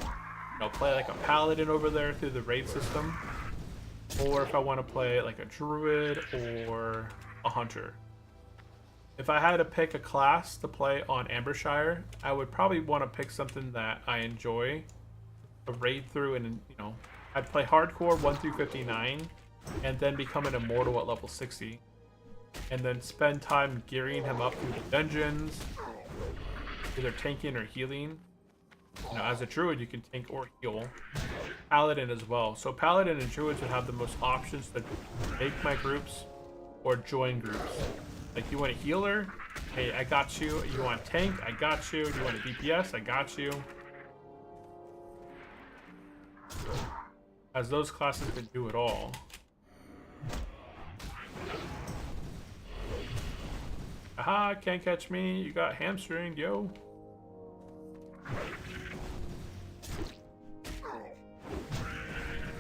play like a Paladin over there through the raid system, or if I want to play like a Druid or a Hunter. If I had to pick a class to play on Ambershire, I would probably want to pick something that I enjoy to raid through, and I'd play hardcore 1 through 59 and then become an immortal at level 60 and then spend time gearing him up through the dungeons, either tanking or healing. As a Druid, you can tank or heal. Paladin as well. So Paladin and Druids would have the most options to make my groups or join groups. Like, you want a healer? Hey, I got you. You want a tank? I got you. You want a DPS? I got you. As those classes can do it all. Aha, can't catch me. You got hamstringed, yo.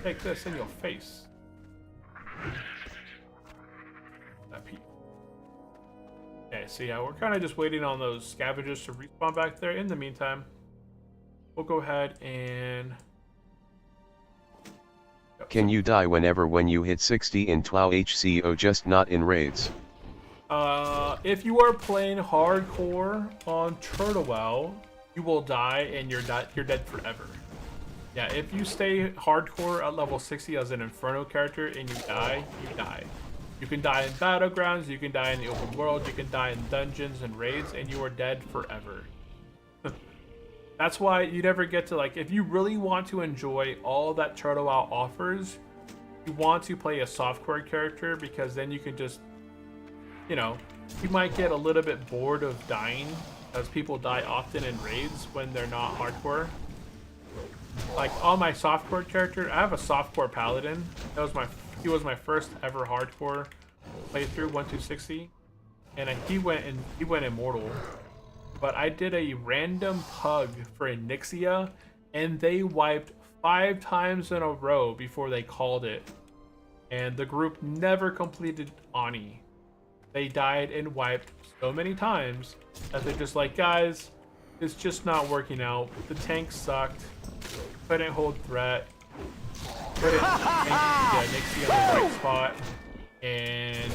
Take this in your face. That peak. Okay, so yeah, we're kind of just waiting on those scavengers to respawn back there. In the meantime, we'll go ahead and...
Can you die whenever when you hit 60 in TWO HCO, just not in raids?
If you are playing hardcore on Turtlewell, you will die and you're dead forever. Yeah, if you stay hardcore at level 60 as an Inferno character and you die, you die. You can die in battlegrounds, you can die in the open world, you can die in dungeons and raids, and you are dead forever. That's why you never get to, like, if you really want to enjoy all that Turtlewell offers, you want to play a softcore character, because then you can just, you might get a little bit bored of dying, as people die often in raids when they're not hardcore. Like, on my softcore character, I have a softcore Paladin. He was my first ever hardcore playthrough, 1 to 60, and he went immortal. But I did a random pug for Nixia, and they wiped 5 times in a row before they called it. And the group never completed Ani. They died and wiped so many times that they're just like, guys, it's just not working out. The tank sucked. Couldn't hold threat. Couldn't get Nixie on the right spot. And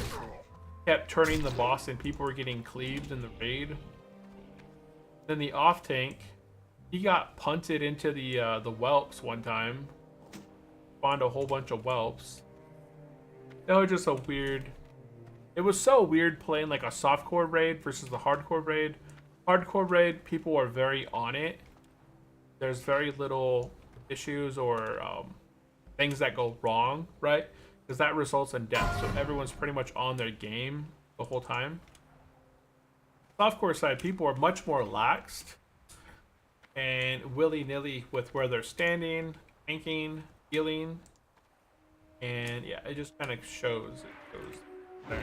kept turning the boss, and people were getting cleaved in the raid. Then the off tank, he got punted into the whelps one time. Spawned a whole bunch of whelps. That was just a weird... It was so weird playing like a softcore raid versus the hardcore raid. Hardcore raid, people are very on it. There's very little issues or things that go wrong, right? Because that results in death. So everyone's pretty much on their game the whole time. Softcore side, people are much more laxed and willy-nilly with where they're standing, tanking, healing, and yeah, it just kind of shows. It goes there.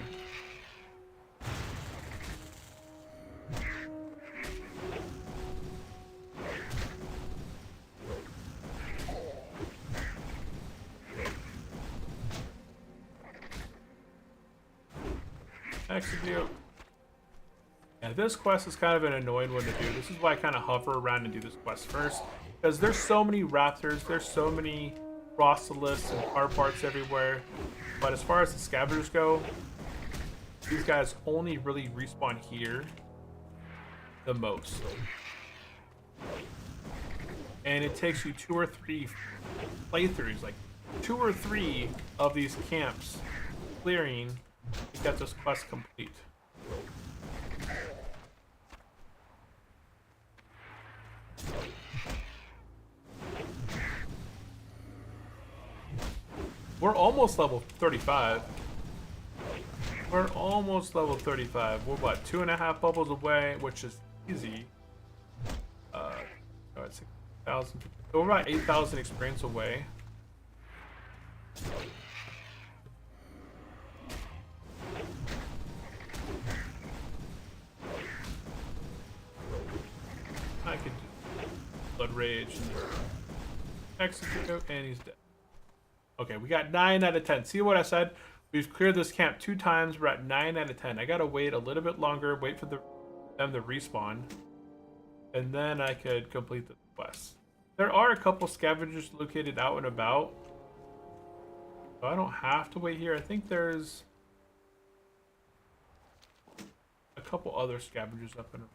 Execute. Yeah, this quest is kind of an annoying one to do. This is why I kind of hover around and do this quest first. Because there's so many raptors, there's so many Rossilists and car parts everywhere. But as far as the scavengers go, these guys only really respawn here the most. and it takes you 2 or 3 playthroughs, like 2 or 3 of these camps clearing to get this quest complete. We're almost level 35. We're almost level 35. We're what, 2.5 bubbles away, which is easy. It's 6,000. So we're about 8,000 experience away. I could do Blood Rage and execute, and he's dead. Okay, we got 9 out of 10. See what I said? We've cleared this camp 2 times. We're at 9 out of 10. I gotta wait a little bit longer, wait for them to respawn, and then I could complete the quest. There are a couple scavengers located out and about, so I don't have to wait here. I think there's a couple other scavengers up and around.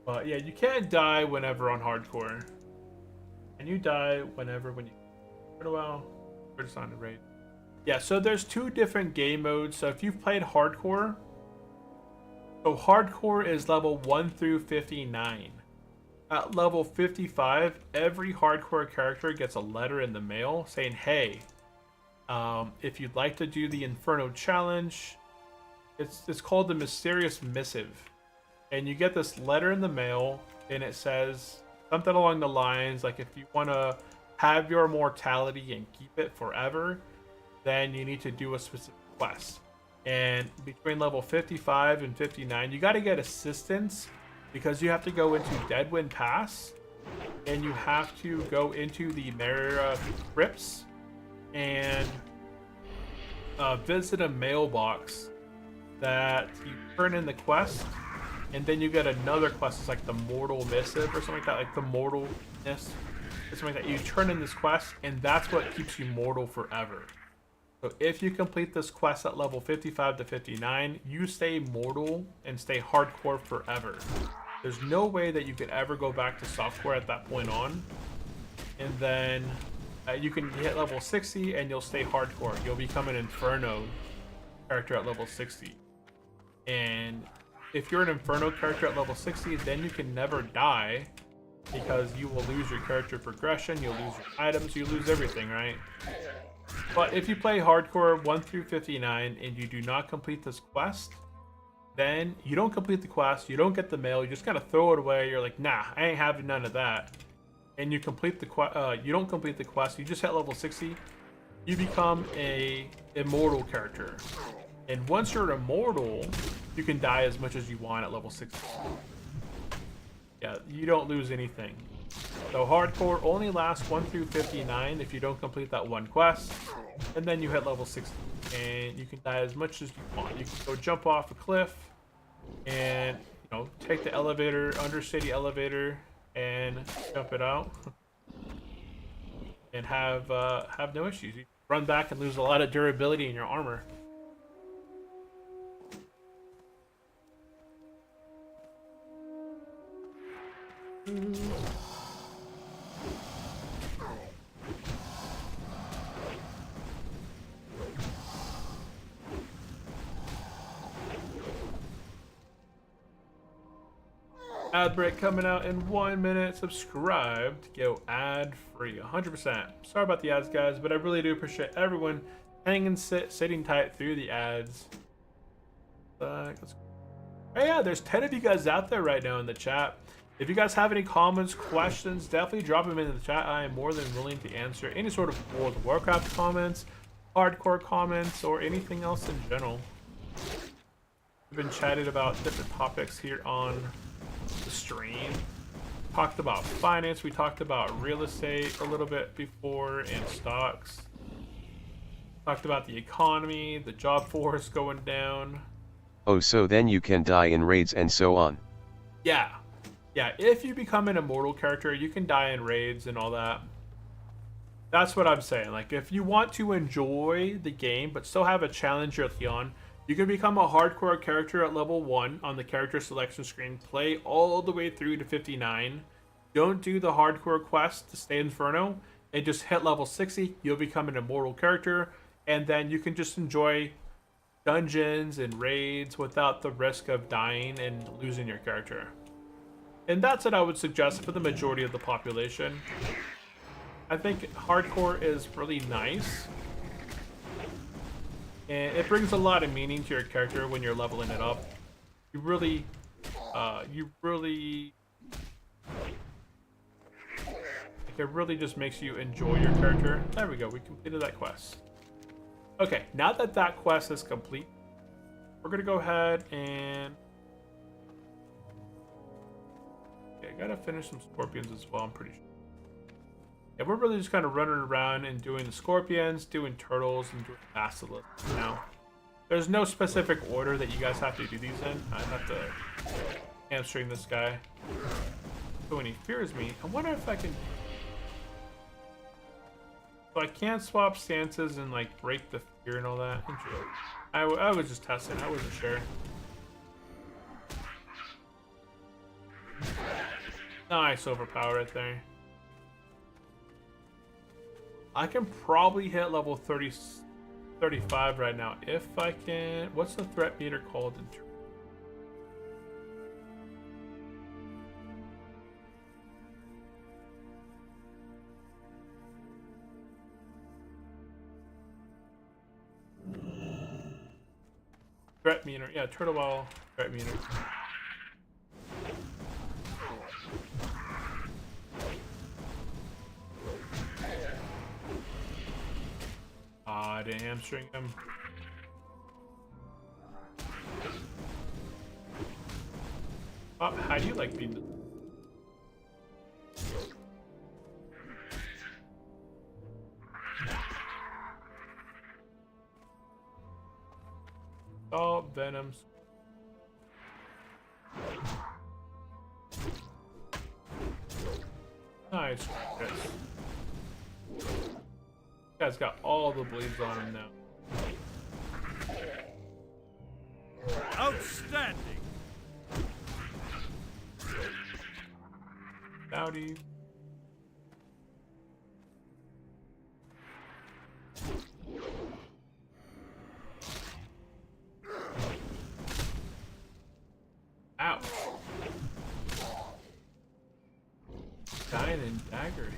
But yeah, you can't die whenever on hardcore. And you die whenever when you well, we're just on the raid. Yeah, so there's 2 different game modes. So if you've played hardcore, so hardcore is level 1 through 59. At level 55, every hardcore character gets a letter in the mail saying, hey, if you'd like to do the Inferno challenge, it's called the Mysterious Missive. And you get this letter in the mail, and it says something along the lines like, if you want to have your immortality and keep it forever, then you need to do a specific quest. And between level 55 and 59, you got to get assistance, because you have to go into Deadwind Pass, and you have to go into the Mara crypts and visit a mailbox that you turn in the quest, and then you get another quest. It's like the Mortal Missive or something like that, like the Mortalness. Something like that. You turn in this quest, and that's what keeps you mortal forever. So if you complete this quest at level 55 to 59, you stay mortal and stay hardcore forever. There's no way that you could ever go back to softcore at that point on. And then you can hit level 60 and you'll stay hardcore. You'll become an Inferno character at level 60. And if you're an Inferno character at level 60, then you can never die, because you will lose your character progression, you'll lose your items, you lose everything, right? But if you play hardcore 1 through 59 and you do not complete this quest, then you don't complete the quest, you don't get the mail, you just kind of throw it away. You're like, nah, I ain't having none of that. And you complete the you don't complete the quest, you just hit level 60, you become a immortal character. And once you're immortal, you can die as much as you want at level 60. Yeah, you don't lose anything. So hardcore only lasts 1 through 59 if you don't complete that one quest, and then you hit level 60, and you can die as much as you want. You can go jump off a cliff, and take the elevator, undercity elevator, and jump it out, and have no issues. You run back and lose a lot of durability in your armor. Ad break coming out in 1 minute. Subscribe to go ad free 100%. Sorry about the ads, guys, but I really do appreciate everyone hanging sitting tight through the ads. Hey, yeah, there's 10 of you guys out there right now in the chat. If you guys have any comments, questions, definitely drop them into the chat. I am more than willing to answer any sort of World of Warcraft comments, hardcore comments, or anything else in general. We've been chatting about different topics here on the stream. Talked about finance, we talked about real estate a little bit before, and stocks. Talked about the economy, the job force going down.
Oh, so then you can die in raids and so on.
Yeah. Yeah, if you become an immortal character, you can die in raids and all that. That's what I'm saying. Like, if you want to enjoy the game, but still have a challenge early on, You can become a hardcore character at level 1 on the character selection screen, play all the way through to 59. Don't do the hardcore quest to stay Inferno, and just hit level 60. You'll become an immortal character, and then you can just enjoy dungeons and raids without the risk of dying and losing your character. And that's what I would suggest for the majority of the population. I think hardcore is really nice. And it brings a lot of meaning to your character when you're leveling it up. It really just makes you enjoy your character. There we go, we completed that quest. Okay, now that that quest is complete, we're gonna go ahead and... Okay, I gotta finish some scorpions as well, I'm pretty sure. Yeah, we're really just kind of running around and doing the scorpions, doing turtles, and doing basilisks now. There's no specific order that you guys have to do these in. I have to hamstring this guy. So when he fears me, I wonder if I can... So I can't swap stances and like break the fear and all that. I was just testing, I wasn't sure. Nice overpower right there. I can probably hit level 35 right now if I can. What's the threat meter called in turn? Threat meter, yeah, turtle ball threat meter. Ah, didn't hamstring him. Oh, how do you like being the... Oh, venoms. Nice. Yes. Guy's got all the bleeds on him now.
Outstanding.
Howdy. Ow. Dying and dagger.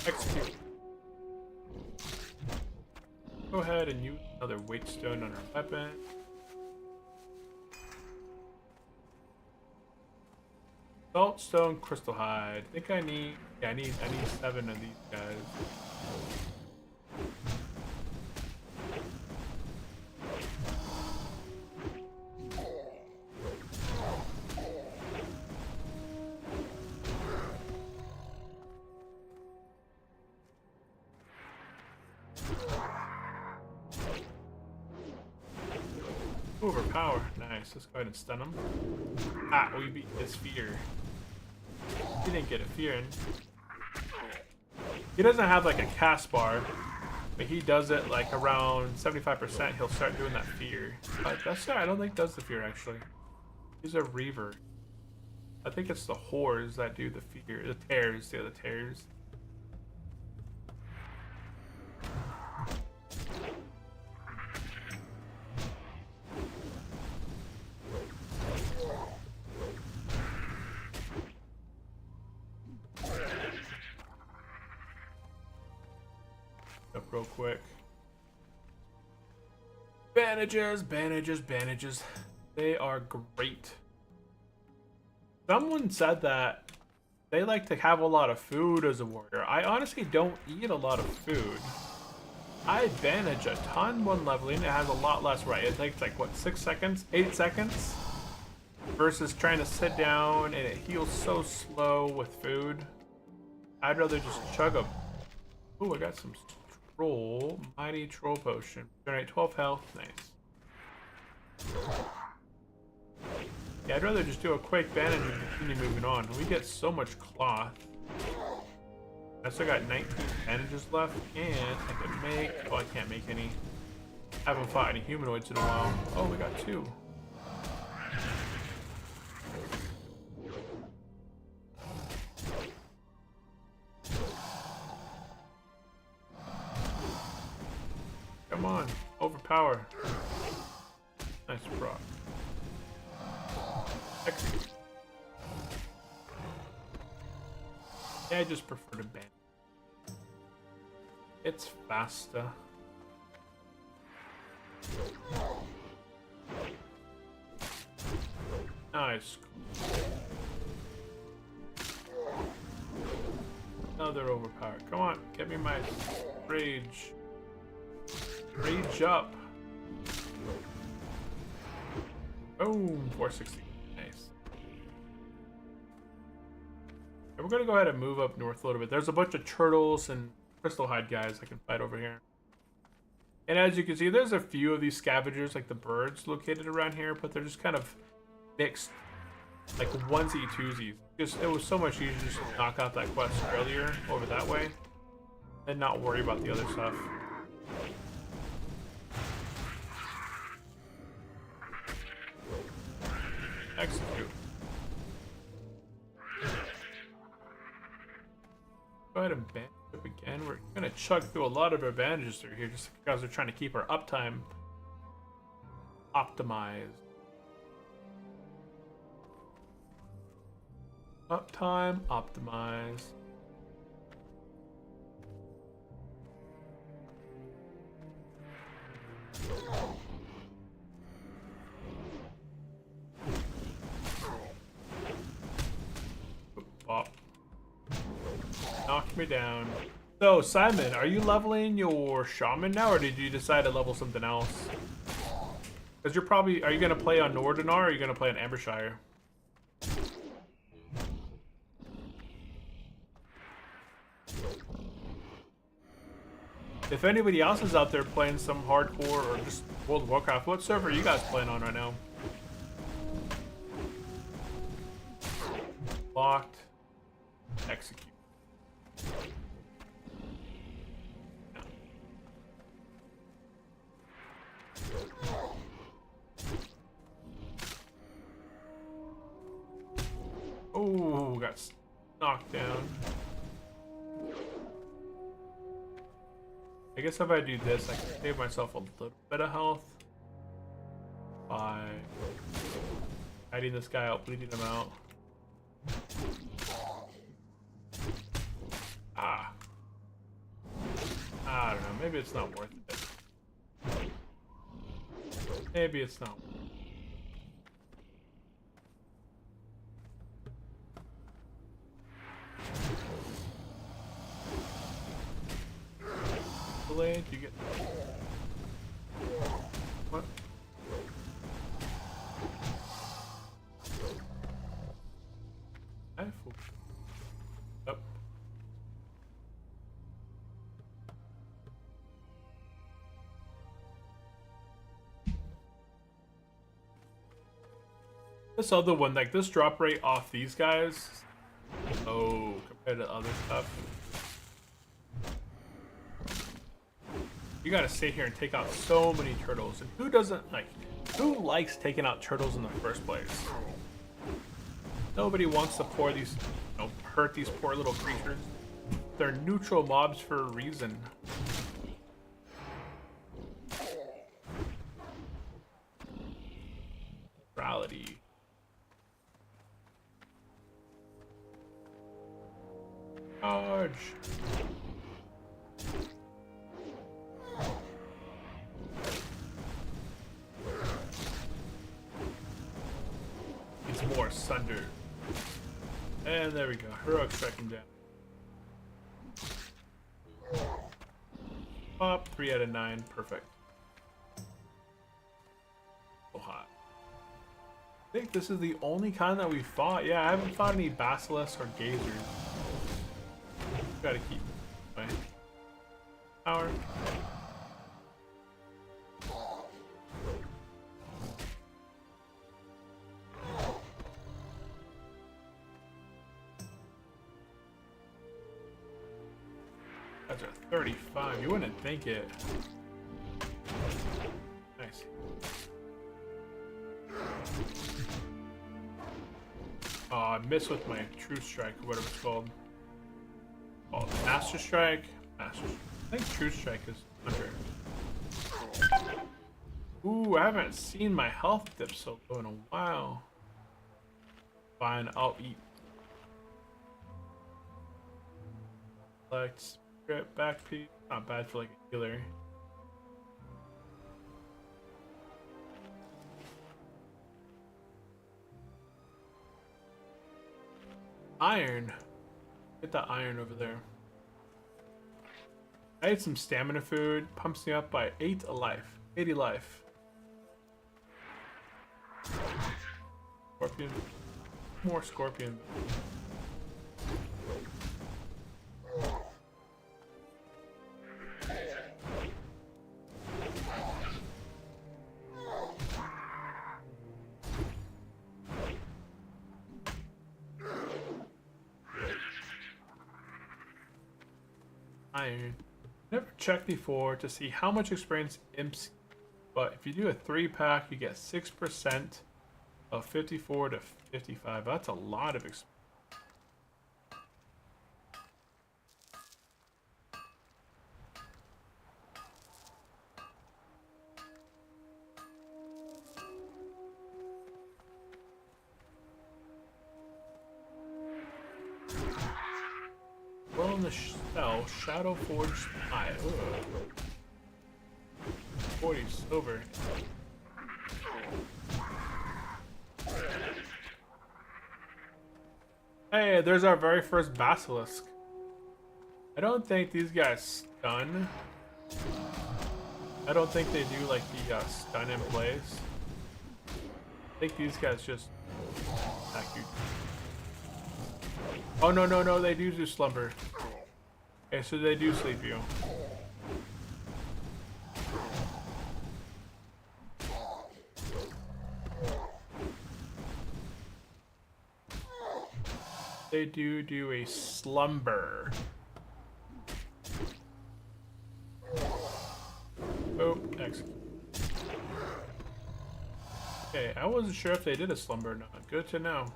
Execute. Go ahead and use another weight stone on our weapon. Salt stone crystal hide. I think I need I need 7 of these guys. Overpower. Nice. Let's go ahead and stun him. Ah, we beat his fear. He didn't get a fear in. He doesn't have like a cast bar, but he does it like around 75%. He'll start doing that fear. But that's I don't think does the fear actually. He's a reaver. I think it's the whores that do the fear. The tears, yeah, the tears. Up real quick. Bandages, bandages, bandages. They are great. Someone said that they like to have a lot of food as a warrior. I honestly don't eat a lot of food. I bandage a ton when leveling. It has a lot less, right? It takes like, what, 6 seconds? 8 seconds? Versus trying to sit down and it heals so slow with food. I'd rather just chug them. Ooh, I got some troll. Mighty troll potion. Generate 12 health. Nice. Yeah, I'd rather just do a quick bandage and continue moving on. We get so much cloth. I still got 19 bandages left, and I can make... Oh, I can't make any. I haven't fought any humanoids in a while. Oh, we got 2. Come on, overpower. Nice proc. Execute. Yeah, I just prefer to ban. It's faster. Nice. Another overpower. Come on, get me my rage. Rage up. Boom, 460. Nice. And we're gonna go ahead and move up north a little bit. There's a bunch of turtles and crystal hide guys I can fight over here. And as you can see, there's a few of these scavengers, like the birds, located around here, but they're just kind of mixed, like onesie twosies. Just it was so much easier to just knock out that quest earlier over that way, and not worry about the other stuff. Execute. Go ahead and bandage up again. We're gonna chug through a lot of our bandages through here just because we're trying to keep our uptime optimized. Uptime optimized. Pop. Knocked me down. So, Simon, are you leveling your shaman now, or did you decide to level something else? Because you're probably... Are you going to play on Nordinar, or are you going to play on Ambershire? If anybody else is out there playing some hardcore or just World of Warcraft, what server are you guys playing on right now? Locked. Execute. Oh, got knocked down. I guess if I do this, I can save myself a little bit of health by hiding this guy out, bleeding him out. Ah. I don't know, maybe it's not worth it. Maybe it's not. Delayed, you get... What? Up. This other one, like this drop rate off these guys, oh, compared to other stuff. You gotta sit here and take out so many turtles, and who doesn't like? Who likes taking out turtles in the first place? Nobody wants to pour these, hurt these poor little creatures. They're neutral mobs for a reason. Morality. Charge. It's more sundered. And there we go. Heroic striking down. Pop, 3 out of 9. Perfect. So hot. I think this is the only kind that we fought. Yeah, I haven't fought any basilisks or gazers. Gotta keep my power. That's a 35. You wouldn't think it. Nice. Oh, I missed with my True Strike, or whatever it's called. Oh, Master Strike? Master Strike. I think True Strike is under. Ooh, I haven't seen my health dip so low in a while. Fine, I'll eat. Select spirit back piece. Not bad for like a healer. Iron. Get that iron over there. I ate some stamina food. Pumps me up by 8 a life. 80 life. Scorpion. More scorpion. Iron. Never checked before to see how much experience imps, but if you do a 3-pack, you get 6% of 54 to 55. That's a lot of experience. Well, in the cell, Shadow Forge Eye. 40 silver. Hey, there's our very first basilisk. I don't think these guys stun. I don't think they do like the stun in place. I think these guys just attack you. Oh no, no, no, they do slumber. Okay, so they do sleep you. They do a slumber. Oh, execute. Okay, I wasn't sure if they did a slumber or not. Good to know.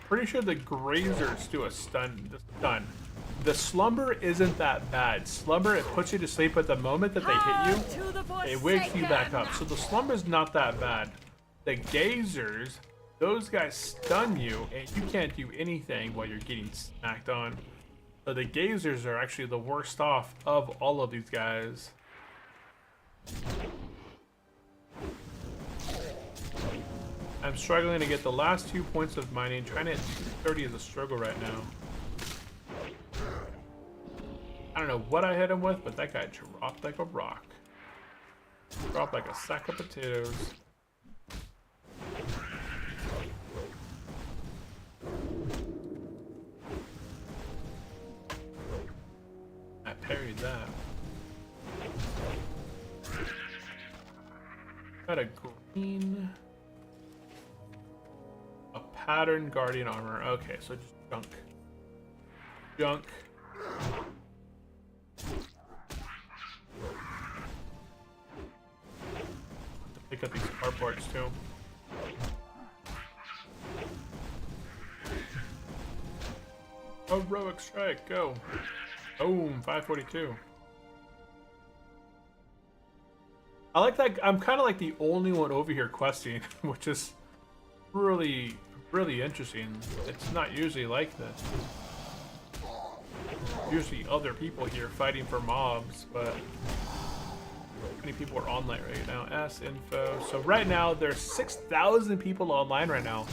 Pretty sure the grazers do a stun. The slumber isn't that bad. Slumber, it puts you to sleep at the moment that they hit you. It wakes you back up. So the slumber's not that bad. The gazers, those guys stun you, and you can't do anything while you're getting smacked on. So the gazers are actually the worst off of all of these guys. I'm struggling to get the last 2 points of mining. Trying to hit 230 is a struggle right now. I don't know what I hit him with, but that guy dropped like a rock. Dropped like a sack of potatoes. I parried that. Got a green... A pattern guardian armor. Okay, so just junk. Junk. Pick up these car parts too. Heroic strike, go. Boom, 542. I like that. I'm kind of like the only one over here questing, which is really interesting. It's not usually like this. Usually other people here fighting for mobs, but many people are online right now. S info. So right now there's 6,000 people online right now.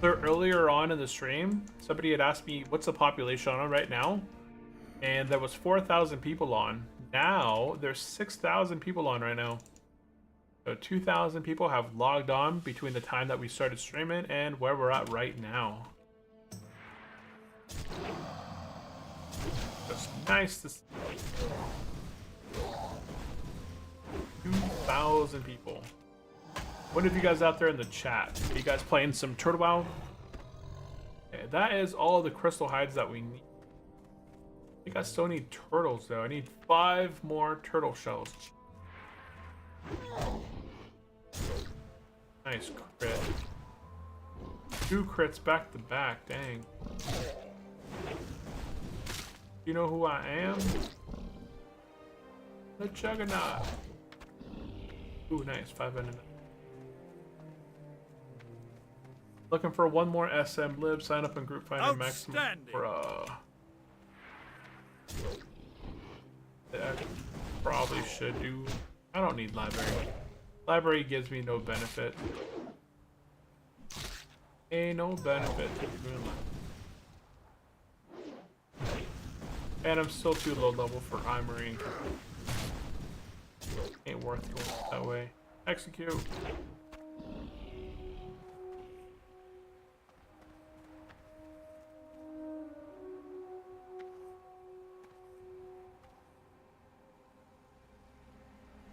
So earlier on in the stream, somebody had asked me what's the population on right now, and there was 4,000 people on. Now there's 6,000 people on right now. So 2,000 people have logged on between the time that we started streaming and where we're at right now. Just nice to see. 2,000 people. What have you guys out there in the chat? Are you guys playing some Turtle WoW? Okay, that is all the crystal hides that we need. I think I still need turtles though. I need 5 more turtle shells. Nice crit. 2 crits back to back, dang. You know who I am? The Juggernaut. Ooh, nice. 5 enemies. Looking for one more SM lib. Sign up in group finder maximum. Bruh. I probably should do. I don't need library. Library gives me no benefit. Ain't no benefit to doing library. And I'm still too low level for Armory. Ain't worth going that way. Execute.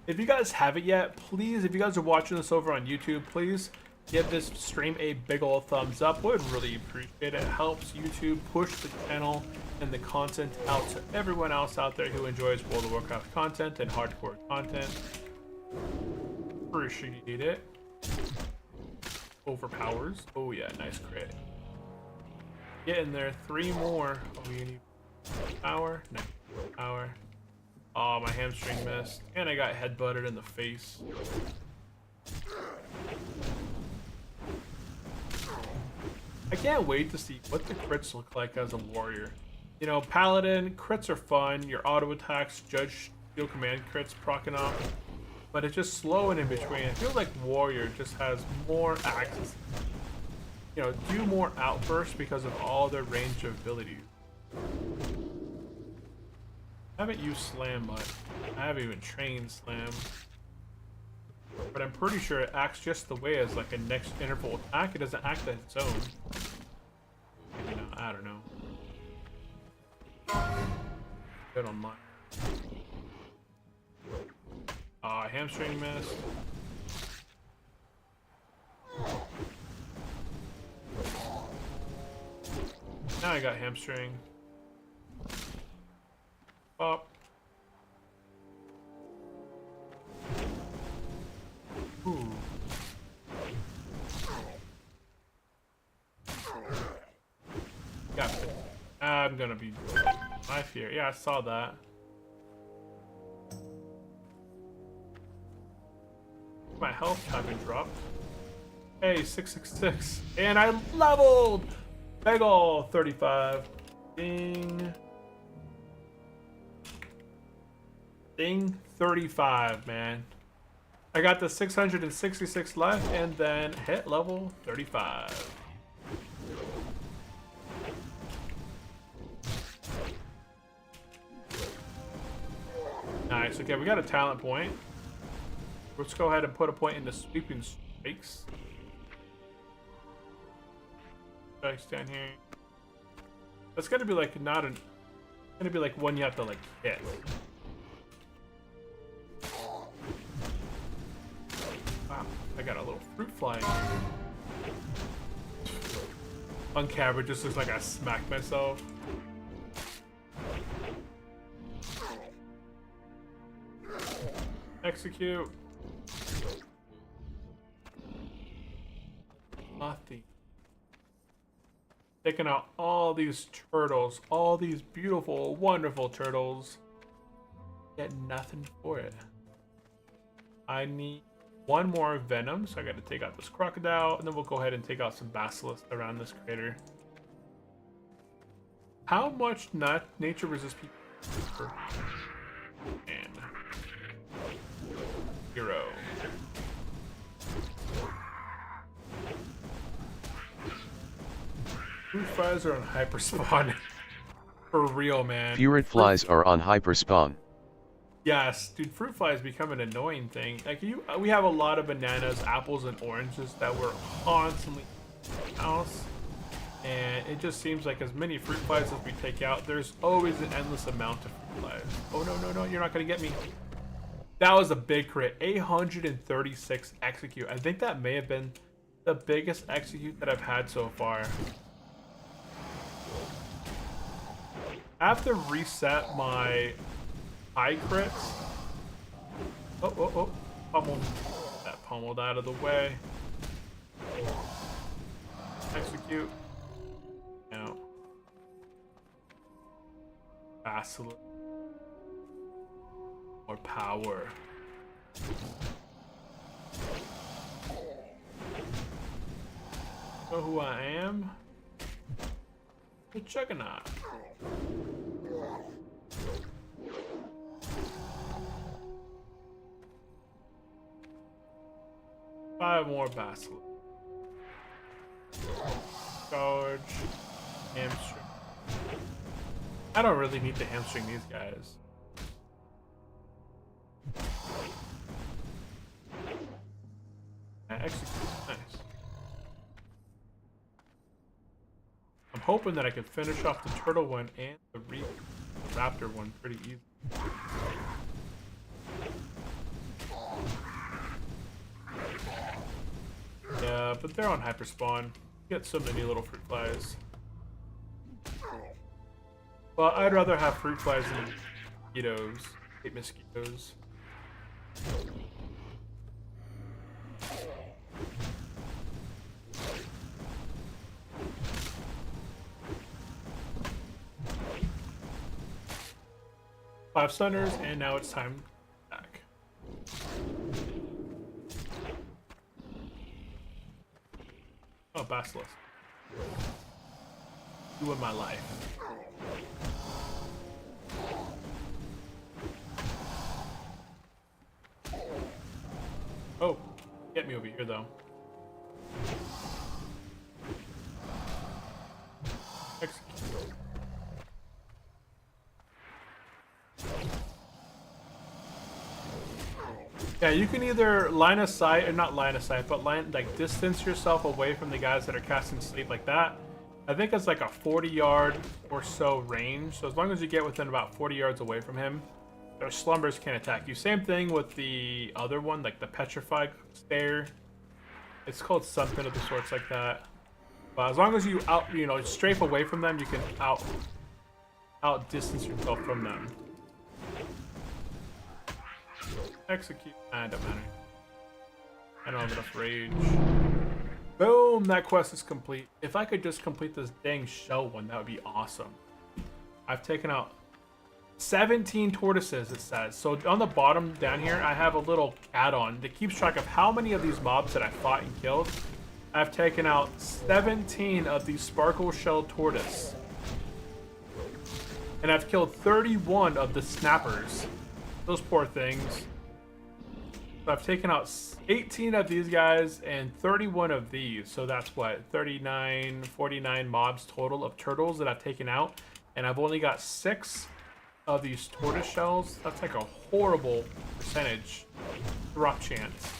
If you guys haven't yet, please, if you guys are watching this over on YouTube, please give this stream a big ol' thumbs up. Would really appreciate it. It helps YouTube push the channel and the content out to everyone else out there who enjoys World of Warcraft content and hardcore content. Appreciate it. Overpowers. Oh yeah, nice crit. Get in there. 3 more. Oh, you need power. No power. Oh, my hamstring missed. And I got headbutted in the face. I can't wait to see what the crits look like as a warrior. You know, Paladin, crits are fun. Your auto attacks, Judge Shield Command crits proccing off. But it's just slow and in between. I feel like Warrior just has more access. You know, do more outbursts because of all their range of abilities. I haven't used Slam much. I haven't even trained Slam. But I'm pretty sure it acts just the way as like a next interval attack. It doesn't act on its own. Maybe not. I don't know. Good on mine. Hamstring miss. Now I got hamstring. Up. Ooh. Got it. I'm gonna be my fear. Yeah, I saw that. My health having dropped. Hey, 666. And I leveled! Big ol' 35. Ding. Ding 35, man. I got the 666 left and then hit level 35. Nice. Okay, we got a talent point. Let's go ahead and put a point into sweeping strikes. Strikes down here. That's gonna be like not an. Gonna be like one you have to like hit. Wow, I got a little fruit fly. On camera, it just looks like I smacked myself. Execute. Nothing. Taking out all these turtles, all these beautiful, wonderful turtles. Get nothing for it. I need one more venom, so I gotta take out this crocodile, and then we'll go ahead and take out some basilisks around this crater. How much nature resist people? And 0. Fruit flies are on hyperspawn. For real, man.
Ferret flies are on hyperspawn.
Yes, dude, fruit fly is becoming an annoying thing. Like we have a lot of bananas, apples, and oranges that we're constantly in the house. And it just seems like as many fruit flies as we take out, there's always an endless amount of fruit flies. Oh, no, no, no, you're not gonna get me. That was a big crit. 836 execute. I think that may have been the biggest execute that I've had so far. I have to reset my high crits. Oh. Pummeled. That pummeled out of the way. Execute. Now. Basilisk. More power. Know who I am? The Juggernaut. Five more Basilisk. Charge. Hamstring. I don't really need to hamstring these guys. Execute. Nice. I'm hoping that I can finish off the turtle one and the raptor one pretty easy. Yeah, but they're on hyperspawn. Get so many little fruit flies. Well, I'd rather have fruit flies than mosquitoes. I hate mosquitoes. Five stunners, and now it's time back. Oh, Basilisk. You in my life. Oh, get me over here though. Execute. Yeah, you can either line of sight, or not line of sight, but distance yourself away from the guys that are casting sleep like that. I think it's like a 40-yard or so range. So as long as you get within about 40 yards away from him, their slumbers can't attack you. Same thing with the other one, like the petrified stare. It's called something of the sorts like that. But as long as you strafe away from them, you can out distance yourself from them. Execute. It don't matter. I don't have enough rage. Boom! That quest is complete. If I could just complete this dang shell one, that would be awesome. I've taken out 17 tortoises, it says. So on the bottom down here, I have a little add-on that keeps track of how many of these mobs that I fought and killed. I've taken out 17 of these sparkle shell tortoise. And I've killed 31 of the snappers. Those poor things. So I've taken out 18 of these guys and 31 of these. So that's what, 39, 49 mobs total of turtles that I've taken out. And I've only got 6 of these tortoise shells. That's like a horrible percentage drop chance.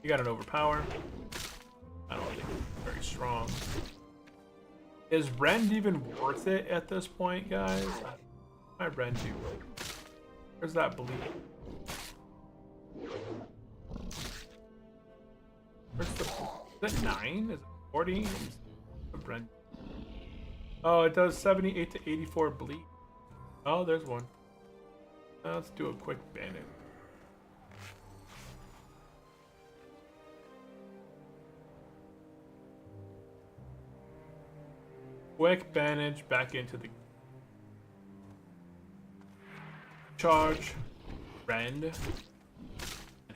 You got an overpower. I don't think it's very strong. Is Rend even worth it at this point, guys? My Rend do. Where's that bleed? Where's the... Is it 9? Is it 40? Rend. Oh, it does 78 to 84 bleed. Oh, there's one. Let's do a quick bandit. Quick bandage back into the charge, rend, and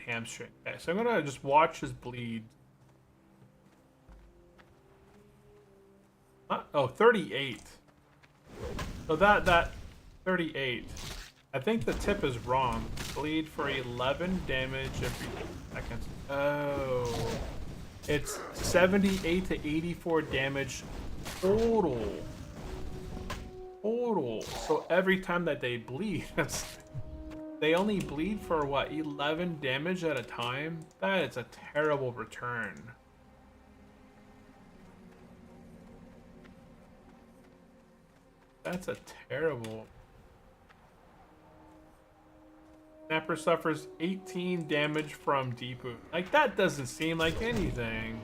hamstring. Okay, so I'm gonna just watch his bleed. Oh, 38. So that 38. I think the tip is wrong. Bleed for 11 damage every second. Oh, it's 78 to 84 damage. Total. So every time that they bleed, they only bleed for what, 11 damage at a time? That is a terrible return. That's a terrible. Snapper suffers 18 damage from Deepu. Like, that doesn't seem like anything.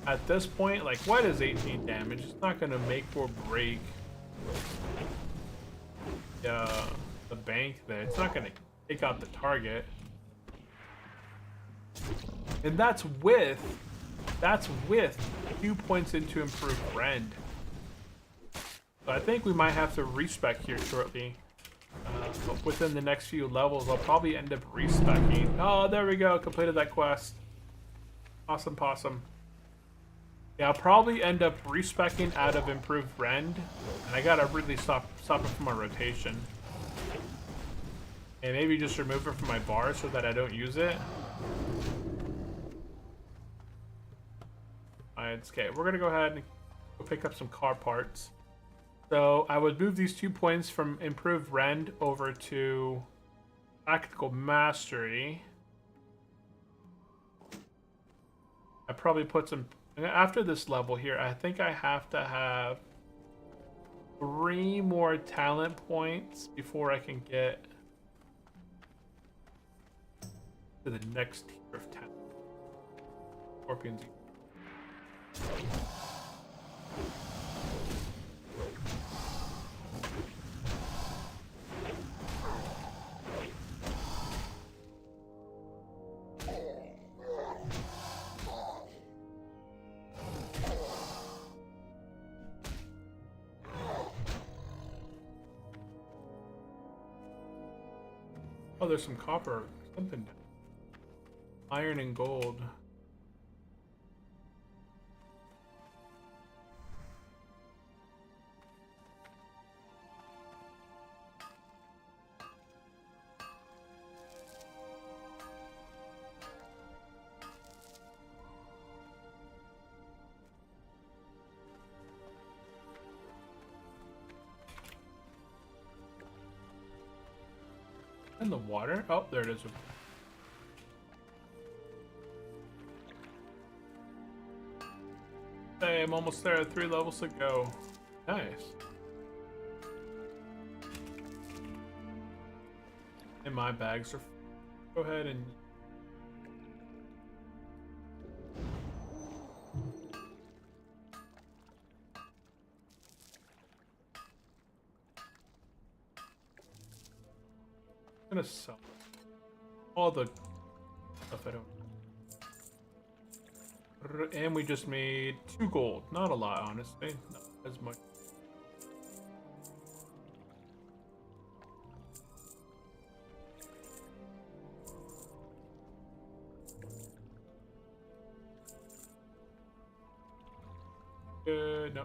at this point, like, what is 18 damage? It's not gonna make or break the bank there. It's not gonna take out the target. And that's with 2 points into improved rend. So I think we might have to respec here shortly. But within the next few levels, I'll probably end up respecing. Oh, there we go. Completed that quest. Awesome possum. Yeah, I'll probably end up respecing out of improved rend. And I gotta really stop it from my rotation. And maybe just remove it from my bar so that I don't use it. Alright, okay. We're gonna go ahead and go pick up some car parts. So I would move these 2 points from improved rend over to tactical mastery. I probably put some after this level here. I think I have to have 3 more talent points before I can get to the next tier of talent. Scorpions. Oh, there's some copper. Something. Iron and gold. In the water? Oh, there it is. Hey, I'm almost there. 3 levels to go. Nice. And my bags are... Go ahead and... I'm gonna sell all the stuff I don't. And we just made 2 gold. Not a lot, honestly. Not as much. No.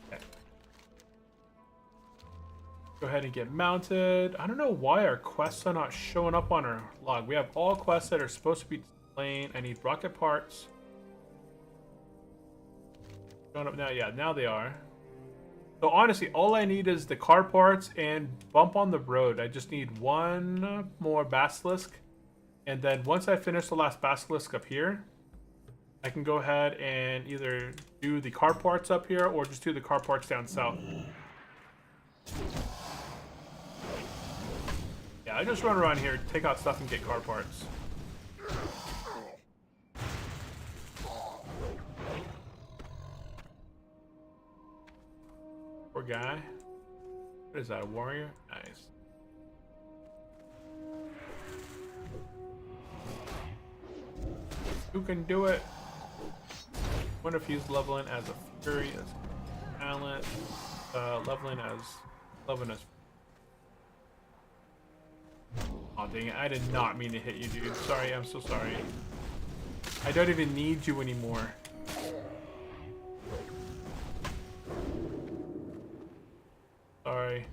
Okay. Go ahead and get mounted. I don't know why our quests are not showing up on our log. We have all quests that are supposed to be displaying. I need rocket parts. Showing up now. Yeah, now they are. So honestly, all I need is the car parts and bump on the road. I just need 1 more basilisk. And then once I finish the last basilisk up here, I can go ahead and either do the car parts up here or just do the car parts down south. Yeah, I just run around here, take out stuff, and get car parts. Poor guy. What is that, a warrior? Nice. Who can do it? Wonder if he's leveling as a fury, as a talent, leveling as... Oh dang it, I did not mean to hit you, dude. Sorry, I'm so sorry. I don't even need you anymore. Sorry.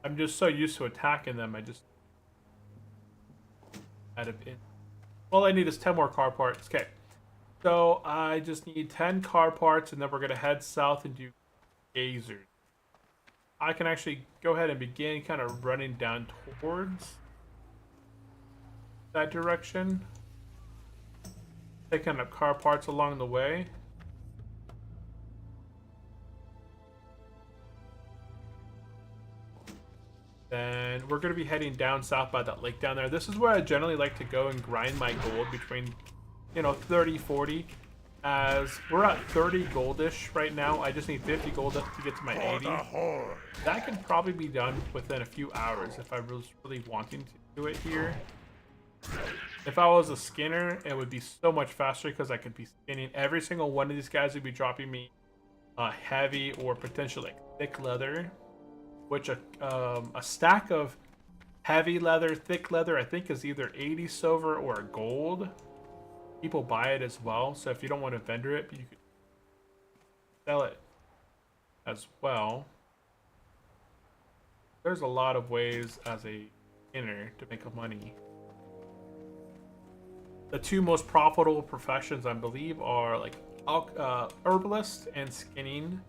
I'm just so used to attacking them, I just... Out of it. All I need is 10 more car parts. Okay. So I just need 10 car parts, and then we're gonna head south and do gazers. I can actually go ahead and begin kind of running down towards that direction. Picking up car parts along the way. Then we're going to be heading down south by that lake down there. This is where I generally like to go and grind my gold between, you know, 30, 40. As we're at 30 goldish right now. I just need 50 gold to get to my 80. That can probably be done within a few hours if I was really wanting to do it here. If I was a skinner, it would be so much faster because I could be skinning every single one of these guys. Would be dropping me heavy or potentially like thick leather, which a stack of heavy leather, thick leather, I think is either 80 silver or a gold. People buy it as well, so if you don't want to vendor it, you could sell it as well. There's a lot of ways as a skinner to make money. The two most profitable professions, I believe, are like herbalist and skinning,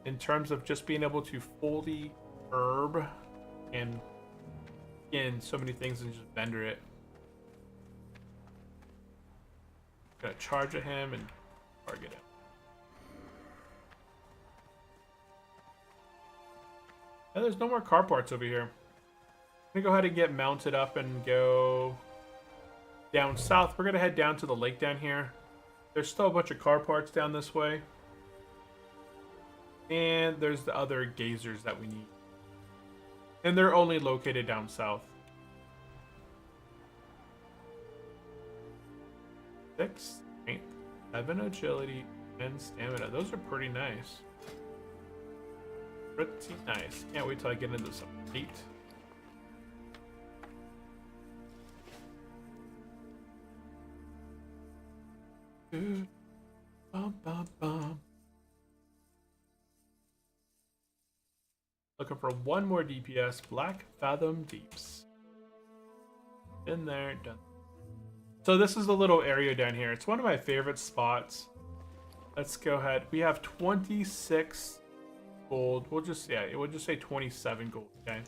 in terms of just being able to fully herb and skin so many things and just vendor it. Gonna charge at him and target him. And there's no more car parts over here. I'm gonna go ahead and get mounted up and go down south. We're gonna head down to the lake down here. There's still a bunch of car parts down this way. And there's the other gazers that we need. And they're only located down south. 6 strength, 7 agility, and stamina. Those are pretty nice. Pretty nice. Can't wait till I get into some 8. Bum, bum, bum. Looking for one more DPS. Black Fathom Deeps. Been there, done. So this is the little area down here. It's one of my favorite spots. Let's go ahead. We have 26 gold. We'll just say 27 gold, okay?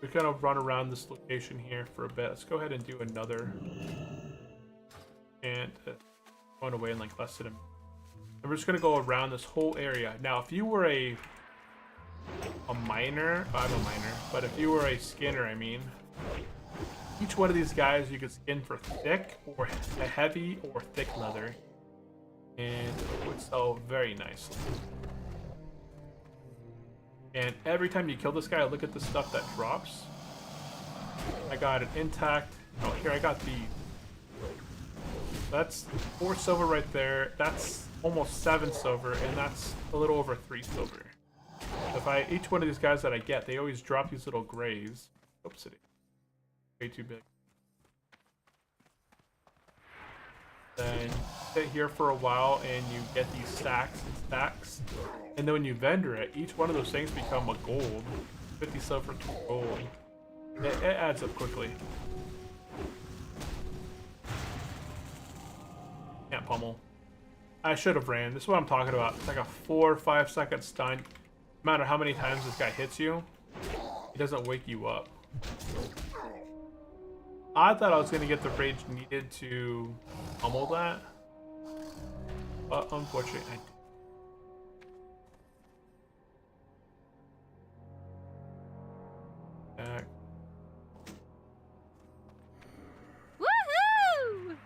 We're gonna run around this location here for a bit. Let's go ahead and do another. And going away in like less than a minute. And we're just gonna go around this whole area. Now, if you were a miner, I'm a miner, but if you were a skinner, I mean, each one of these guys you could skin for thick or a heavy or thick leather, and it would sell very nicely. And every time you kill this guy, look at the stuff that drops. I got an intact. Oh, here I got the. That's 4 silver right there. That's almost 7 silver, and that's a little over 3 silver. If each one of these guys that I get, they always drop these little grays. Oops, way too big. Then sit here for a while, and you get these stacks and stacks. And then when you vendor it, each one of those things become a gold. 50 silver to gold. It adds up quickly. Can't pummel. I should have ran. This is what I'm talking about. It's like a 4 or 5 second stun. No matter how many times this guy hits you, he doesn't wake you up. I thought I was going to get the rage needed to pummel that. But unfortunately, I didn't.
Woohoo!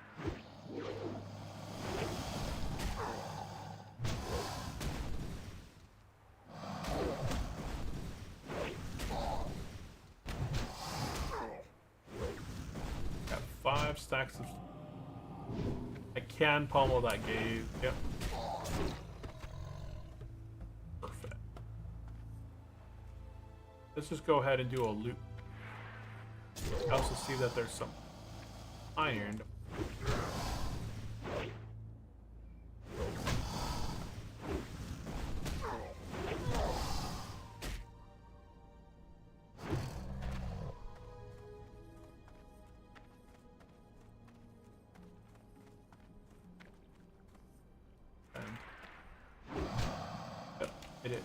Got 5 stacks of. I can pummel that gaze. Yep. Perfect. Let's just go ahead and do a loop. I also see that there's some iron. Yep, hit it.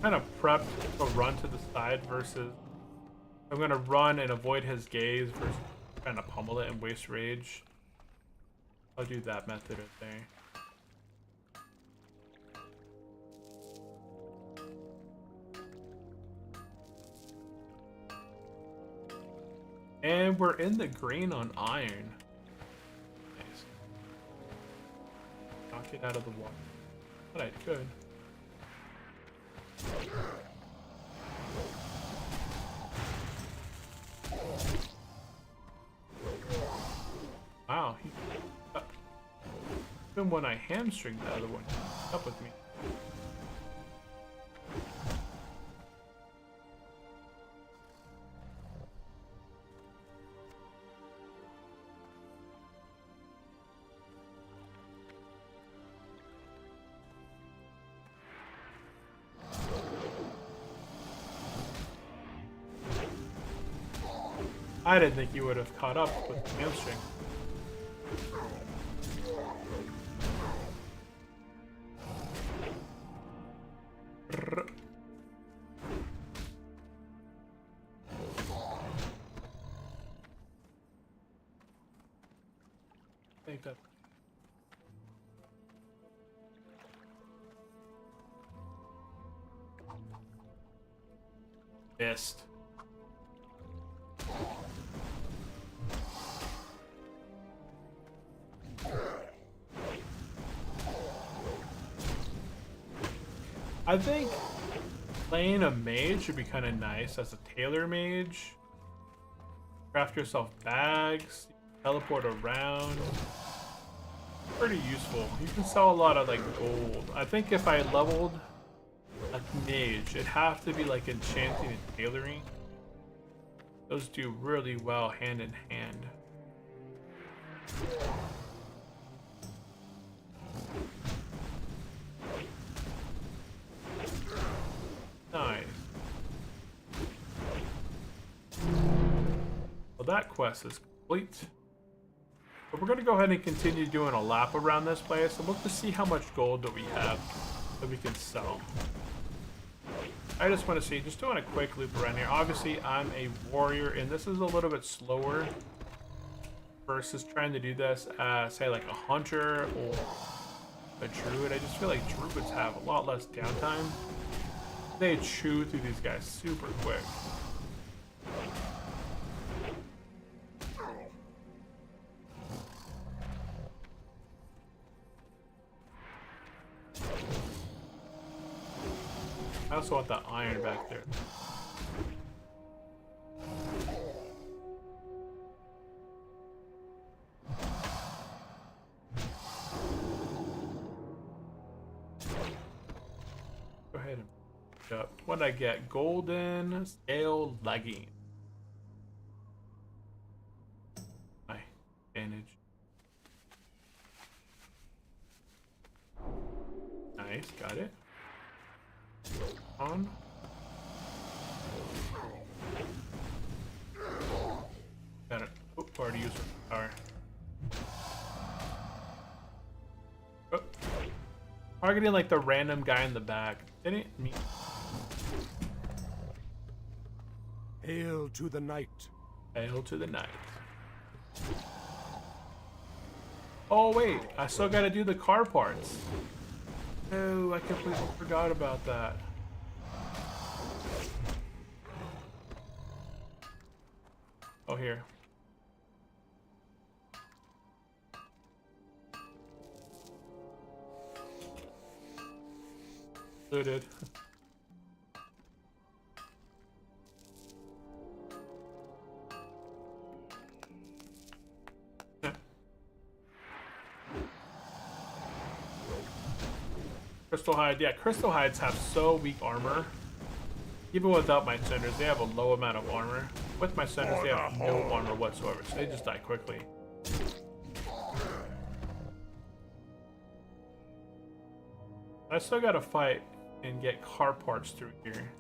Kind of prepped to run to the side versus I'm gonna run and avoid his gaze versus trying to pummel it and waste rage. I'll do that method right there. And we're in the green on iron. Nice. Knock it out of the water. Alright, good. Wow, even when I hamstring the other one, up with me. I didn't think you would have caught up with the hamstring. Take that. Missed. I think playing a mage should be kind of nice as a tailor mage. Craft yourself bags, teleport around. Pretty useful. You can sell a lot of like gold. I think if I leveled a mage, it'd have to be like enchanting and tailoring. Those do really well hand in hand. Nice. Well, that quest is complete. But we're going to go ahead and continue doing a lap around this place and look to see how much gold that we have that we can sell. I just want to see, just doing a quick loop around here. Obviously, I'm a warrior, and this is a little bit slower versus trying to do this as, say, like a hunter or a druid. I just feel like druids have a lot less downtime. They chew through these guys super quick. I also want that iron back there. Go ahead and pick up. What'd I get? Golden scale legging. My advantage. Nice, got it. On. Got it. Oh, already used power. Oh. Targeting like the random guy in the back. Didn't it? Me.
Hail to the night.
Hail to the night. Oh wait, I still gotta do the car parts. Oh, I completely forgot about that. Oh, here. Looted. Crystal hide, yeah, crystal hides have so weak armor. Even without my cinders, they have a low amount of armor. With my cinders, they have no armor whatsoever, so they just die quickly. I still gotta fight and get car parts through here.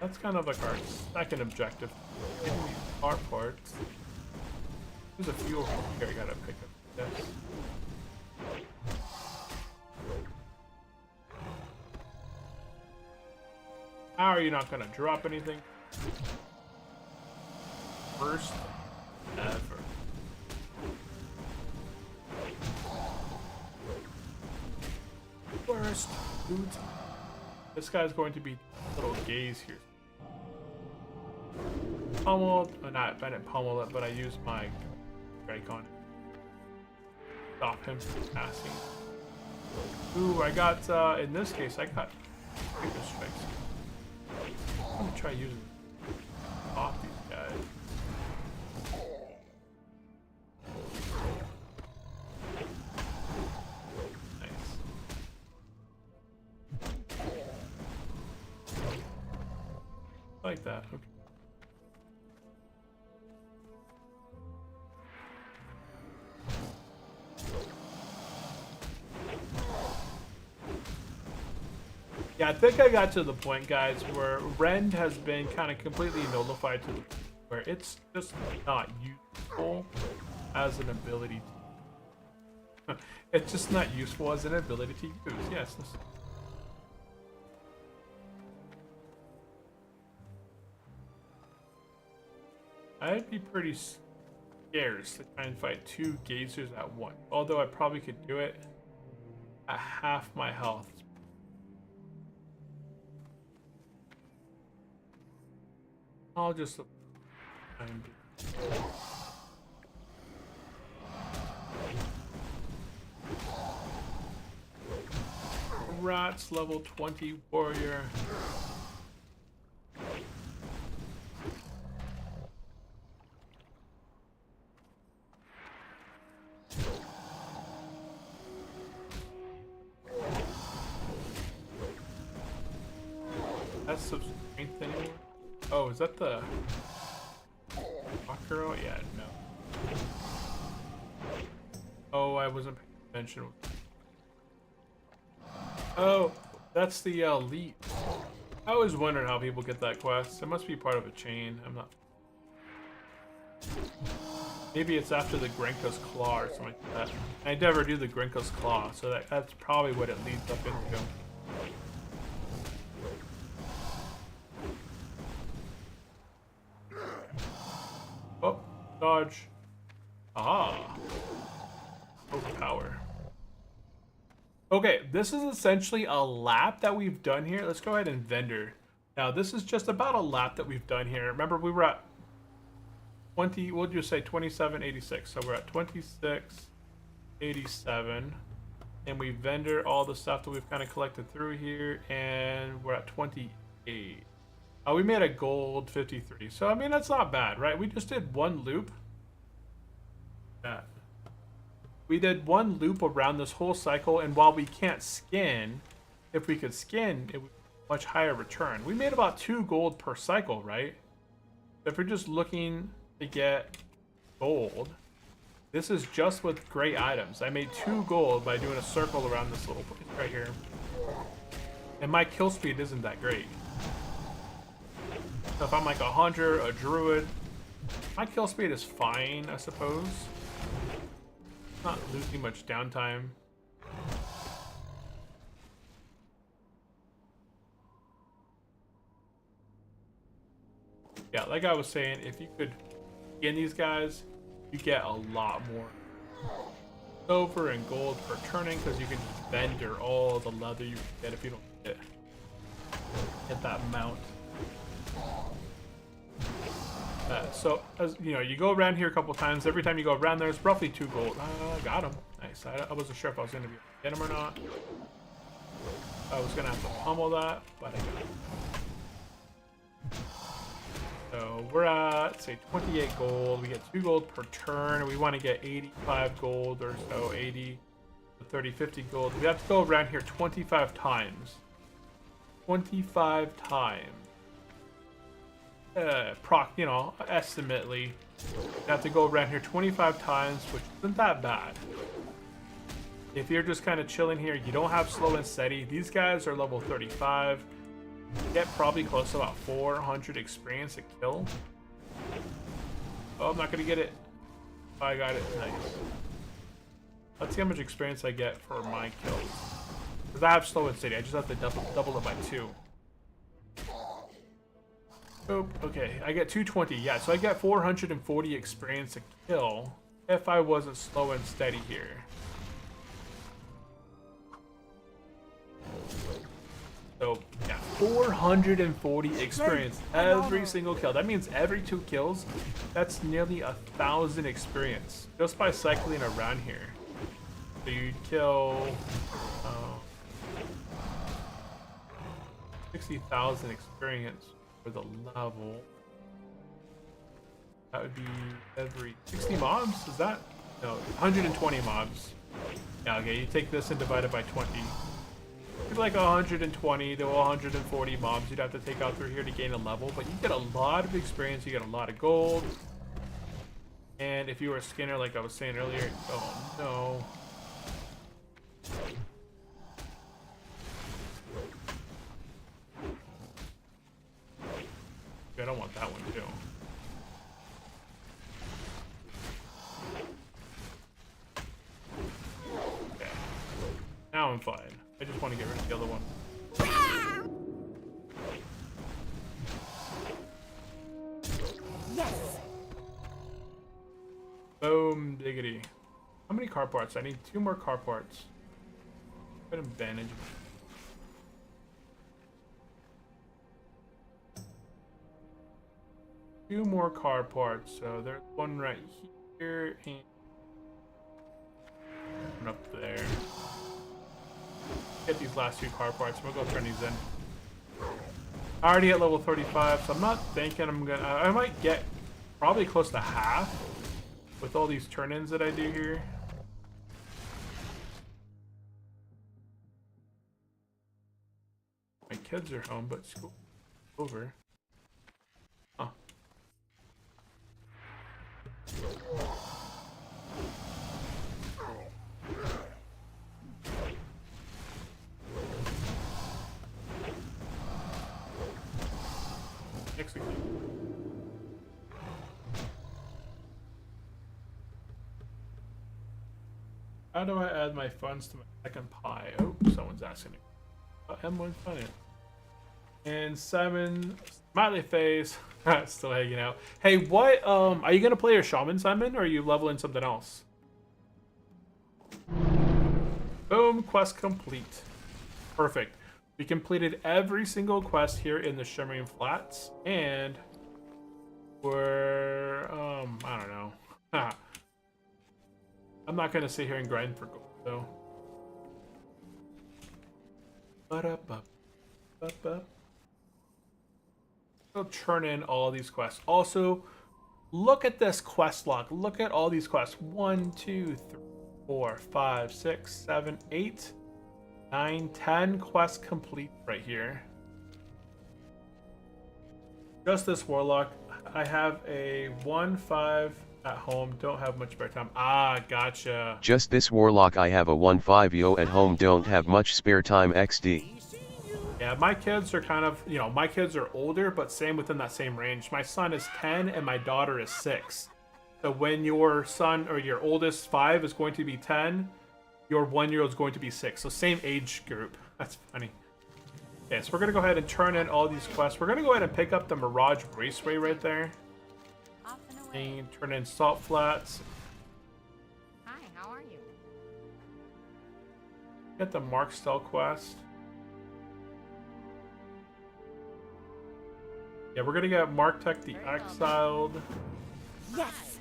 That's kind of like our second objective. Getting these car parts. There's a few over here I gotta pick up. Yes. How are you not gonna drop anything? First ever. worst. Dudes. This guy's going to be a little gaze here. Pummeled. Oh, not, I didn't pummel it, but I used my strike on it. Stop him from passing. Ooh, I got, in this case, I got bigger strikes. I'm gonna try using off these guys. Nice. Like that, okay. Yeah, I think I got to the point, guys, where Rend has been kind of completely nullified to the point where it's just not useful as an ability to... It's just not useful as an ability to use, yes. I'd be pretty scarce to try and fight two gazers at once. Although I probably could do it at half my health. I'll just Rats, level 20 warrior. That's some strength anymore. Oh, is that the girl? Yeah, no. Oh, I wasn't paying attention. Oh, that's the elite. I always wondered how people get that quest. It must be part of a chain. I'm not. Maybe it's after the Grenka's Claw or something like that. I never do the Grenka's Claw, so that's probably what it leads up into. Oh, dodge. Ah. Overpower. Okay, this is essentially a lap that we've done here. Let's go ahead and vendor. Now, this is just about a lap that we've done here. Remember, we were at 20, what did you say, 2786. So we're at 2687. And we vendor all the stuff that we've kind of collected through here. And we're at 28. We made a gold 53. So, I mean, that's not bad, right? We just did one loop. We did one loop around this whole cycle, and while we can't skin, if we could skin, it would be a much higher return. We made about 2 gold per cycle, right? If we're just looking to get gold, this is just with great items. I made 2 gold by doing a circle around this little place right here. And my kill speed isn't that great. So if I'm like a hunter, a druid, my kill speed is fine, I suppose. Not losing much downtime. Yeah, like I was saying, if you could skin these guys, you get a lot more silver and gold per turning because you can just vendor all the leather you can get if you don't get that mount. So, as you know, you go around here a couple times. Every time you go around, there's roughly 2 gold. Got him. Nice. I wasn't sure if I was going to be able to get him or not. I was going to have to pummel that, but I got him. So, we're at, say, 28 gold. We get 2 gold per turn. We want to get 85 gold or so, 80, 30, 50 gold. We have to go around here 25 times. 25 times. You know, estimately, you have to go around here 25 times, which isn't that bad. If you're just kind of chilling here, you don't have slow and steady. These guys are level 35. You get probably close to about 400 experience a kill. Oh, I'm not gonna get it. Oh, I got it. Nice. Let's see how much experience I get for my kills. Because I have slow and steady. I just have to double it by 2. Oh, okay, I get 220, yeah, so I get 440 experience a kill if I wasn't slow and steady here. So yeah, 440 experience every single kill. That means every 2 kills, that's nearly 1,000 experience just by cycling around here. So you kill 60,000 experience for the level. That would be every 60 mobs. Is that no 120 mobs? Yeah, okay. You take this and divide it by 20. Like 120 to 140 mobs you'd have to take out through here to gain a level, but you get a lot of experience, you get a lot of gold, and if you were a skinner like I was saying earlier, oh no. I don't want that one too. Okay. Now I'm fine. I just want to get rid of the other one.
Yes.
Boom diggity. How many car parts? I need 2 more car parts. Put in bandage. Two more car parts. So there's one right here and one up there. Get these last 2 car parts. We'll go turn these in. Already at level 35, so I'm not thinking I'm gonna. I might get probably close to half with all these turn-ins that I do here. My kids are home, but school over. Huh. Execute. How do I add my funds to my second pie? Oh, someone's asking me. M1 Finance. And Simon, smiley face, still hanging out. Hey, what, are you gonna play your shaman, Simon, or are you leveling something else? Boom, quest complete. Perfect. We completed every single quest here in the Shimmering Flats, and we're, I don't know. I'm not gonna sit here and grind for gold, though. I'll turn in all these quests. Also, look at this quest log. Look at all these quests. 1, 2, 3, 4, 5, 6, 7, 8, 9, 10 quests complete right here. Just this warlock. I have a 1-5 at home. Don't have much spare time. Ah, gotcha.
Just this warlock. I have a 1-5 yo at home. Don't have much spare time XD.
Yeah, my kids are kind of, you know, my kids are older, but same within that same range. My son is 10 and my daughter is 6. So when your son or your oldest 5 is going to be 10, your 1-year-old is going to be 6. So same age group. That's funny. Okay, so we're going to go ahead and turn in all these quests. We're going to go ahead and pick up the Mirage Raceway right there. And turn in Salt Flats.
Hi, how are you?
Get the Mark Stell quest. Yeah, we're gonna get Mark Tech the Exiled.
Yes.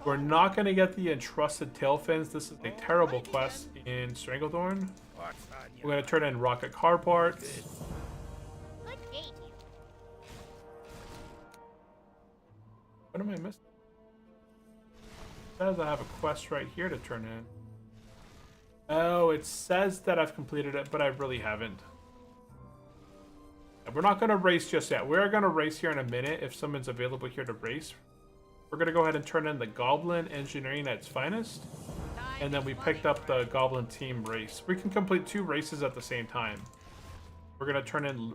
We're not gonna get the Entrusted Tailfins. This is a terrible quest in Stranglethorn. We're gonna turn in Rocket Car Parts.
Good game.
What am I missing? It says I have a quest right here to turn in. Oh, it says that I've completed it, but I really haven't. We're not going to race just yet. We're going to race here in a minute if someone's available here to race. We're going to go ahead and turn in the Goblin Engineering at its finest. And then we picked up the Goblin Team race. We can complete 2 races at the same time. We're going to turn in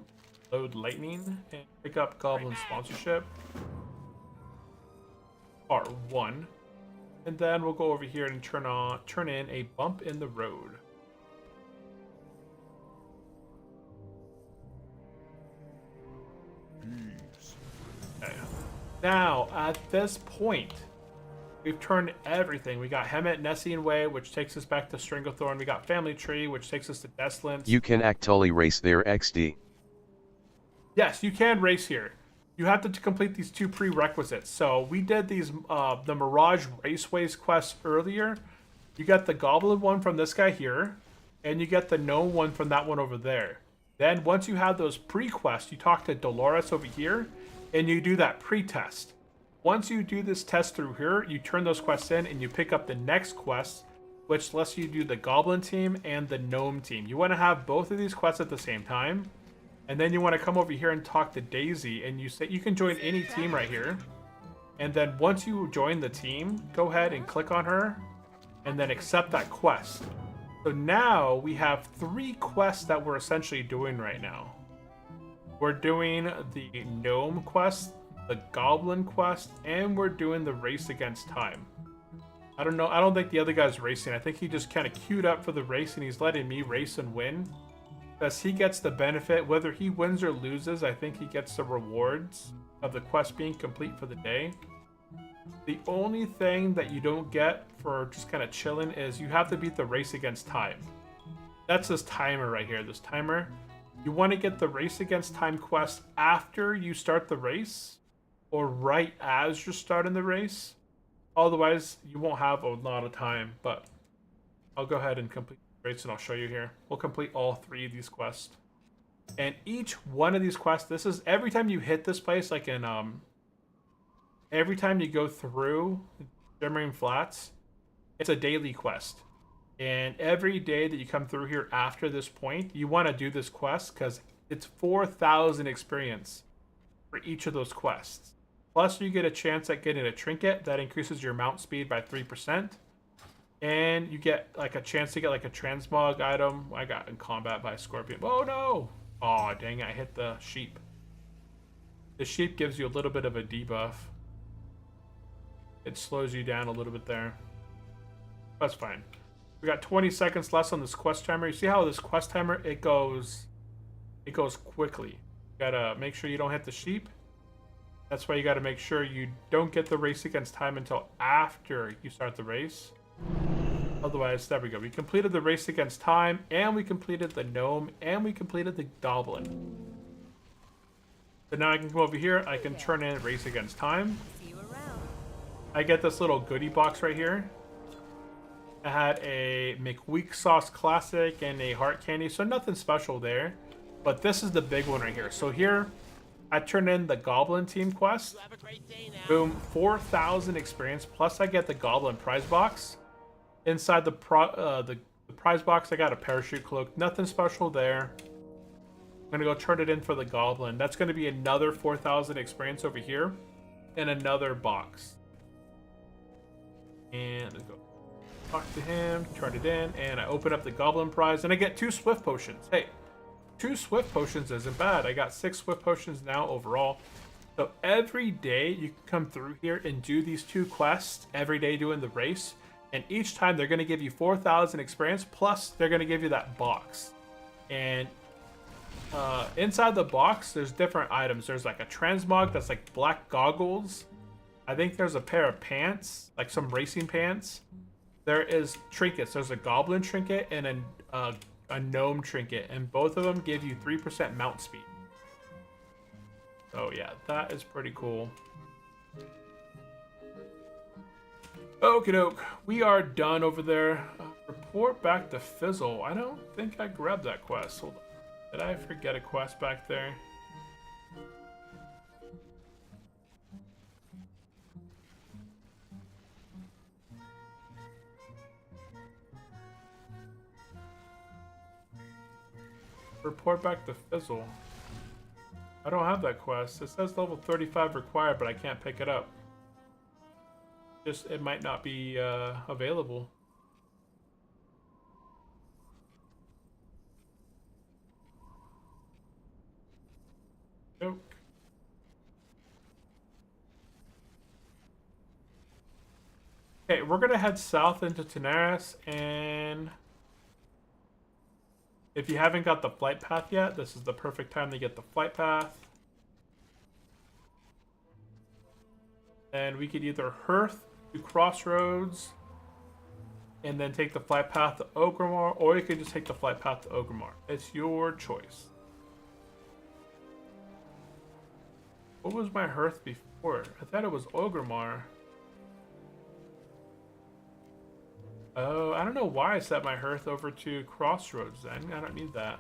Load Lightning and pick up Goblin Sponsorship. Part 1. And then we'll go over here and turn in a Bump in the Road. Okay. Now, at this point, We've turned everything. We got Hemet Nessian Way, which takes us back to Stranglethorn. We got Family Tree, which takes us to Desolence.
You can actually race there XD.
Yes, you can race here. You have to complete these 2 prerequisites. So we did these the Mirage Raceways quests earlier. You get the Goblin one from this guy here, and you get the Gnome one from that one over there. Then once you have those pre-quests, you talk to Dolores over here, and you do that pre-test. Once you do this test through here, you turn those quests in, and you pick up the next quest, which lets you do the Goblin team and the Gnome team. You want to have both of these quests at the same time, and then you want to come over here and talk to Daisy, and you say you can join any team right here. And then once you join the team, go ahead and click on her, and then accept that quest. So now we have 3 quests that we're essentially doing right now. We're doing the Gnome quest, the Goblin quest, and we're doing the Race Against Time. I don't know. I don't think the other guy's racing. I think he just kind of queued up for the race, and he's letting me race and win. Because he gets the benefit, whether he wins or loses, I think he gets the rewards of the quest being complete for the day. The only thing that you don't get for just kind of chilling is you have to beat the Race Against Time. That's this timer right here, this timer. You want to get the Race Against Time quest after you start the race, or right as you're starting the race. Otherwise, you won't have a lot of time, but I'll go ahead and complete the race and I'll show you here. We'll complete all 3 of these quests. And each one of these quests, this is every time you hit this place, like in every time you go through Shimmering Flats, it's a daily quest. And every day that you come through here after this point, you want to do this quest because it's 4,000 experience for each of those quests. Plus, you get a chance at getting a trinket that increases your mount speed by 3%. And you get like a chance to get like a transmog item. I got in combat by a scorpion. Oh no! Oh dang it, I hit the sheep. The sheep gives you a little bit of a debuff. It slows you down a little bit there. That's fine. We got 20 seconds left on this quest timer. You see how this quest timer, it goes quickly. You gotta make sure you don't hit the sheep. That's why you gotta make sure you don't get the Race Against Time until after you start the race. Otherwise, there we go. We completed the Race Against Time, and we completed the Gnome, and we completed the Goblin. So now I can come over here, I can turn in Race Against Time. I get this little goodie box right here. I had a McWeak Sauce Classic and a Heart Candy, so nothing special there. But this is the big one right here. So here, I turn in the Goblin Team quest. Boom, 4,000 experience, plus I get the Goblin prize box. Inside the prize box, I got a parachute cloak. Nothing special there. I'm going to go turn it in for the Goblin. That's going to be another 4,000 experience over here. And another box. And let's go talk to him, turn it in, and I open up the Goblin prize, and I get 2 Swift Potions. Hey, 2 Swift Potions isn't bad. I got 6 Swift Potions now overall. So every day you can come through here and do these 2 quests every day doing the race. And each time they're going to give you 4,000 experience, plus they're going to give you that box. And inside the box, there's different items. There's like a transmog that's like black goggles. I think there's a pair of pants, like some racing pants. There is trinkets. There's a Goblin trinket and a Gnome trinket. And both of them give you 3% mount speed. So yeah, that is pretty cool. Okie doke, we are done over there. Report back to Fizzle. I don't think I grabbed that quest. Hold on. Did I forget a quest back there? Report back to Fizzle. I don't have that quest. It says level 35 required, but I can't pick it up. Just, it might not be available. Nope. Okay, we're gonna head south into Tenaris, and if you haven't got the flight path yet, this is the perfect time to get the flight path. And we could either hearth to Crossroads and then take the flight path to Ogrimmar, or you can just take the flight path to Ogrimmar. It's your choice. What was my hearth before? I thought it was Ogrimmar. Oh, I don't know why I set my hearth over to Crossroads then. I don't need that.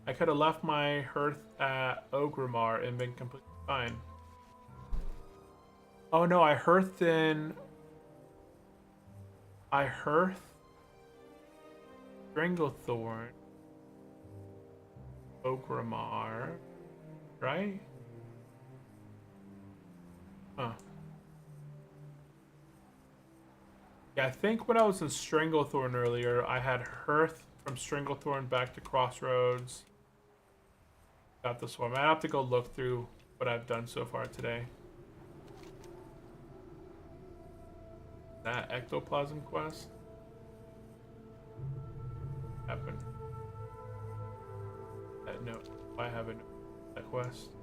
I could have left my hearth at Ogrimmar and been completely fine. Oh no, I hearthed in... I hearthed Stranglethorn, Ogrimmar, right? Huh. Yeah, I think when I was in Stranglethorn earlier, I had hearth from Stranglethorn back to Crossroads. Got this one. I have to go look through what I've done so far today. That ectoplasm quest happened. No, I haven't. That quest.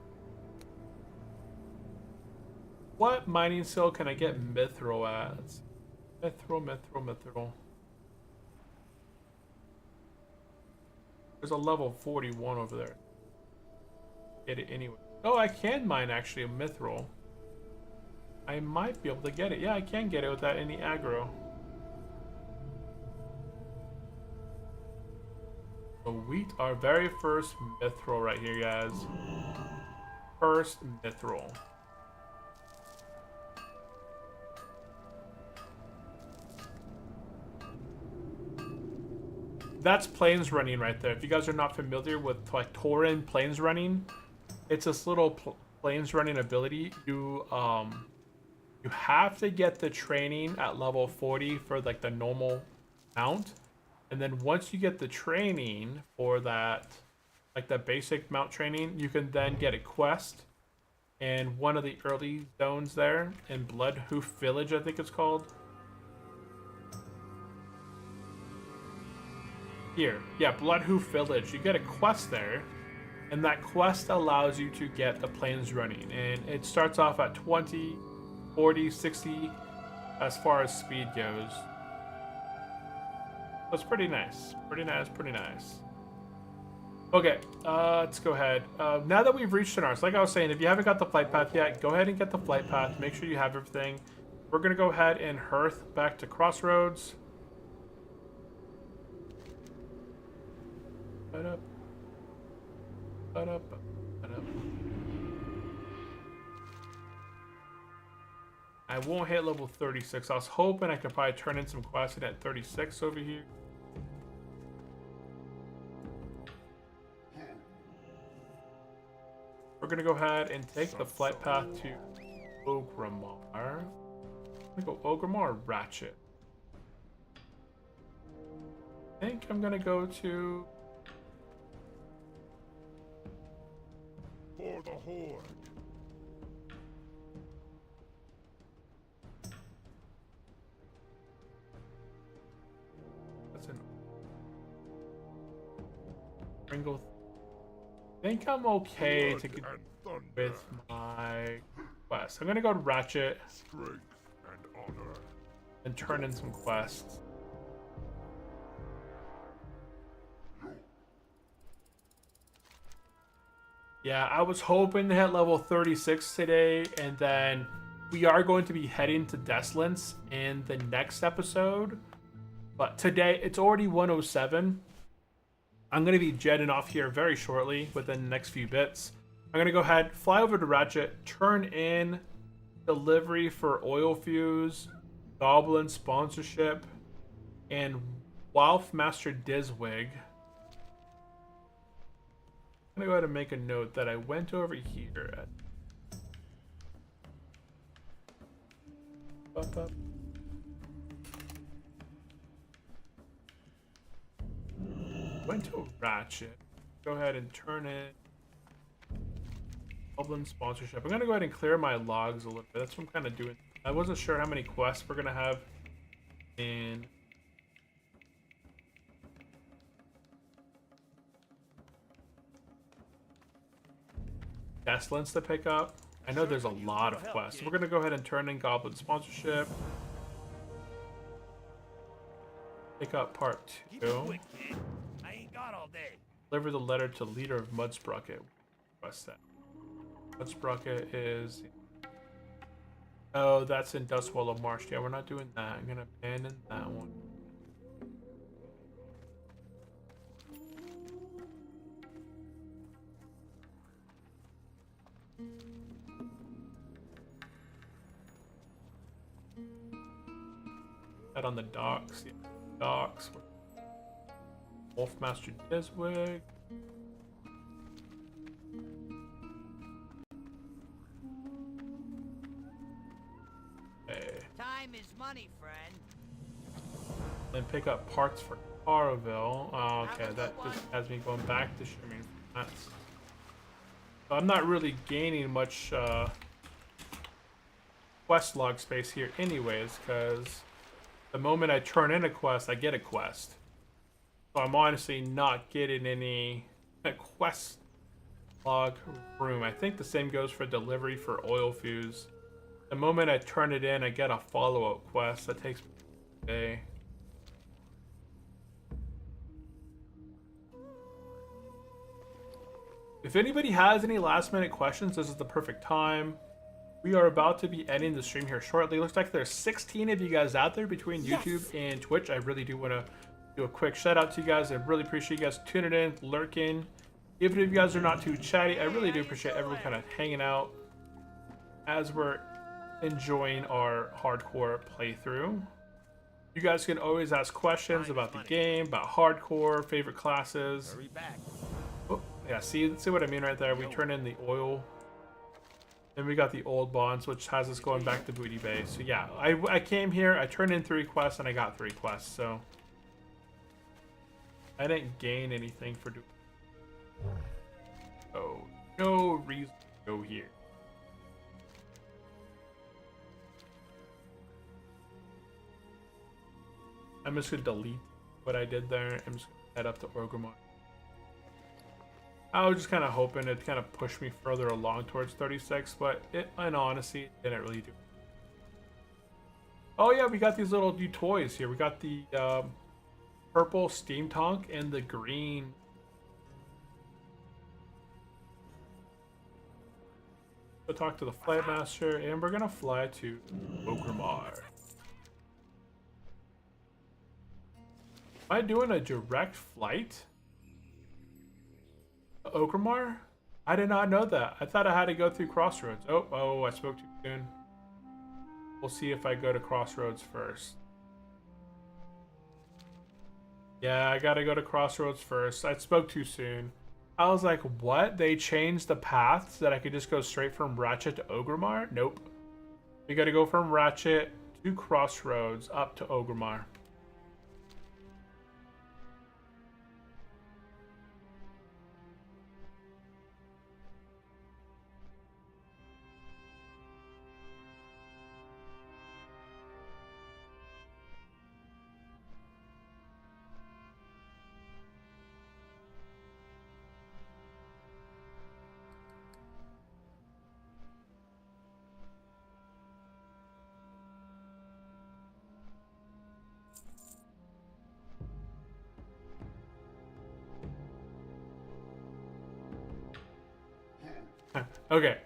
What mining skill can I get mithril at? Mithril. There's a level 41 over there. Get it anyway. Oh, I can mine actually a mithril. I might be able to get it. Yeah, I can get it without any aggro. Sweet. Our very first mithril right here, guys. First mithril. That's plains running right there. If you guys are not familiar with like Tauren plains running, it's this little plains running ability. You have to get the training at level 40 for like the normal mount, and then once you get the training for that, like the basic mount training, you can then get a quest in one of the early zones there in Bloodhoof Village, I think it's called. Here, yeah, Bloodhoof Village. You get a quest there, and that quest allows you to get the plains running, and it starts off at 20, 40, 60 as far as speed goes. So it's pretty nice. Pretty nice. Okay, let's go ahead. Now that we've reached Shannars, like I was saying, if you haven't got the flight path yet, go ahead and get the flight path. Make sure you have everything. We're going to go ahead and hearth back to Crossroads. I won't hit level 36. I was hoping I could probably turn in some quests at 36 over here. We're gonna go ahead and take the flight path to Ogrimmar. I'm gonna go Ogrimmar or Ratchet. I think I'm gonna go to...
For the Horde.
That's an... Pringle. I think I'm okay to get with my quest. I'm gonna go to Ratchet
Strength and honor.
and turn in some quests. Yeah, I was hoping to hit level 36 today, and then we are going to be heading to Desolance in the next episode. But today, it's already 107. I'm going to be jetting off here very shortly within the next few bits. I'm going to go ahead, fly over to Ratchet, turn in delivery for Oil Fuse, Goblin sponsorship, and Wolf Master Diswig. I'm going to go ahead and make a note that I went over here at... Went to Ratchet. Go ahead and turn it. Goblin sponsorship. I'm going to go ahead and clear my logs a little bit. That's what I'm kind of doing. I wasn't sure how many quests we're going to have in... Desolance to pick up. I know there's a lot of quests. We're gonna go ahead and turn in Goblin sponsorship. Pick up part
Keep it
2.
quick, kid. I ain't got all day.
Deliver the letter to leader of Mudsprocket. What's that? Mudsprocket is... Oh, that's in Dustwallow Marsh. Yeah, we're not doing that. I'm gonna abandon that one. That on the docks. Yeah, docks. Wolfmaster Deswig. Okay.
Time is money, friend.
Then pick up parts for Caraville. Oh, okay, that just has me going back to Shimming. That's... So I'm not really gaining much quest log space here anyways, because the moment I turn in a quest, I get a quest. So I'm honestly not getting any quest log room. I think the same goes for delivery for oil fuse. The moment I turn it in, I get a follow-up quest that takes a day. If anybody has any last-minute questions, this is the perfect time. We are about to be ending the stream here shortly. Looks like there's 16 of you guys out there between YouTube and Twitch. I really do want to do a quick shout out to you guys. I really appreciate you guys tuning in, lurking. Even if you guys are not too chatty, I really do appreciate everyone kind of hanging out as we're enjoying our hardcore playthrough. You guys can always ask questions about the game, about hardcore, favorite classes.
Hurry back.
Oh, yeah, see what I mean right there? We turn in the oil. Then we got the old bonds, which has us going back to Booty Bay. So yeah, I came here, I turned in 3 quests, and I got 3 quests, so I didn't gain anything for doing. Oh, no reason to go here. I'm just gonna delete what I did there. I'm just gonna head up to Orgrimmar. I was just kind of hoping it kind of pushed me further along towards 36, but in honesty, it didn't really do. Oh yeah, we got these little new toys here. We got the purple steam tank and the green. Go talk to the flight master, and we're gonna fly to Orgrimmar. Am I doing a direct flight? Orgrimmar? I did not know that. I thought I had to go through Crossroads. Oh, I spoke too soon. We'll see if I go to Crossroads first. Yeah, I gotta go to Crossroads first. I spoke too soon. I was like, what? They changed the path so that I could just go straight from Ratchet to Orgrimmar? Nope. We gotta go from Ratchet to Crossroads up to Orgrimmar. Okay,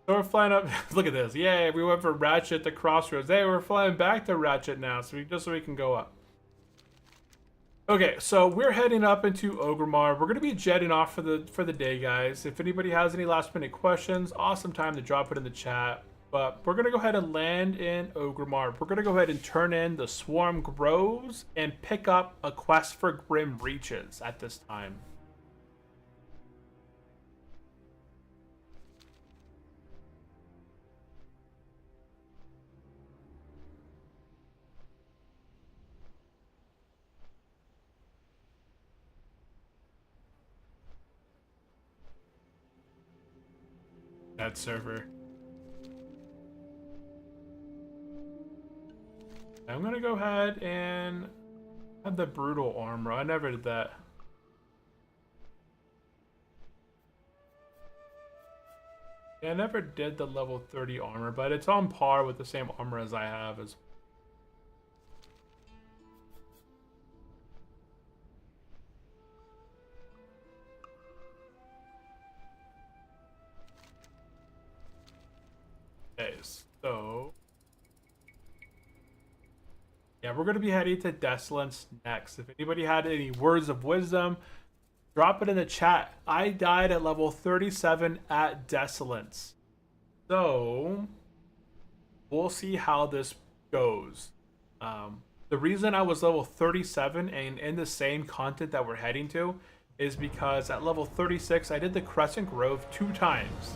so we're flying up. Look at this. Yay, we went from Ratchet to Crossroads. Hey, we're flying back to Ratchet now, so we can go up. Okay, so we're heading up into Orgrimmar. We're gonna be jetting off for the day, guys. If anybody has any last minute questions, awesome time to drop it in the chat. But we're gonna go ahead and land in Orgrimmar. We're gonna go ahead and turn in the Swarm Groves and pick up a quest for Grim Reaches at this time. That server. I'm gonna go ahead and add the brutal armor. I never did that. Yeah, I never did the level 30 armor, but it's on par with the same armor as I have. Okay, so yeah, we're gonna be heading to Desolence next. If anybody had any words of wisdom, drop it in the chat. I died at level 37 at Desolence. So we'll see how this goes. The reason I was level 37 and in the same content that we're heading to is because at level 36 I did the Crescent Grove 2 times.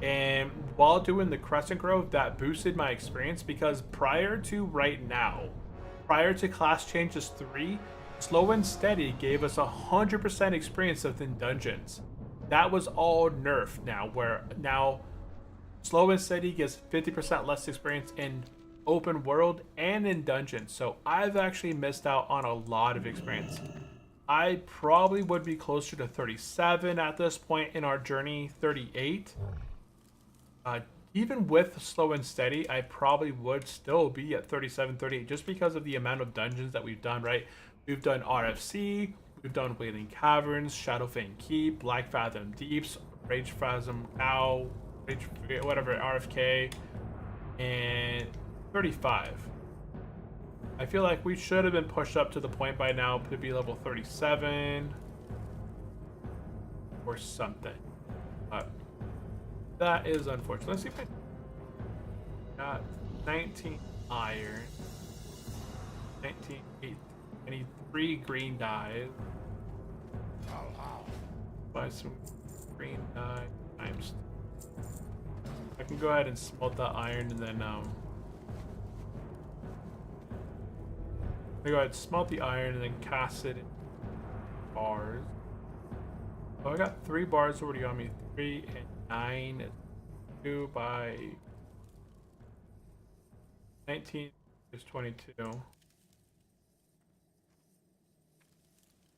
And while doing the Crescent Grove, that boosted my experience because prior to right now, prior to Class Changes 3, Slow and Steady gave us 100% experience within dungeons. That was all nerfed now, where now Slow and Steady gives 50% less experience in open world and in dungeons. So I've actually missed out on a lot of experience. I probably would be closer to 37 at this point in our journey, 38. Even with Slow and Steady, I probably would still be at 37, 38 just because of the amount of dungeons that we've done, right? We've done RFC, we've done Wailing Caverns, Shadowfang Keep, Black Fathom Deeps, Rage Phasm Cow, whatever, RFK, and 35. I feel like we should have been pushed up to the point by now to be level 37 or something. That is unfortunate. Let's see if I got 19 iron, 19 8. I need 3 green dyes. Buy some green dye. I can go ahead and smelt that iron and then I'm gonna go ahead and smelt the iron and then cast it in bars. Oh, I got 3 bars already on me. 3 and 9 is 2 by 19 is 22.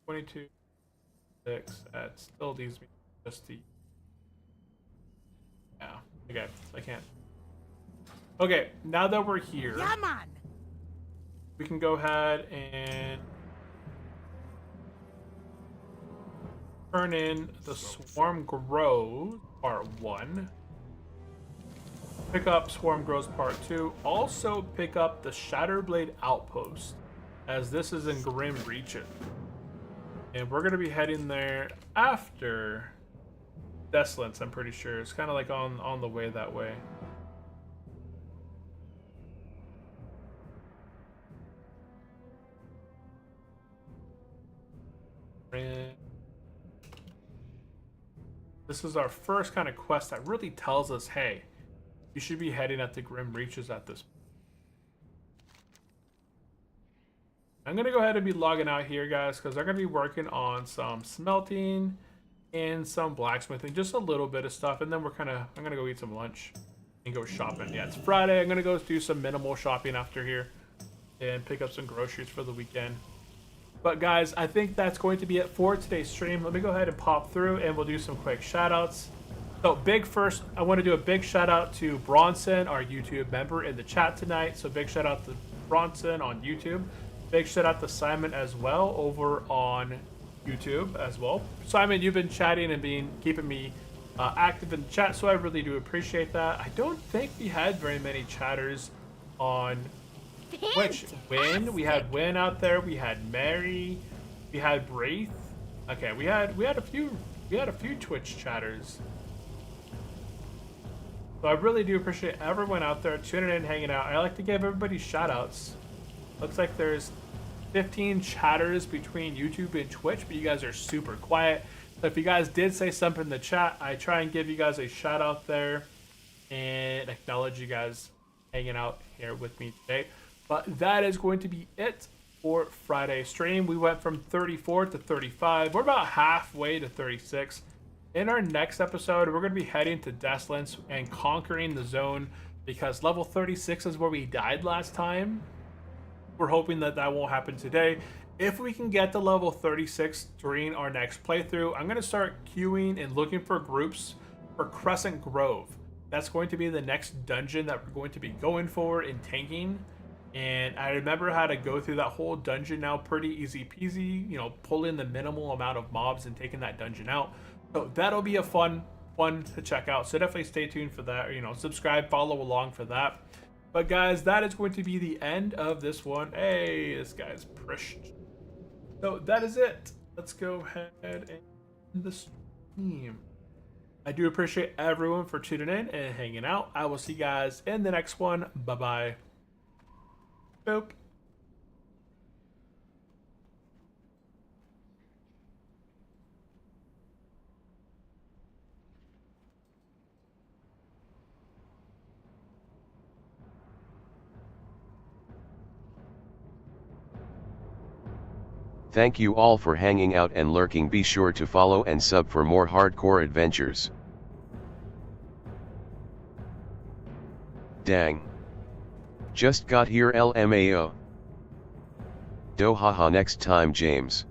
22, 6. That still leaves me just the. Yeah. Okay. I can't. Okay. Now that we're here,
Yeah, man.
we can go ahead and turn in the Swarm Grows Part 1. Pick up Swarm Grows Part 2. Also pick up the Shatterblade Outpost, as this is in Grim Reaches. And we're going to be heading there after Desolence, I'm pretty sure. It's kind of like on the way that way. And this is our first kind of quest that really tells us, hey, you should be heading at the Grim Reaches at this point. I'm going to go ahead and be logging out here, guys, because I'm going to be working on some smelting and some blacksmithing, just a little bit of stuff, and then I'm going to go eat some lunch and go shopping. Yeah, it's Friday. I'm going to go do some minimal shopping after here and pick up some groceries for the weekend. But guys, I think that's going to be it for today's stream. Let me go ahead and pop through and we'll do some quick shout outs. So first, I want to do a big shout out to Bronson, our YouTube member in the chat tonight. So big shout out to Bronson on YouTube. Big shout out to Simon as well over on YouTube as well. Simon, you've been chatting and keeping me active in the chat, so I really do appreciate that. I don't think we had very many chatters on Twitch. We had Win out there. We had Mary. We had Wraith. Okay, we had a few Twitch chatters. So I really do appreciate everyone out there tuning in, hanging out. I like to give everybody shout outs. Looks like there's 15 chatters between YouTube and Twitch, but you guys are super quiet. So if you guys did say something in the chat, I try and give you guys a shout out there and acknowledge you guys hanging out here with me today. But that is going to be it for Friday's stream. We went from 34 to 35. We're about halfway to 36. In our next episode, we're going to be heading to Desolence and conquering the zone because level 36 is where we died last time. We're hoping that that won't happen today. If we can get to level 36 during our next playthrough, I'm going to start queuing and looking for groups for Crescent Grove. That's going to be the next dungeon that we're going to be going for in tanking. And I remember how to go through that whole dungeon now pretty easy peasy, you know, pull in the minimal amount of mobs and taking that dungeon out. So that'll be a fun one to check out. So definitely stay tuned for that, or, you know, subscribe, follow along for that. But guys, that is going to be the end of this one. Hey, this guy's pushed. So that is it. Let's go ahead and end the stream. I do appreciate everyone for tuning in and hanging out. I will see you guys in the next one. Bye-bye. Boop.
Thank you all for hanging out and lurking. Be sure to follow and sub for more hardcore adventures. Dang. Just got here LMAO. Do haha next time James.